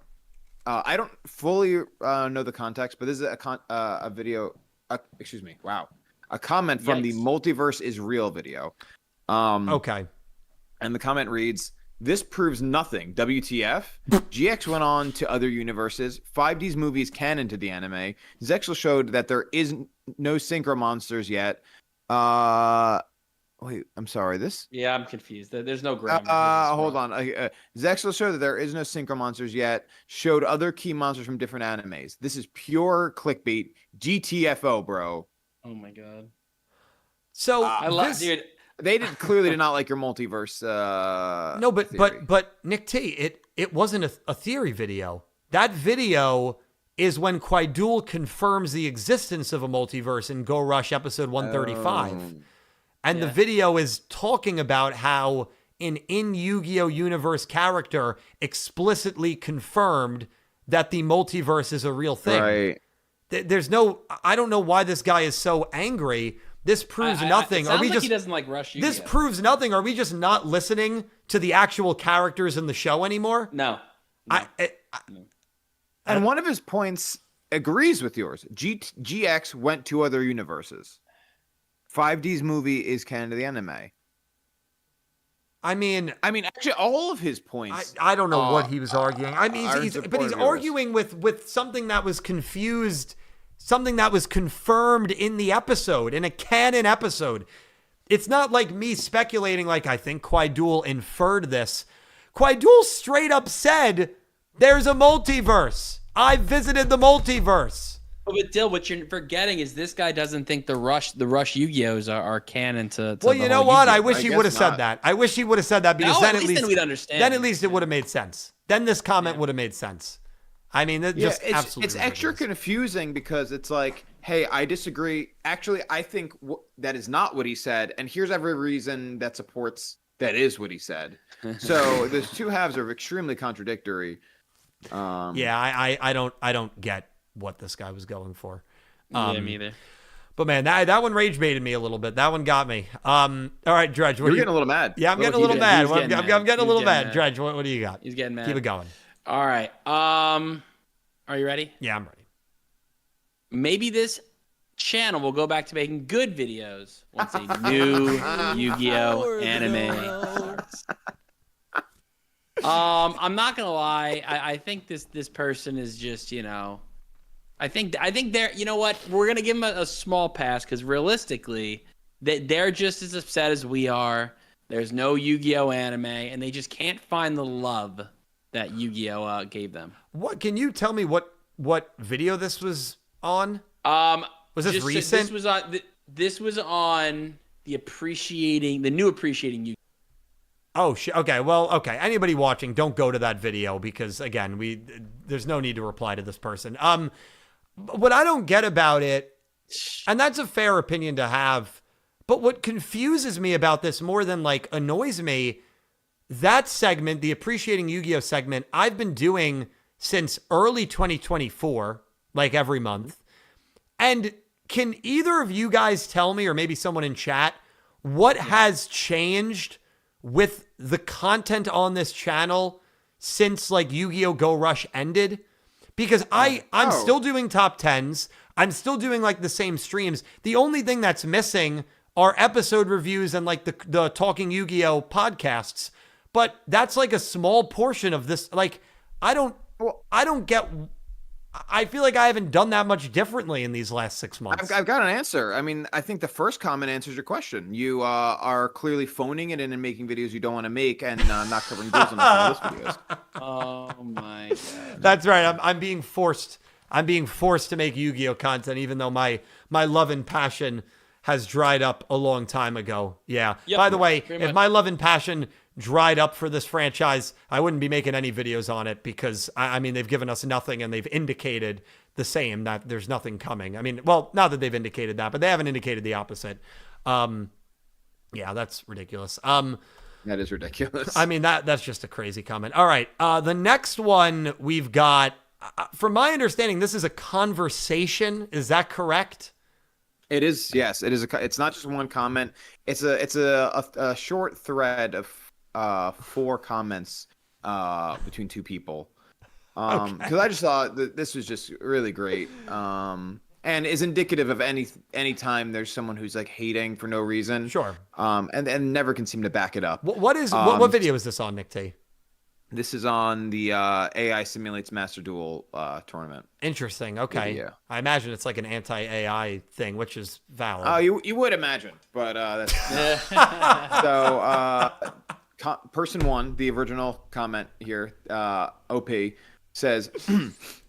I don't fully know the context, but this is a video. Excuse me. Wow, a comment from the Multiverse is Real video. Okay. And the comment reads, "This proves nothing. WTF? GX went on to other universes. 5D's movie is canon to the anime. Zexel showed that there is no synchro monsters yet. Wait, I'm sorry. This? Yeah, I'm confused. There's no grammar. Hold on. Zexel showed that there is no synchro monsters yet. Showed other key monsters from different animes. This is pure clickbait. GTFO, bro." Oh my god. So I love, dude. They clearly did not like your multiverse. No, but theory. but Nick T, it wasn't a theory video. That video is when Duel confirms the existence of a multiverse in Go Rush episode 135. And the video is talking about how an in Yu-Gi-Oh universe character explicitly confirmed that the multiverse is a real thing. Right. There's no, I don't know why this guy is so angry. This proves nothing. It sounds like he doesn't like Rush Yu-Gi-Oh. This proves nothing. Are we just not listening to the actual characters in the show anymore? No. And one of his points agrees with yours. GX went to other universes. 5D's movie is canon to the anime. I mean, actually, all of his points. I don't know what he was arguing. I mean, he's supportive. arguing with something that was confused, something that was confirmed in the episode, in a canon episode. It's not like me speculating like I think Duel inferred this. Duel straight up said, "There's a multiverse. I visited the multiverse." But Dill, what you're forgetting is this guy doesn't think the Rush Yu-Gi-Ohs are canon to well, you know what? Yu-Gi-Oh. I wish he would have said that. I wish he would have said that because then at least we'd understand. Then at least it would have made sense. Then this comment would have made sense. I mean, just absolutely. It's extra confusing because it's like, hey, I disagree. Actually, I think that is not what he said, and here's every reason that supports that is what he said. So those two halves are extremely contradictory. Yeah, I don't get what this guy was going for. Yeah, me either. But man, that one rage baited me a little bit. That one got me. All right, Dredge. You're getting a little mad. Yeah, I'm getting a little mad. I'm getting a little mad. Dredge, what do you got? He's getting mad. Keep it going. All right. Are you ready? Yeah, I'm ready. Maybe this channel will go back to making good videos once a new Yu-Gi-Oh anime starts. I'm not gonna lie. I think this person is just, I think they're, you know what? We're gonna give them a small pass because realistically, they're just as upset as we are. There's no Yu-Gi-Oh anime, and they just can't find the love that Yu-Gi-Oh gave them. What can you tell me? What video this was on? Was this recent? This was on the new appreciating Yu. Oh, okay. Well, okay. Anybody watching, don't go to that video because again, there's no need to reply to this person. What I don't get about it, and that's a fair opinion to have, But what confuses me about this more than like annoys me, that segment, the Appreciating Yu-Gi-Oh segment, I've been doing since early 2024, like every month. And can either of you guys tell me, or maybe someone in chat, what has changed with the content on this channel since like Yu-Gi-Oh! Go Rush ended? Because I'm still doing top 10s. I'm still doing like the same streams. The only thing that's missing are episode reviews and like the Talking Yu-Gi-Oh! Podcasts. But that's like a small portion of this. Like, I don't get... I feel like I haven't done that much differently in these last 6 months. I've got an answer. I mean, I think the first comment answers your question. You are clearly phoning it in and making videos you don't want to make, and not covering deals on those videos. Oh my god. That's right. I'm being forced. I'm being forced to make Yu-Gi-Oh content, even though my love and passion has dried up a long time ago. Yeah. Yep, By the way, pretty if much. my love and passion dried up for this franchise, I wouldn't be making any videos on it because, I mean, they've given us nothing and they've indicated the same, that there's nothing coming. I mean, well, not that they've indicated that, but they haven't indicated the opposite. Yeah, that's ridiculous. That is ridiculous. I mean, that's just a crazy comment. All right. The next one we've got, from my understanding, this is a conversation. Is that correct? It is. Yes, it is. It's not just one comment. It's a short thread of 4 comments between 2 people. Because I just thought that this was just really great. And is indicative of any time there's someone who's like hating for no reason. Sure. And never can seem to back it up. What video is this on, Nick T? This is on the AI Simulates Master Duel tournament. Interesting. Okay. Yeah. I imagine it's like an anti-AI thing, which is valid. You would imagine, but that's so. Person 1, the original comment here, OP says,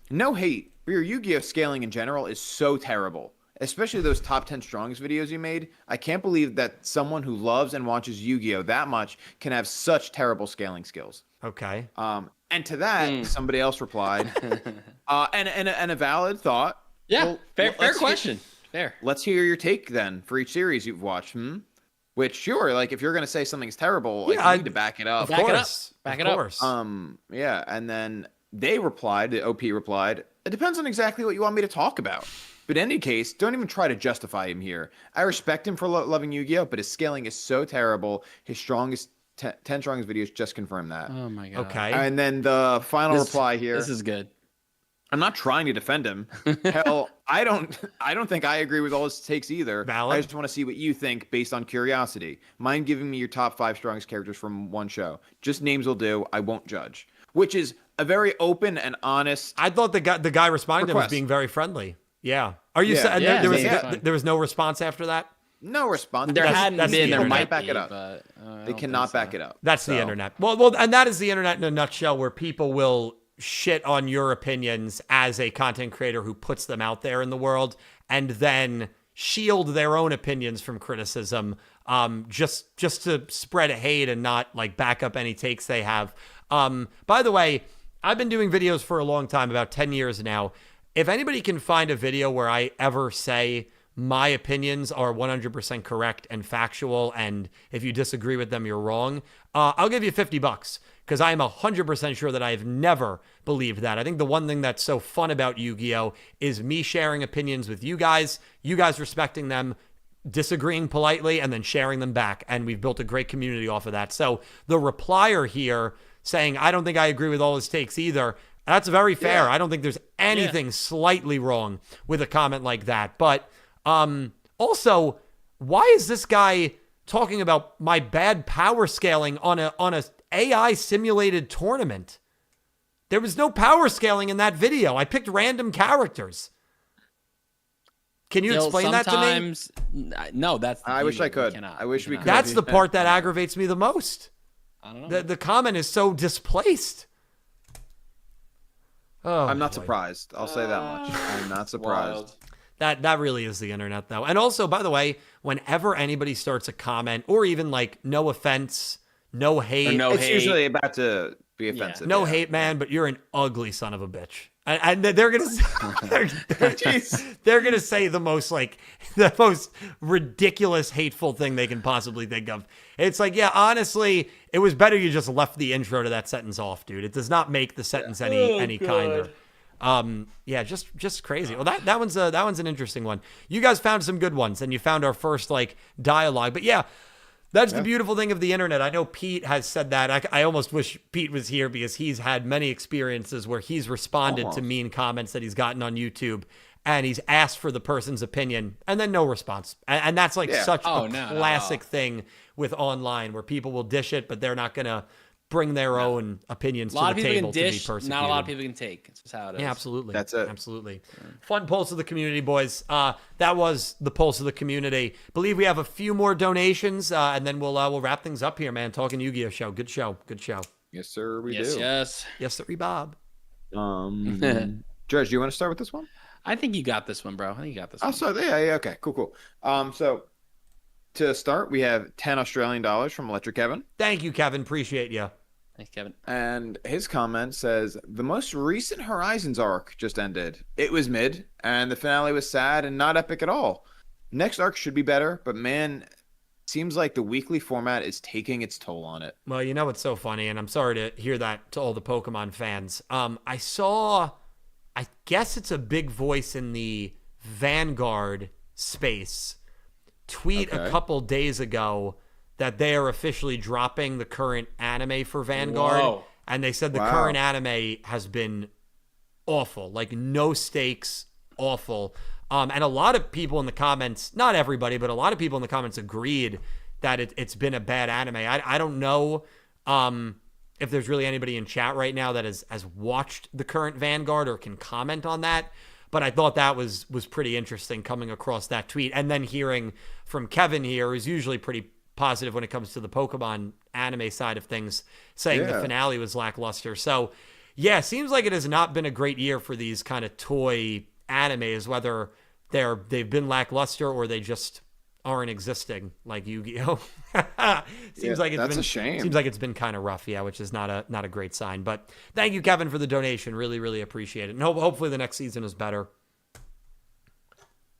"No hate, but your Yu-Gi-Oh scaling in general is so terrible. Especially those top 10 strongest videos you made. I can't believe that someone who loves and watches Yu-Gi-Oh that much can have such terrible scaling skills." Okay. And to that, somebody else replied, and a valid thought. Yeah, Well, fair let's question. Fair. Let's hear your take then for each series you've watched. Which, sure, like if you're gonna say something's terrible, like, you need to back it up. Back it up. Back it up. Yeah, and then they replied, the OP replied, "It depends on exactly what you want me to talk about. But in any case, don't even try to justify him here. I respect him for loving Yu-Gi-Oh, but his scaling is so terrible. His strongest 10 strongest videos just confirm that." Oh my god. Okay. And then the final reply here. This is good. I'm not trying to defend him. Hell, I don't think I agree with all his takes either. Valid. I just want to see what you think based on curiosity. Mind giving me your top 5 strongest characters from one show? Just names will do. I won't judge. Which is a very open and honest. I thought the guy responding to him was request. being very friendly. Yeah. Are you Yeah. saying Yeah, there was no response after that? No response. There hadn't that's been. the There internet. might back be, it up. but I They don't cannot think so. back it up. That's the So, internet. Well, and that is the internet in a nutshell, where people will shit on your opinions as a content creator who puts them out there in the world, and then shield their own opinions from criticism, just to spread hate and not like back up any takes they have. By the way, I've been doing videos for a long time, about 10 years now. If anybody can find a video where I ever say my opinions are 100% correct and factual, and if you disagree with them, you're wrong, I'll give you $50, because I am 100% sure that I have never believed that. I think the one thing that's so fun about Yu-Gi-Oh is me sharing opinions with you guys respecting them, disagreeing politely, and then sharing them back. And we've built a great community off of that. So the replier here saying, I don't think I agree with all his takes either, that's very fair. Yeah. I don't think there's anything slightly wrong with a comment like that. But also, why is this guy talking about my bad power scaling on a AI simulated tournament? There was no power scaling in that video. I picked random characters. Can you explain that to me? No, that's. I wish I could. cannot. I wish we cannot. could. That's the part that aggravates me the most. I don't know. The comment is so displaced. Oh, I'm not boy. surprised. I'll say that much. I'm not surprised. Wild. That really is the internet, though. And also, by the way, whenever anybody starts a comment, or even like no offense, no hate, Or no It's hate. usually about to Be offensive. No yeah. hate, man, but you're an ugly son of a bitch. And they're gonna they're gonna say the most ridiculous, hateful thing they can possibly think of. It's like, yeah, honestly, it was better you just left the intro to that sentence off, dude. It does not make the sentence any kinder. Yeah, just crazy. Well, that one's an interesting one. You guys found some good ones, and you found our first dialogue. But yeah, that's the beautiful thing of the internet. I know Pete has said that. I almost wish Pete was here because he's had many experiences where he's responded to mean comments that he's gotten on YouTube, and he's asked for the person's opinion, and then no response. And that's such a classic thing with online where people will dish it, but they're not gonna bring their own opinions to the table to be persecuted. Not a lot of people can take. It's just how it is. Yeah, absolutely. That's it. Absolutely. Fun pulse of the community, boys. That was the pulse of the community. Believe we have a few more donations, and then we'll wrap things up here, man. Talking Yu-Gi-Oh show. Good show. Good show. Yes, sir. We Yes, do. yes. Yes, sir, Bob. Dredge, do you want to start with this one? I think you got this one, bro. I think you got this Oh, one. so yeah. Okay. Cool. So to start, we have $10 Australian from Electric Kevin. Thank you, Kevin. Appreciate you. Thanks, Kevin. And his comment says, the most recent Horizons arc just ended. It was mid, and the finale was sad and not epic at all. Next arc should be better, but man, seems like the weekly format is taking its toll on it. Well, you know what's so funny, and I'm sorry to hear that to all the Pokemon fans. I saw, I guess it's a big voice in the Vanguard space, tweet a couple days ago that they are officially dropping the current anime for Vanguard. Whoa. And they said the current anime has been awful, no stakes, awful. And a lot of people in the comments, not everybody, but a lot of people in the comments agreed that it's been a bad anime. I don't know if there's really anybody in chat right now that has watched the current Vanguard or can comment on that. But I thought that was pretty interesting coming across that tweet. And then hearing from Kevin here, who's usually pretty positive when it comes to the Pokemon anime side of things, saying the finale was lackluster. So, yeah, seems like it has not been a great year for these kind of toy animes, whether they've been lackluster or they just aren't existing, like Yu-Gi-Oh. Seems like that's a shame. Seems like it's been kind of rough, which is not a great sign. But thank you, Kevin, for the donation. Really, really appreciate it. And hopefully the next season is better.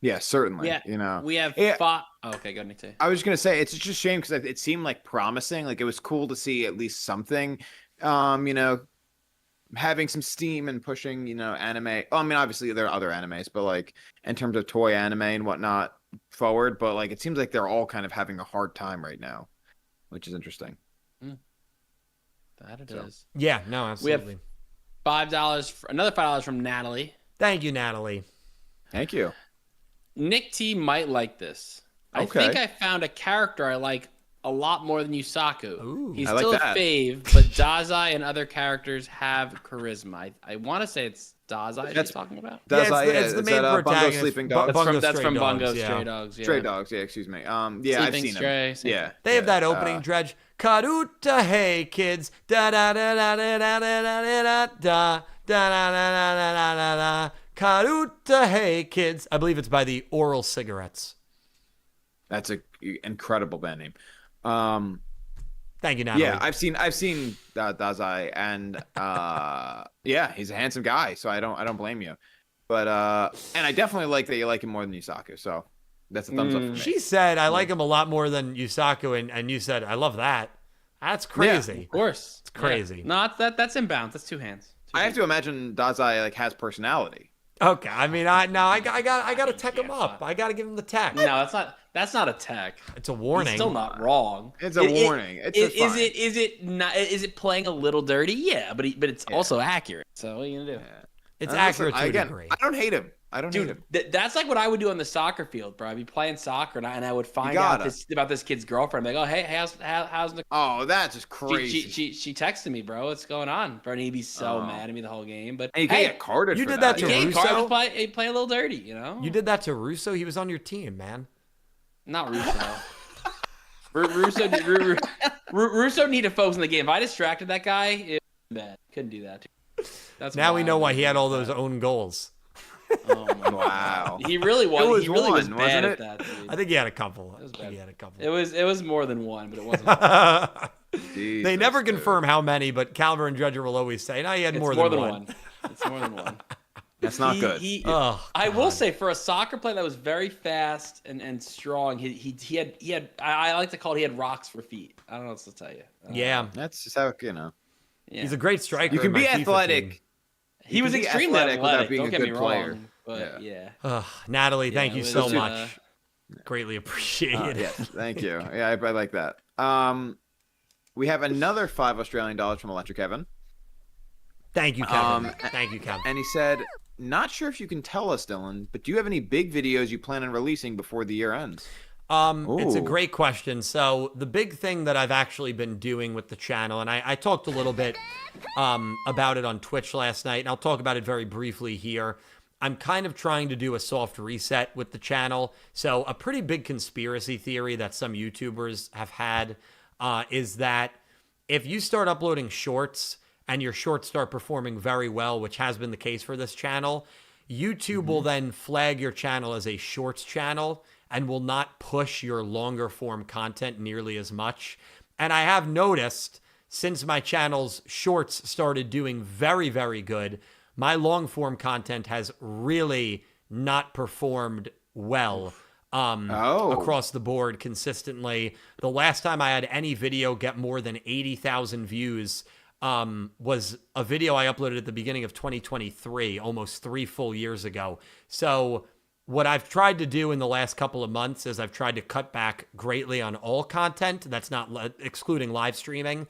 Yeah, certainly. Yeah, we have five. Oh, okay, go Nick. Too. I was just gonna say it's just a shame because it seemed promising. It was cool to see at least something. Having some steam and pushing, anime. Oh, I mean, obviously there are other animes, but in terms of toy anime and whatnot forward. But it seems like they're all kind of having a hard time right now, which is interesting. That it is. Yeah, no, absolutely. We have $5. Another $5 from Natalie. Thank you, Natalie. Thank you. Nick T might like this. I Okay. think I found a character I like a lot more than Yusaku. Ooh. He's I like still that. a fave, but Dazai and other characters have charisma. I want to say it's Dazai you're talking about. That's it's the is main that, Bungo protagonist. Sleeping Bu- Dogs? That's from Stray Bungo Dogs, yeah. Stray Dogs. Yeah. Stray Dogs, yeah, excuse me. Yeah, I've Sleeping seen Stray, them. same Yeah, They have that opening, Dredge. Karuta, hey kids, da da da da da da da da da da da da da da. Karuta, hey kids. I believe it's by the Oral Cigarettes. That's an incredible band name. Thank you, Natalie. Yeah, I've seen Dazai, and yeah, he's a handsome guy, so I don't blame you. But and I definitely like that you like him more than Yusaku, so that's a thumbs up for me. She said, I like him a lot more than Yusaku, and you said, I love that. That's crazy. Of course, It's crazy. Yeah. No, that's inbounds. That's two hands. I have to imagine Dazai has personality. Okay, I mean, I got to tech him up. I got to give him the tech. No, that's not a tech. It's a warning. He's still not wrong. It's a warning. Is it playing a little dirty? Yeah, but it's also accurate. So what are you gonna do? Yeah. It's accurate to a degree. I don't hate him. I don't hate him. That's like what I would do on the soccer field, bro. I'd be playing soccer, and I would find out about this kid's girlfriend. Like, oh, hey, how's the? Oh, that's just crazy. She texted me, bro. What's going on, bro? And he'd be so mad at me the whole game. But and you can't get carded. You for did that to yeah, Russo? play a little dirty, you know. You did that to Russo? He was on your team, man. Not Russo. Russo needed folks in the game. If I distracted that guy, it was bad. Couldn't do that. That's now we know why he had all those own goals. Oh my Wow. He really was. He really was one, bad wasn't at it? that. Dude. I think he had a couple. It was I think he had a couple. It was more than one, but it wasn't. They never confirm how many, but Calvin and Dredger will always say, no, he had more than one. It's more than one. That's not good. I will say, for a soccer player that was very fast and strong, he had I like to call it, he had rocks for feet. I don't know what to tell you. Yeah. That's just how, Yeah. He's a great striker. You can in my be FIFA athletic. team. He was extremely athletic without being don't a get good me player. wrong, but yeah. Natalie, thank it you was, so much. Greatly appreciated. Yes, thank you. Yeah, I like that. We have another $5 Australian from Electric Evan. Thank you, Kevin. Thank you, Kevin. And he said, not sure if you can tell us, Dylan, but do you have any big videos you plan on releasing before the year ends? It's a great question. So the big thing that I've actually been doing with the channel, and I talked a little bit about it on Twitch last night, and I'll talk about it very briefly here. I'm kind of trying to do a soft reset with the channel. So a pretty big conspiracy theory that some YouTubers have had is that if you start uploading shorts and your shorts start performing very well, which has been the case for this channel, YouTube will then flag your channel as a shorts channel and will not push your longer form content nearly as much. And I have noticed since my channel's shorts started doing very, very good, my long form content has really not performed well across the board consistently. The last time I had any video get more than 80,000 views was a video I uploaded at the beginning of 2023, almost 3 full years ago. So what I've tried to do in the last couple of months is I've tried to cut back greatly on all content. That's not excluding live streaming.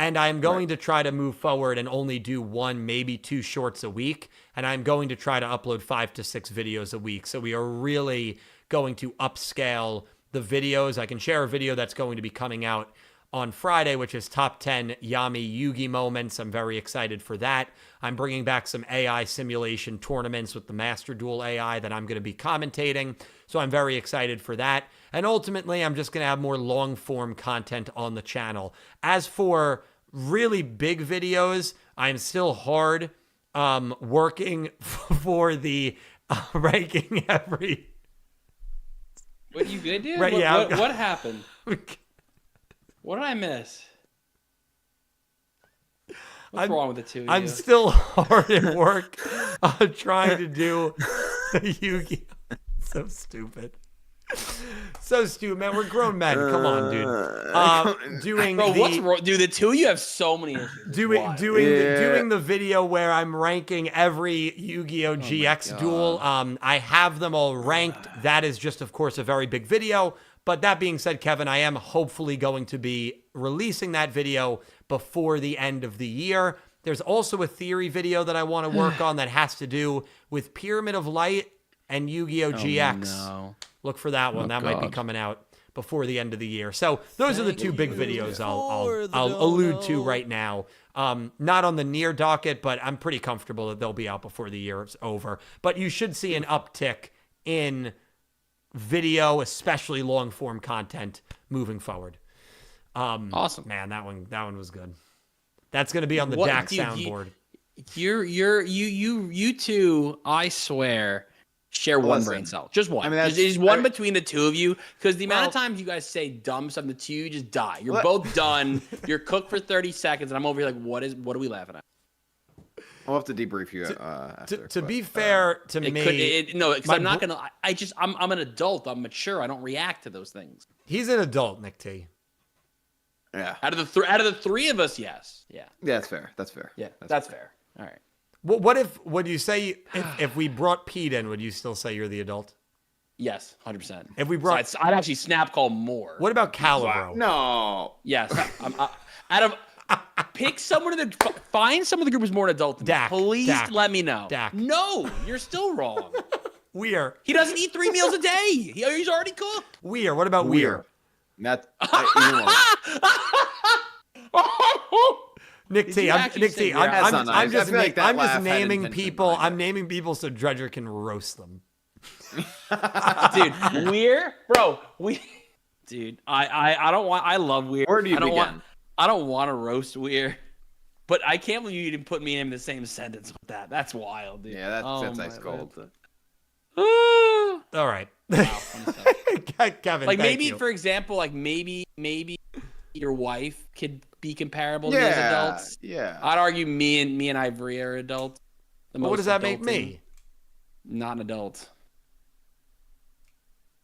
And I'm going to try to move forward and only do 1, maybe 2 shorts a week. And I'm going to try to upload 5 to 6 videos a week. So we are really going to upscale the videos. I can share a video that's going to be coming out on Friday, which is top 10 Yami Yugi moments. I'm very excited for that. I'm bringing back some AI simulation tournaments with the Master Duel AI that I'm going to be commentating. So I'm very excited for that. And ultimately, I'm just going to have more long form content on the channel. As for really big videos, I'm still hard working for the ranking every... What, you good, dude? Right, What happened? What did I miss? What's wrong with the two of you? I'm still hard at work trying to do Yugi. So stupid. So stupid, man. We're grown men. Come on, dude. Doing Bro, what's wrong? Dude, the two of you have so many issues. Doing the video where I'm ranking every Yu-Gi-Oh! GX duel. I have them all ranked. That is just, of course, a very big video. But that being said, Kevin, I am hopefully going to be releasing that video before the end of the year. There's also a theory video that I want to work on that has to do with Pyramid of Light and Yu-Gi-Oh! GX. No. Look for that one. That might be coming out before the end of the year. So those are the 2 big videos I'll allude to right now. Not on the near docket, but I'm pretty comfortable that they'll be out before the year is over. But you should see an uptick in video, especially long form content moving forward. Awesome, man. That one was good. That's going to be on the DAC soundboard. You two, I swear, share one brain cell. Just one. I mean, just one between the two of you, because the amount of times you guys say dumb stuff, the two of you just die. You're both done. You're cooked for 30 seconds, and I'm over here like, what are we laughing at? We'll have to debrief you after. To be fair to me, no, because I'm not gonna. I'm an adult. I'm mature. I don't react to those things. He's an adult, Nick T. Yeah. Out of the 3 of us, yes. Yeah. Yeah, that's fair. That's fair. Yeah, that's fair. All right. Well, would you say if we brought Pete in, would you still say you're the adult? Yes, 100%. If we brought, so I'd actually snap call more. What about Calibro? No. Yes. Out of. Pick someone find someone in the group who's more an adult than me. Please let me know. Dak. No, you're still wrong. Weir. He doesn't eat 3 meals a day. He's already cooked. Weir. What about Weir? Not. Nick T. I'm just naming people. I'm naming people so Dredger can roast them. Dude, Weir, bro. Dude, I don't want. I love Weir. Where do you begin? I don't want to roast Weir, but I can't believe you didn't put me in the same sentence with that. That's wild, dude. Yeah, that's ice cold. All right. Wow, Kevin, like maybe you. for example, like maybe your wife could be comparable to me as adults. Yeah. I'd argue me and Ivory are adults. What does that make me? Not an adult.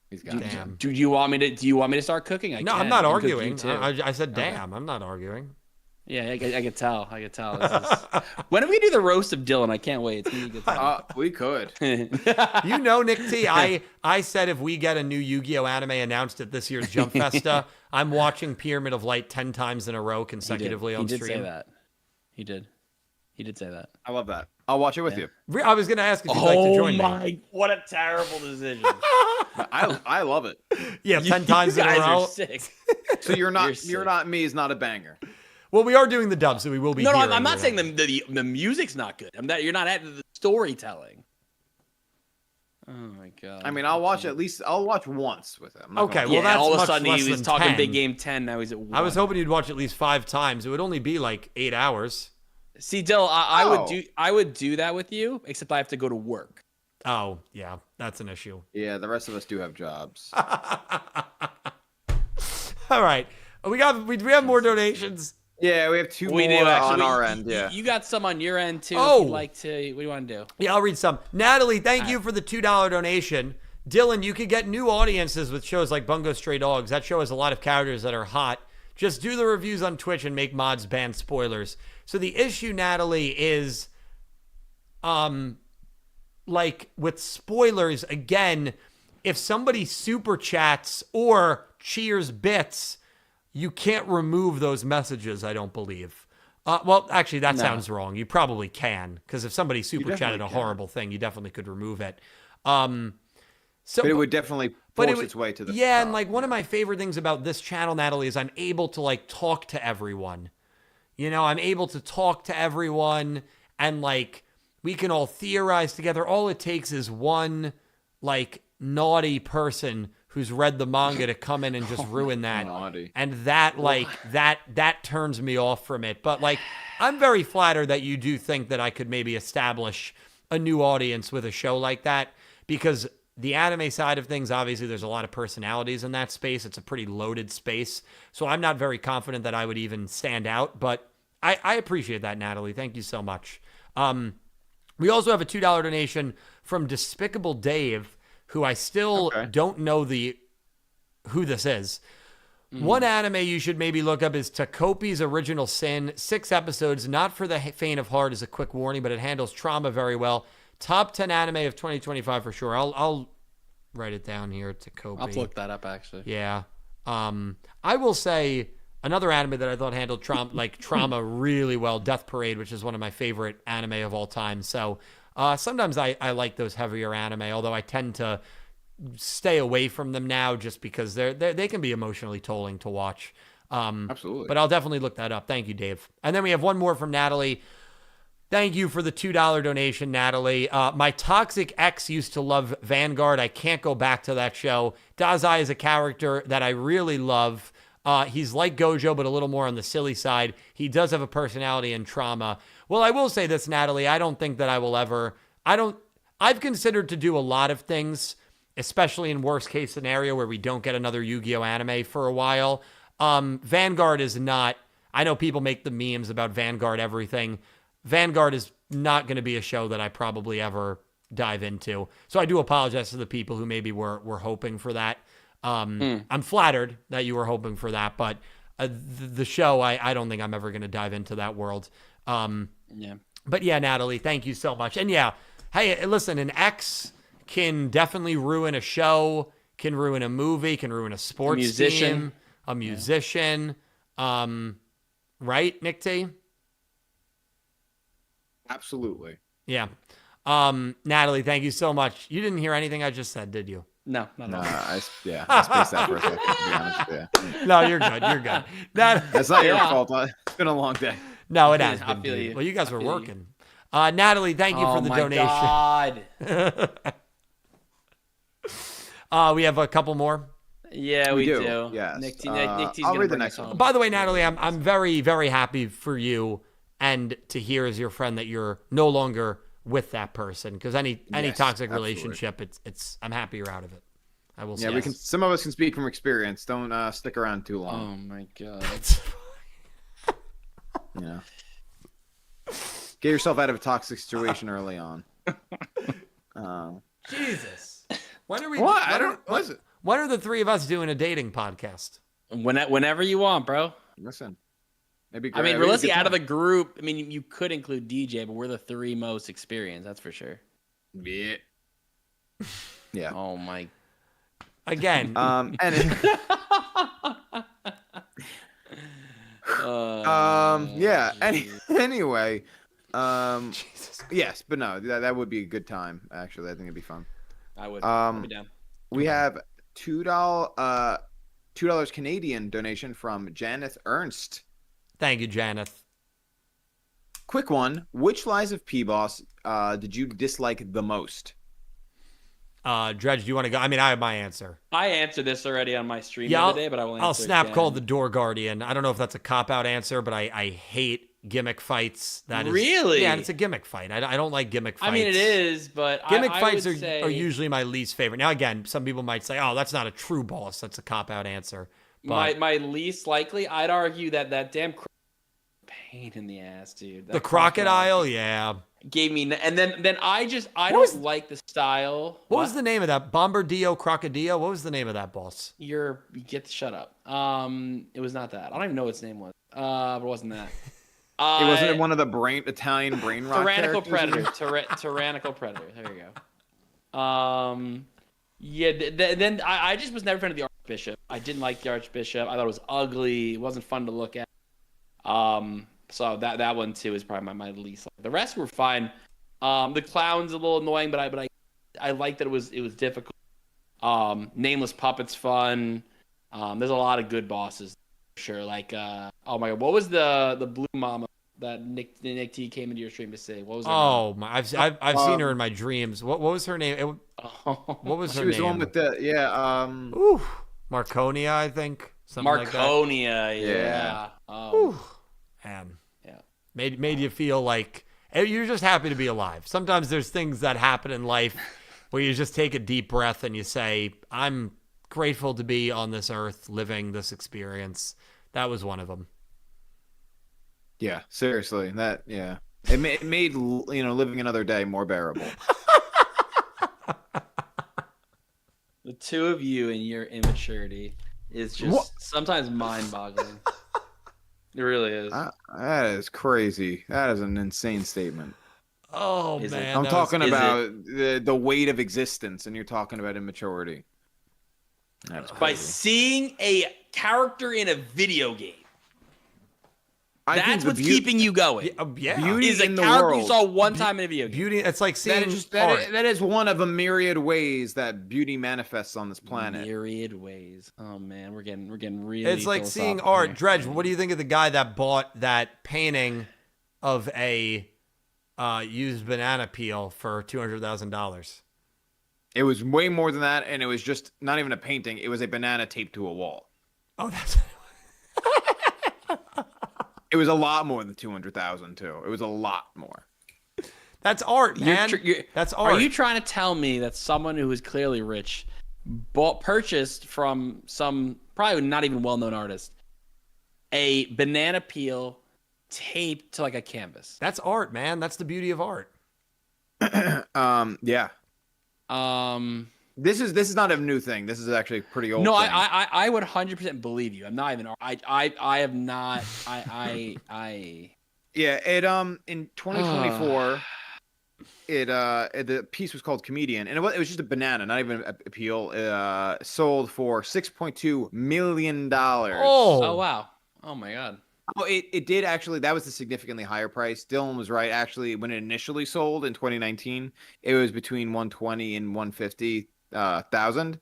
He's got Damn. Do you want me to start cooking? No, I'm not arguing. I said, damn. I'm not arguing. Yeah, I could tell. This is... When are we gonna do the roast of Dylan? I can't wait. It's gonna be a good time. We could. You know, Nick T, I said if we get a new Yu-Gi-Oh anime announced at this year's Jump Festa, I'm watching Pyramid of Light 10 times in a row consecutively on stream. He did say that. He did say that. I love that. I'll watch it with you. I was going to ask if you'd like to join me. What a terrible decision. I love it. Yeah, 10 times in a row. Are sick. So you're not me is not a banger. Well, we are doing the dub, so we will be. No, I'm not saying the music's not good. You're not adding the storytelling. Oh my god. I mean, I'll watch once with him. Okay, well that's all of a much sudden less he was than talking 10. big game 10. Now he's at 1. I was hoping you'd watch at least 5 times. It would only be like 8 hours. See, Dill, I would do that with you, except I have to go to work. Oh yeah, that's an issue. Yeah, the rest of us do have jobs. All right, we have more donations. Yeah, we have 2 more on our end. Yeah, you got some on your end too. Oh. If you'd like to, what do you want to do? Yeah, I'll read some. Natalie, thank you for the $2 donation. Dylan, you could get new audiences with shows like Bungo Stray Dogs. That show has a lot of characters that are hot. Just do the reviews on Twitch and make mods ban spoilers. So the issue, Natalie, is like with spoilers, again, if somebody super chats or cheers bits, you can't remove those messages, I don't believe. Well, actually, that sounds wrong. You probably can, because if somebody super chatted a horrible thing, you definitely could remove it. But it would definitely force its way to the top. And like one of my favorite things about this channel, Natalie, is I'm able to like talk to everyone. You know, I'm able to talk to everyone, and like we can all theorize together. All it takes is one like naughty person who's read the manga to come in and just ruin that. Naughty. And that like that turns me off from it. But like I'm very flattered that you do think that I could maybe establish a new audience with a show like that, because the anime side of things, obviously there's a lot of personalities in that space. It's a pretty loaded space. So I'm not very confident that I would even stand out, but I appreciate that, Natalie. Thank you so much. We also have a $2 donation from Despicable Dave, who I still don't know who this is. One anime you should maybe look up is Takopi's Original Sin. 6 episodes, not for the faint of heart, is a quick warning, but it handles trauma very well. Top 10 anime of 2025 for sure. I'll write it down here. Takopi. I'll look that up actually. Yeah. I will say another anime that I thought handled trauma really well, Death Parade, which is one of my favorite anime of all time. So sometimes I like those heavier anime, although I tend to stay away from them now just because they can be emotionally tolling to watch. Absolutely. But I'll definitely look that up. Thank you, Dave. And then we have one more from Natalie. Thank you for the $2 donation, Natalie. My toxic ex used to love Vanguard. I can't go back to that show. Dazai is a character that I really love. He's like Gojo, but a little more on the silly side. He does have a personality and trauma. Well, I will say this, Natalie. I don't think that I will ever... I've considered to do a lot of things, especially in worst case scenario where we don't get another Yu-Gi-Oh anime for a while. Vanguard is not... I know people make the memes about Vanguard everything. Vanguard is not going to be a show that I probably ever dive into. So I do apologize to the people who maybe were hoping for that. I'm flattered that you were hoping for that, but the show, I don't think I'm ever going to dive into that world. But yeah, Natalie, thank you so much. And yeah, hey, listen, an ex can definitely ruin a show, can ruin a movie, can ruin a sports team, a musician. Right, Nick T? Absolutely. Yeah. Natalie, thank you so much. You didn't hear anything I just said, did you? No, not at all. I spaced that for a second, to be honest. Yeah. No, you're good. You're good. That's not your fault. It's been a long day. No, it has I been. feel Dude. you. Well, you guys were working. Natalie, thank you for the donation. God. We have a couple more. Yeah, we do. Yes. Nick T's I'll gonna read the bring next us one. home. By the way, Natalie, I'm very, very happy for you and to hear as your friend that you're no longer with that person, because any toxic relationship, it's I'm happy you're out of it. I will Yeah, say. we can. Some of us can speak from experience. Don't stick around too long. Oh my god. You know, get yourself out of a toxic situation early on. Jesus. When are we? What? I don't. Listen. When are the three of us doing a dating podcast? Whenever you want, bro. Listen. Maybe. I mean, realistically, out of the group, I mean, you could include DJ, but we're the three most experienced. That's for sure. Yeah. Yeah. Oh my. Again. And yeah. Anyway. Jesus. Yes, but no, that would be a good time. Actually, I think it'd be fun. I would. I'll be down. We have $2 Canadian donation from Janeth Ernst. Thank you, Janeth. Quick one. Which Lies of P-Boss did you dislike the most? Dredge, do you want to go? I mean, I have my answer. I answered this already on my stream Yeah, the other day, but I will answer I'll snap again. call the Door Guardian. I don't know if that's a cop-out answer, but I hate gimmick fights. That is Really? Yeah, it's a gimmick fight. I don't like gimmick fights. I mean, it is, but Gimmick I fights would say are usually my least favorite. Now, again, some people might say, oh, that's not a true boss. That's a cop-out answer. But my least likely. I'd argue that damn pain in the ass, dude. That the crocodile, yeah. gave me, and then I don't like the style. What was the name of that? Bombardillo Crocodillo? What was the name of that boss? You get to shut up. It was not that. I don't even know what its name was. But it wasn't that. It wasn't one of the Italian brain rot Tyrannical characters? Predator. Tyrannical Predator. There you go. Yeah. Then I just was never a fan of the Archbishop. I didn't like the Archbishop. I thought it was ugly. It wasn't fun to look at. So that one too is probably my least. The rest were fine. The clown's a little annoying, but I like that it was difficult. Nameless Puppet's fun. There's a lot of good bosses. Sure, like oh my god, what was the blue mama that Nick T came into your stream to say? What was her name? My, I've seen her in my dreams. What was her name? What was her She was name? the one with the Ooh, Marconia, I think. Something like that. Marconia, Yeah. Ooh, man. Yeah. Made you feel like you're just happy to be alive. Sometimes there's things that happen in life where you just take a deep breath and you say, I'm grateful to be on this earth living this experience. That was one of them. Yeah, seriously. It made living another day more bearable. The two of you and your immaturity is just sometimes mind-boggling. It really is. That is crazy. That is an insane statement. Oh, Is it? man. I'm talking about the weight of existence, and you're talking about immaturity. That's By crazy. seeing a character in a video game. I think That's the what's keeping you going. Yeah. Beauty Is a in the character you world. saw one time in a video game. Beauty. It's like seeing that art. is one of a myriad ways that beauty manifests on this planet. Myriad ways. Oh man, we're getting really. It's like seeing philosophical art. here. Dredge, what do you think of the guy that bought that painting of a used banana peel for $200,000? It was way more than that, and it was just not even a painting. It was a banana taped to a wall. Oh, that's... It was a lot more than 200,000 too. It was a lot more. That's art, man. That's art. Are you trying to tell me that someone who is clearly rich purchased from some probably not even well-known artist a banana peel taped to like a canvas? That's art, man. That's the beauty of art. Yeah. This is not a new thing. This is actually a pretty old. No, thing. I would 100% believe you. I'm not even. I have not. Yeah. It in 2024, the piece was called Comedian, and it was just a banana, not even a peel. Sold for $6.2 million. Oh wow. Oh my god. Oh, it did actually. That was a significantly higher price. Dylan was right. Actually, when it initially sold in 2019, it was between 120 and 150,000.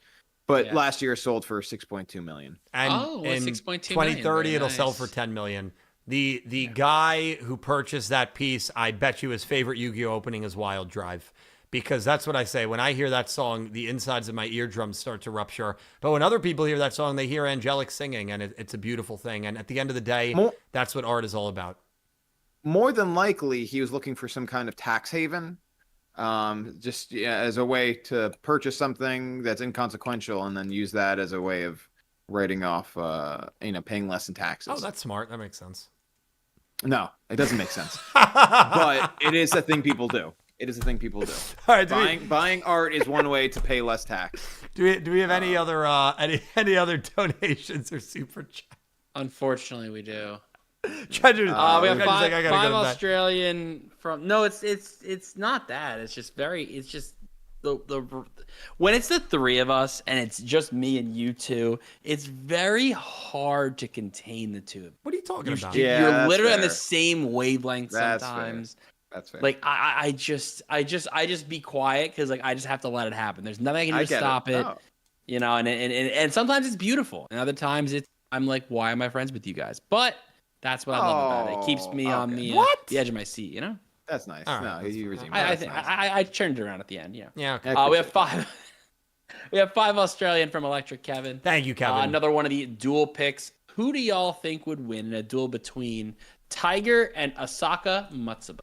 But last year sold for 6.2 million. And in 6.2 2030, million. it'll Very sell nice. for 10 million. The guy who purchased that piece, I bet you his favorite Yu-Gi-Oh opening is Wild Drive. Because that's what I say. When I hear that song, the insides of my eardrums start to rupture. But when other people hear that song, they hear angelic singing, and it's a beautiful thing. And at the end of the day, that's what art is all about. More than likely, he was looking for some kind of tax haven. just as a way to purchase something that's inconsequential and then use that as a way of writing off, paying less in taxes. Oh, that's smart. That makes sense. No, it doesn't make sense. But it is a thing people do. It is a thing people do. All right, Buying art is one way to pay less tax. Do we have any other any other donations or super chat? Unfortunately, we do. Treasure. We have Treasure's five, like, I gotta five go to bed. Australian from. No, it's not that. It's just very. It's just the when it's the three of us and it's just me and you two. It's very hard to contain the two. What are you talking about? Yeah, You're that's literally on fair. the same wavelength That's sometimes. That's fair. Like I just be quiet because like I just have to let it happen. There's nothing I can do to get stop it. Oh. And sometimes it's beautiful, and other times I'm like, why am I friends with you guys? But that's what I love about it. It keeps me on okay. the edge of my seat, you know. That's nice. All right, No, you resume. I That's think nice. I turned it around at the end. Yeah. Yeah. Okay. I We have appreciate five. We have five Australian from Electric Kevin. Thank you, Kevin. Another one of the duel picks. Who do y'all think would win in a duel between Tiger and Asaka Matsuba?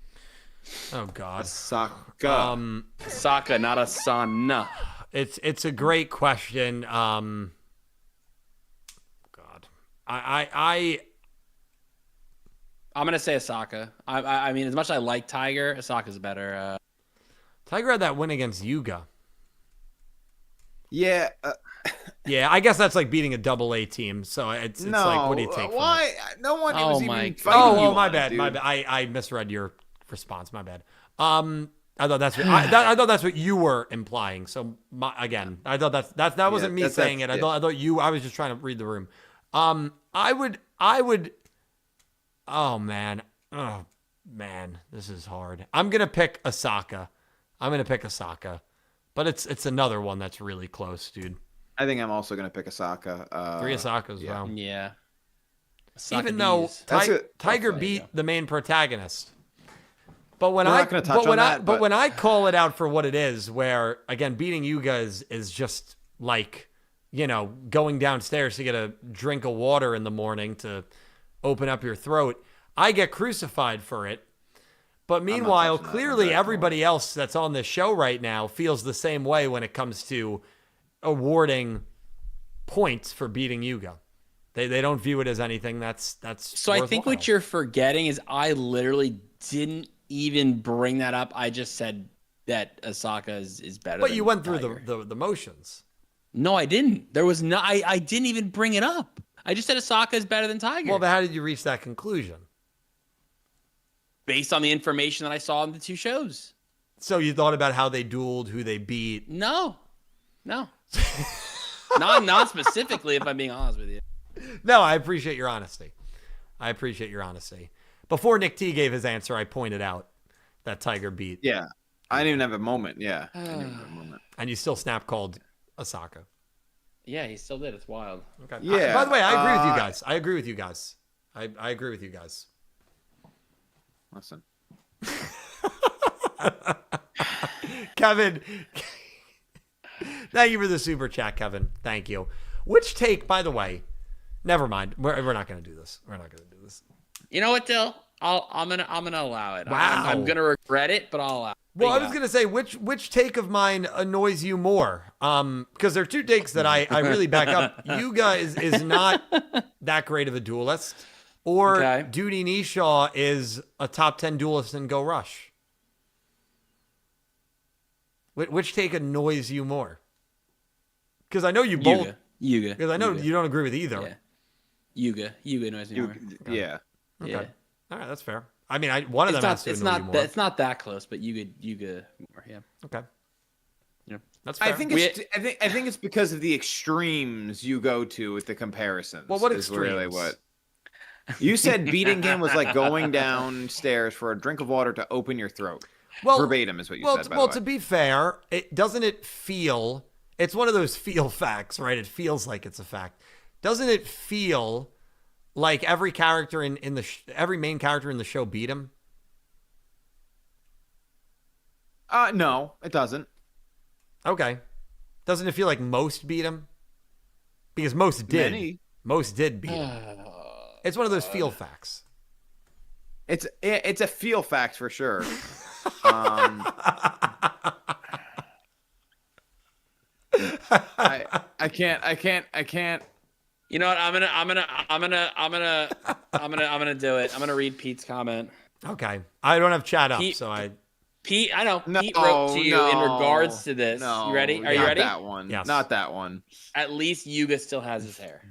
Oh God. Saka. Asaka, not Asana. It's a great question. God, I'm gonna say Asaka. I mean, as much as I like Tiger, Asaka's better. Tiger had that win against Yuga. Yeah. Yeah, I guess that's like beating a double A team. So it's no. like, what do you take? Why? No one Oh was my even God. fighting you Oh, my on it, bad. dude. My bad. I misread your response. My bad. I thought that's what, I thought that's what you were implying. So I thought that wasn't me saying it. I thought you. I was just trying to read the room. I would. Oh man. This is hard. I'm gonna pick Asaka. But it's another one that's really close, dude. I think I'm also gonna pick Asaka. 3 Asakas, yeah. wow. Yeah. Asaka Even though Bees. Tiger There you beat go. the main protagonist. But when We're I not gonna touch on that, but but- when I call it out for what it is, where again beating Yuga is just like, going downstairs to get a drink of water in the morning to open up your throat, I get crucified for it. But meanwhile, touching that one, clearly but- everybody else that's on this show right now feels the same way when it comes to awarding points for beating Yuga. They don't view it as anything that's So I think worthwhile. what you're forgetting is I literally didn't even bring that up. I just said that Asaka is better. But than you went through Tiger. the motions. No, I didn't. There was no. I didn't even bring it up. I just said Asaka is better than Tiger. Well, but how did you reach that conclusion? Based on the information that I saw in the two shows. So you thought about how they dueled, who they beat. No. not specifically. If I'm being honest with you. No, I appreciate your honesty. Before Nick T gave his answer, I pointed out that Tiger beat. Yeah. I didn't even have a moment. Yeah. I didn't even have a moment. And you still snap called Asaka. Yeah, he still did. It's wild. Okay. Yeah, By the way, I agree with you guys. I agree with you guys. Listen. Kevin, thank you for the super chat, Kevin. Thank you. Which take, by the way, never mind. We're not going to do this. You know what, Dill? I'm gonna allow it. Wow. I'm gonna regret it, but I'll allow it. Well, I was going to say, which take of mine annoys you more? Because there are two takes that I really back up. Yuga is not that great of a duelist. Or Okay. Duty Nishaw is a top 10 duelist in Go Rush. Which take annoys you more? Because I know you both. Yuga. Because I know you don't agree with either. Yeah. Yuga annoys me more. Yeah. Okay. Yeah. All right, that's fair. I mean, one of them has to annoy you more. It's not that close, but Yuga more. Yeah. Okay. Yeah. That's fair. I think it's because of the extremes you go to with the comparisons. Well, what is really extremes? what you said beating him was like going downstairs for a drink of water to open your throat. Verbatim is what you said, by the way. To be fair, it feel, it's one of those feel facts, right? It feels like it's a fact. Doesn't it feel like every character every main character in the show beat him? No, it doesn't. Okay. Doesn't it feel like most beat him? Because most did. Many. Most did beat him. It's one of those feel facts. It's a feel fact for sure. I can't. You know what? I'm gonna do it. I'm gonna read Pete's comment. Okay. I don't have chat up, Pete- so I... Pete, I know. No, Pete wrote to you in regards to this. No, You ready? Are you not ready? that one. Yes. Not that one. At least Yugioh still has his hair.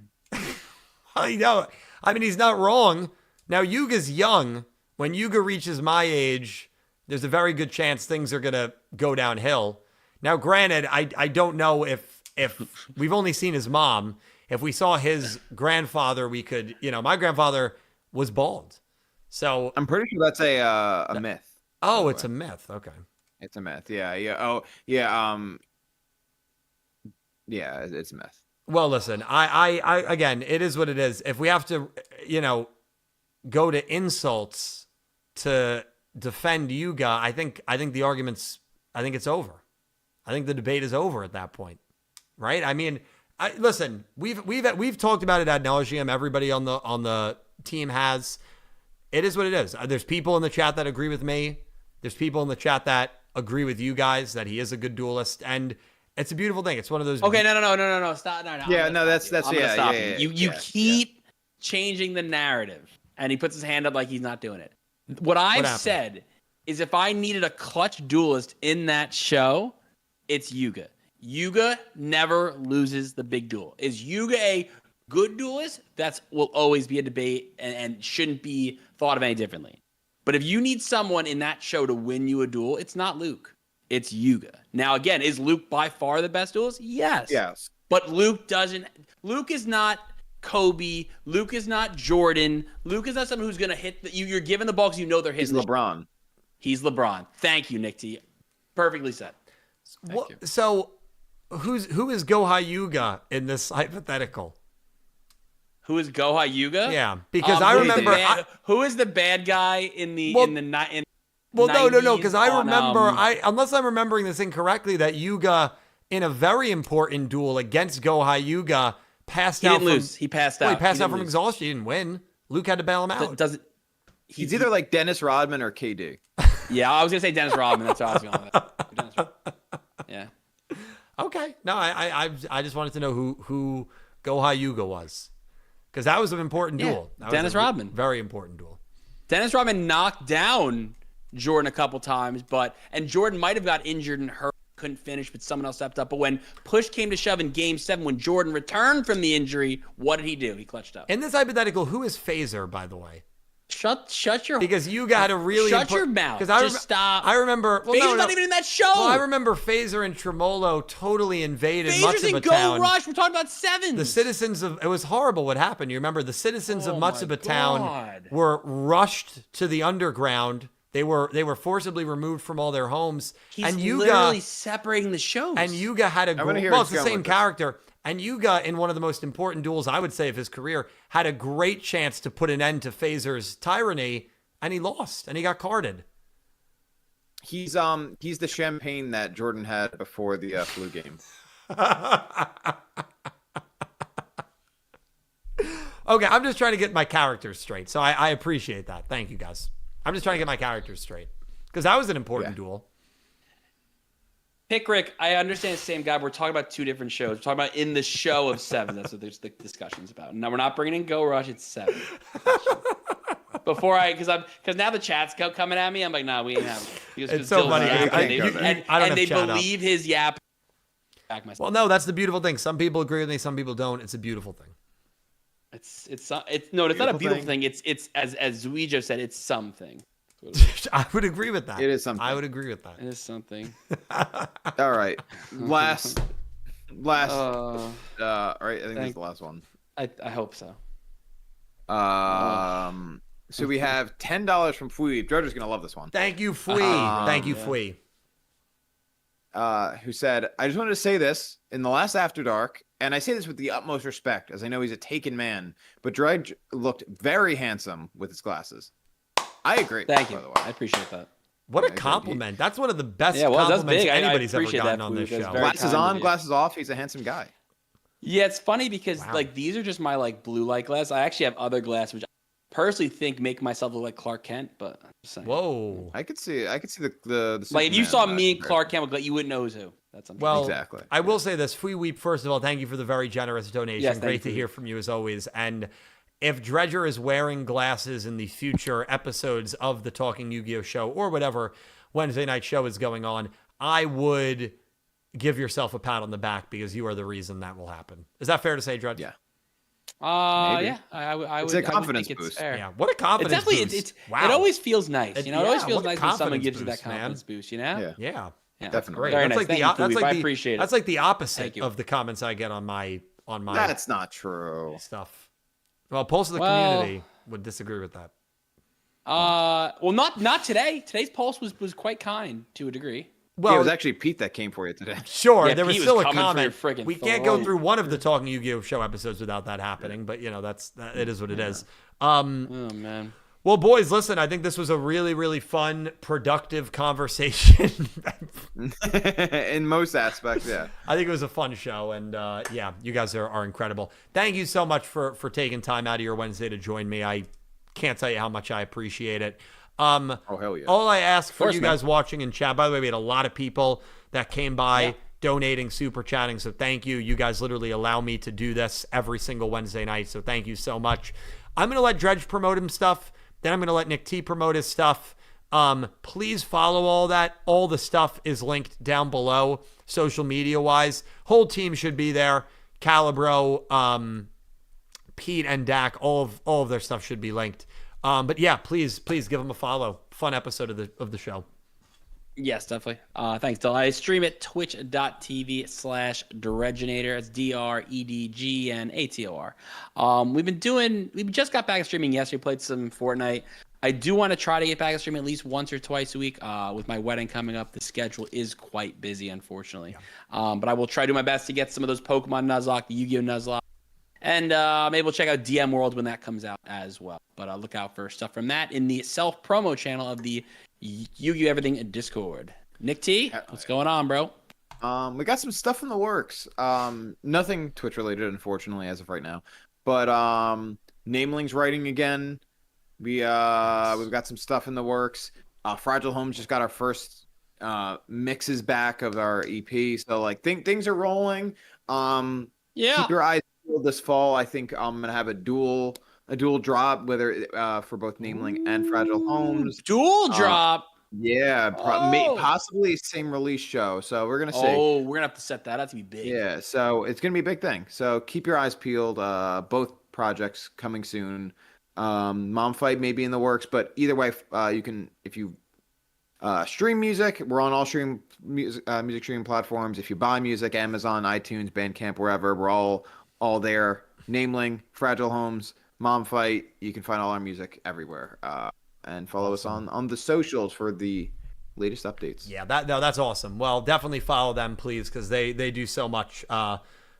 I know. I mean, he's not wrong. Now, Yuga's young. When Yugioh reaches my age, there's a very good chance things are going to go downhill. Now, granted, I don't know if we've only seen his mom. If we saw his grandfather, we could, my grandfather was bald. So I'm pretty sure that's a myth. Oh, it's a myth. Okay. It's a myth. Yeah. Oh, yeah. Yeah, it's a myth. Well, listen, I again, it is what it is. If we have to, go to insults to defend Yugioh, I think the argument's, I think it's over. I think the debate is over at that point, right? I mean, listen, we've talked about it ad nauseum. Everybody on the team has. It is what it is. There's people in the chat that agree with me. There's people in the chat that agree with you guys that he is a good duelist, and it's a beautiful thing. It's one of those. Okay, no, stop. No. Yeah, no, that's I'm gonna stop yeah. You keep changing the narrative, and he puts his hand up like he's not doing it. What I've said is, if I needed a clutch duelist in that show, it's Yugioh. Yugioh never loses the big duel. Is Yugioh a good duelist? That will always be a debate and shouldn't be thought of any differently. But if you need someone in that show to win you a duel, it's not Luke. It's Yugioh. Now, again, is Luke by far the best duelist? Yes. Yes. But Luke is not Kobe. Luke is not Jordan. Luke is not someone who's going to hit you're giving the ball because you know they're hitting. He's LeBron. He's LeBron. Thank you, Nick T. Perfectly said. Thank you. So who is Gohei Yugioh in this hypothetical? Who is Gohei Yugioh? Yeah, because I remember who is the bad guy in the Well, in the in Well, 90s no, because I remember, on, unless I'm remembering this incorrectly, that Yugioh, in a very important duel against Gohei Yugioh, passed out. He didn't lose. He passed out. Well, he passed out from exhaustion. He didn't win. Luke had to bail him out. He's either like Dennis Rodman or KD. Yeah, I was gonna say Dennis Rodman. That's what I was going with. Yeah. Okay. No, I just wanted to know who Gohei Yugioh was, because that was an important duel. That Dennis Rodman. Very important duel. Dennis Rodman knocked down Jordan a couple times, and Jordan might have got injured and hurt, couldn't finish, but someone else stepped up. But when push came to shove in Game 7, when Jordan returned from the injury, what did he do? He clutched up. In this hypothetical, who is Phaser, by the way? Shut your... Because Yugioh had a really... Shut your mouth. Just stop. I remember... Well, Phaser's not even in that show. Well, I remember Phaser and Tremolo totally invaded Phaser's Matsuba in Go Town. Rush. We're talking about sevens. The citizens of... It was horrible what happened. You remember the citizens of Matsuba Town God. were rushed to the underground. They were forcibly removed from all their homes. He's and Yugioh, literally separating the shows. And Yugioh had a... I wanna hear Well, where it's the he's going same with this. character. And Yugioh, in one of the most important duels, I would say, of his career, had a great chance to put an end to Phaser's tyranny, and he lost, and he got carded. He's the champagne that Jordan had before the flu game. Okay, I'm just trying to get my characters straight, so I appreciate that. Thank you, guys. I'm just trying to get my characters straight, because that was an important duel. Pickrick, I understand it's the same guy. We're talking about two different shows. We're talking about in the show of seven. That's what there's the discussion's about. Now we're not bringing in Go Rush. It's seven. Because now the chat's coming at me. I'm like, nah, we ain't having it. It's so funny. And they believe his yap. Back myself. Well, no, that's the beautiful thing. Some people agree with me. Some people don't. It's a beautiful thing. It's not a beautiful thing. It's as Yugioh said, it's something. I would agree with that. It is something. I would agree with that. It is something. All right. Last. All right. I think that's the last one. I hope so. So we have $10 from Fui. Dredger's gonna love this one. Thank you, Fui. Thank you, Fui. Who said, I just wanted to say this in the last After Dark, and I say this with the utmost respect, as I know he's a taken man, but Dredge looked very handsome with his glasses. I agree. Thank you. By the way. I appreciate that. What a compliment. That's one of the best that's compliments big. anybody's ever appreciate gotten that, on this Fui. That's show. very Glasses kind of on, you. glasses off. He's a handsome guy. Yeah, it's funny because Wow. like these are just my like blue light glasses. I actually have other glasses which personally think make myself look like Clark Kent, but I'm just saying. Whoa. I could see the Like if you saw Superman, me and comparison. Clark Kent, you wouldn't know who's who. That's Well, Exactly. I will say this. Free Weep, first of all, thank you for the very generous donation. Yes, thank Great to you. hear from you as always. And if Dredger is wearing glasses in the future episodes of the Talking Yu-Gi-Oh! Show or whatever Wednesday night show is going on, I would give yourself a pat on the back because you are the reason that will happen. Is that fair to say, Dredge? Yeah. Yeah, Maybe. I would. It's a I would confidence think it's boost. fair. Yeah. What a confidence It's definitely boost. it Wow. always feels nice. It always feels what a nice when someone confidence gives you that boost, man. confidence boost. You know? Yeah. Yeah. Yeah. Definitely. Great. Very That's nice. like Thank the you, that's Philippe. like I the appreciate it. that's like the opposite Thank you. of the comments I get on my That's not true. stuff. Well, Pulse of the community would disagree with that. Well, not today. Today's pulse was quite kind to a degree. Well, it was actually Pete that came for you today. sure, Yeah, there was Pete was still a coming for your comment. friggin' We can't go throat. through one of the Talking Yu-Gi-Oh! Show episodes without that happening, but it is what it is. Oh man. Well, boys, listen, I think this was a really, really fun, productive conversation. In most aspects, yeah. I think it was a fun show, and yeah, you guys are incredible. Thank you so much for taking time out of your Wednesday to join me. I can't tell you how much I appreciate it. Oh, hell yeah. All I ask for course, you man. guys watching in chat, by the way, we had a lot of people that came by donating, super chatting, so thank you. You guys literally allow me to do this every single Wednesday night, so thank you so much. I'm going to let Dredge promote him stuff, then I'm going to let Nick T promote his stuff. Please follow all that. All the stuff is linked down below, social media-wise. Whole team should be there. Calibro, Pete, and Dak, all of their stuff should be linked. But yeah, please give them a follow. Fun episode of the show. Yes, definitely. Thanks, Dill. I stream at twitch.tv/Dredgenator. It's DREDGNATOR. We just got back streaming yesterday. Played some Fortnite. I do want to try to get back to streaming at least once or twice a week. With my wedding coming up, the schedule is quite busy, unfortunately. But I will try to do my best to get some of those Pokemon Nuzlocke, the Yu-Gi-Oh! Nuzlocke. And maybe we'll check out DM World when that comes out as well. But look out for stuff from that in the self-promo channel of the Yu-Gi-Oh! Everything Discord. Nick T, what's going on, bro? We got some stuff in the works. Nothing Twitch related, unfortunately, as of right now. But Nameling's writing again. We've got some stuff in the works. Fragile Homes just got our first mixes back of our EP. So like things are rolling. Keep your eyes peeled this fall. I think I'm gonna have a dual drop, whether for both Nameling and Fragile Homes. Dual drop. Yeah, possibly same release show. So we're gonna see. Oh, we're gonna have to set that up to be big. Yeah, so it's gonna be a big thing. So keep your eyes peeled. Both projects coming soon. Mom Fight may be in the works, but either way, you can if you stream music. We're on all music streaming platforms. If you buy music, Amazon, iTunes, Bandcamp, wherever, we're all there. Nameling, Fragile Homes, Mom Fight. You can find all our music everywhere. And follow us on the socials for the latest updates. Yeah, that's awesome. Well, definitely follow them, please, because they do so much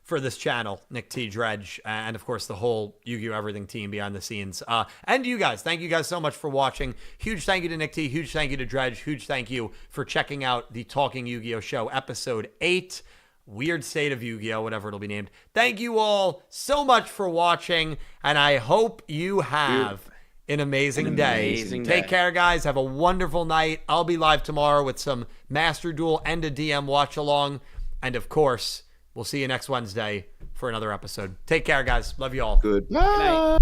for this channel. Nick T, Dredge, and of course the whole Yu-Gi-Oh! Everything team behind the scenes. And you guys, thank you guys so much for watching. Huge thank you to Nick T, huge thank you to Dredge, huge thank you for checking out the Talking Yu-Gi-Oh! Show, episode 8. Weird State of Yu-Gi-Oh! Whatever it'll be named. Thank you all so much for watching, and I hope you have an amazing day. Take care, guys. Have a wonderful night. I'll be live tomorrow with some Master Duel and a DM watch along. And of course, we'll see you next Wednesday for another episode. Take care, guys. Love you all. Good Good night.